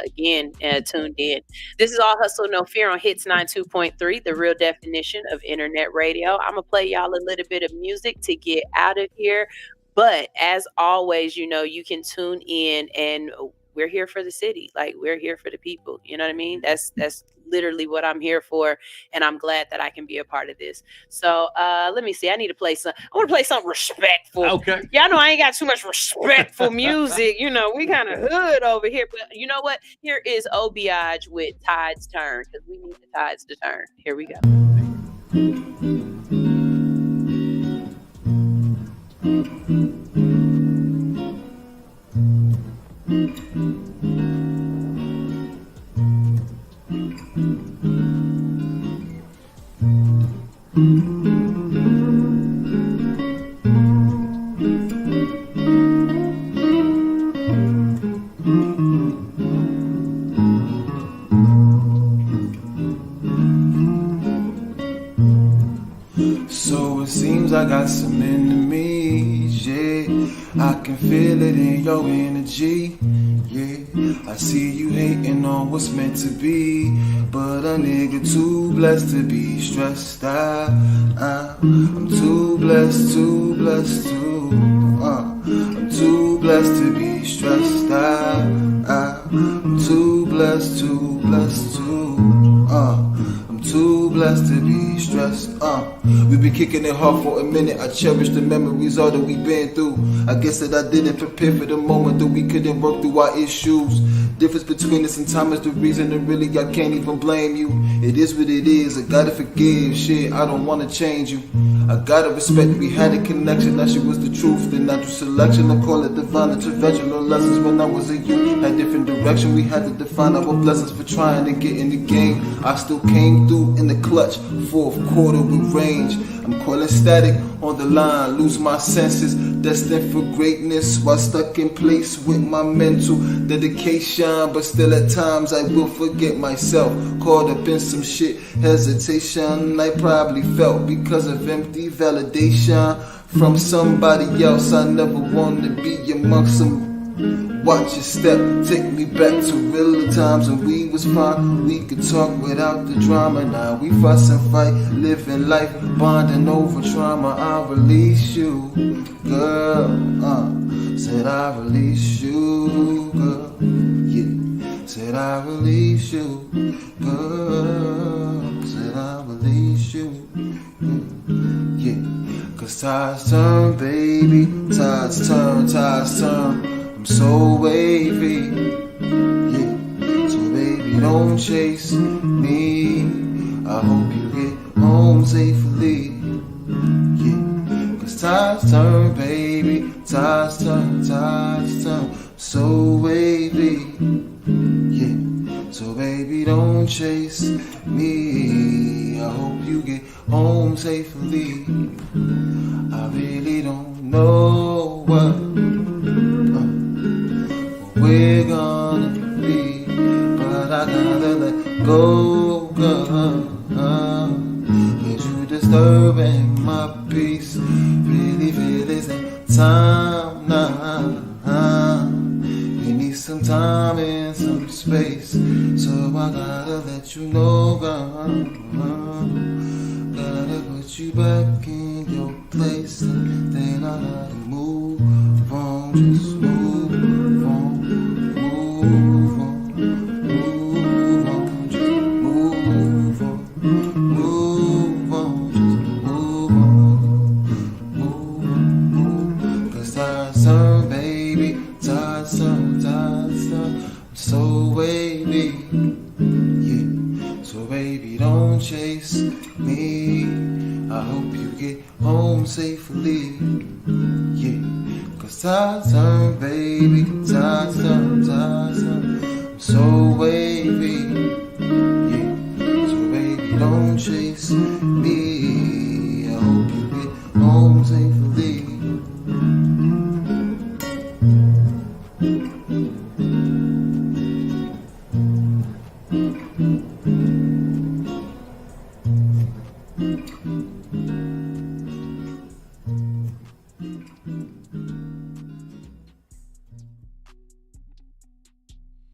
again, tuned in. This is All Hustle No Fear on Hits 92.3, the real definition of internet radio. I'm gonna play y'all a little bit of music to get out of here, but as always, you can tune in, and we're here for the city. Like, we're here for the people. You know what I mean? That's literally what I'm here for, and I'm glad that I can be a part of this. So let me see. I want to play something respectful. Okay. Y'all know I ain't got too much respectful music. We kind of hood over here. But you know what? Here is Obiage with Tides Turn, because we need the tides to turn. Here we go. So it seems I got some enemies, yeah. I can feel it in your energy, yeah. I see you hating on what's meant to be, but a nigga too blessed to be stressed out. I'm too blessed to, I'm too blessed to be stressed out. I'm too blessed to, I'm too blessed to be stressed. We've been kicking it hard for a minute. I cherish the memories all that we've been through. I guess that I didn't prepare for the moment that we couldn't work through our issues. Difference between us and time is the reason that really I can't even blame you. It is what it is. I gotta forgive shit. I don't wanna change you. I gotta respect, we had a connection, that she was the truth. The natural selection, I call it divine intervention. No lessons when I was a youth, had different direction. We had to define our blessings for trying to get in the game. I still came through in the clutch, fourth quarter with range. I'm calling static on the line, lose my senses, destined for greatness while stuck in place with my mental dedication. But still at times I will forget myself, caught up in some shit, hesitation I probably felt because of empty validation from somebody else. I never wanted to be amongst some. Watch your step, take me back to realer times when we was fine. We could talk without the drama. Now we fuss and fight, living life, bonding over trauma. I release you, girl. Said I release you, girl. Yeah. Said I release you, girl. Said I release you. Yeah. Cause tides turn, baby. Tides turn, tides turn. I'm so wavy, yeah. So baby, don't chase me. I hope you get home safely, yeah. Cause tides turn, baby. Tides turn, tides turn. I'm so wavy, yeah. So baby, don't chase me. I hope you get home safely. I really don't know what we're gonna be, but I gotta let go, girl. Cause you disturbing my peace. Really feel it's that time now. You need some time and some space, so I gotta let you know, girl. Gotta put you back in your place, and then I gotta move on, just move on. Move on, move on, just move on, move on, just move on, move. Cause tides turn, baby, tides turn, tides turn. I'm so wavy, yeah. So baby, don't chase me. I hope you get home safely, yeah. Cause tides turn, baby, tides turn, tides turn. I'm so wavy, yeah. So baby, don't chase me. I hope you get home safely.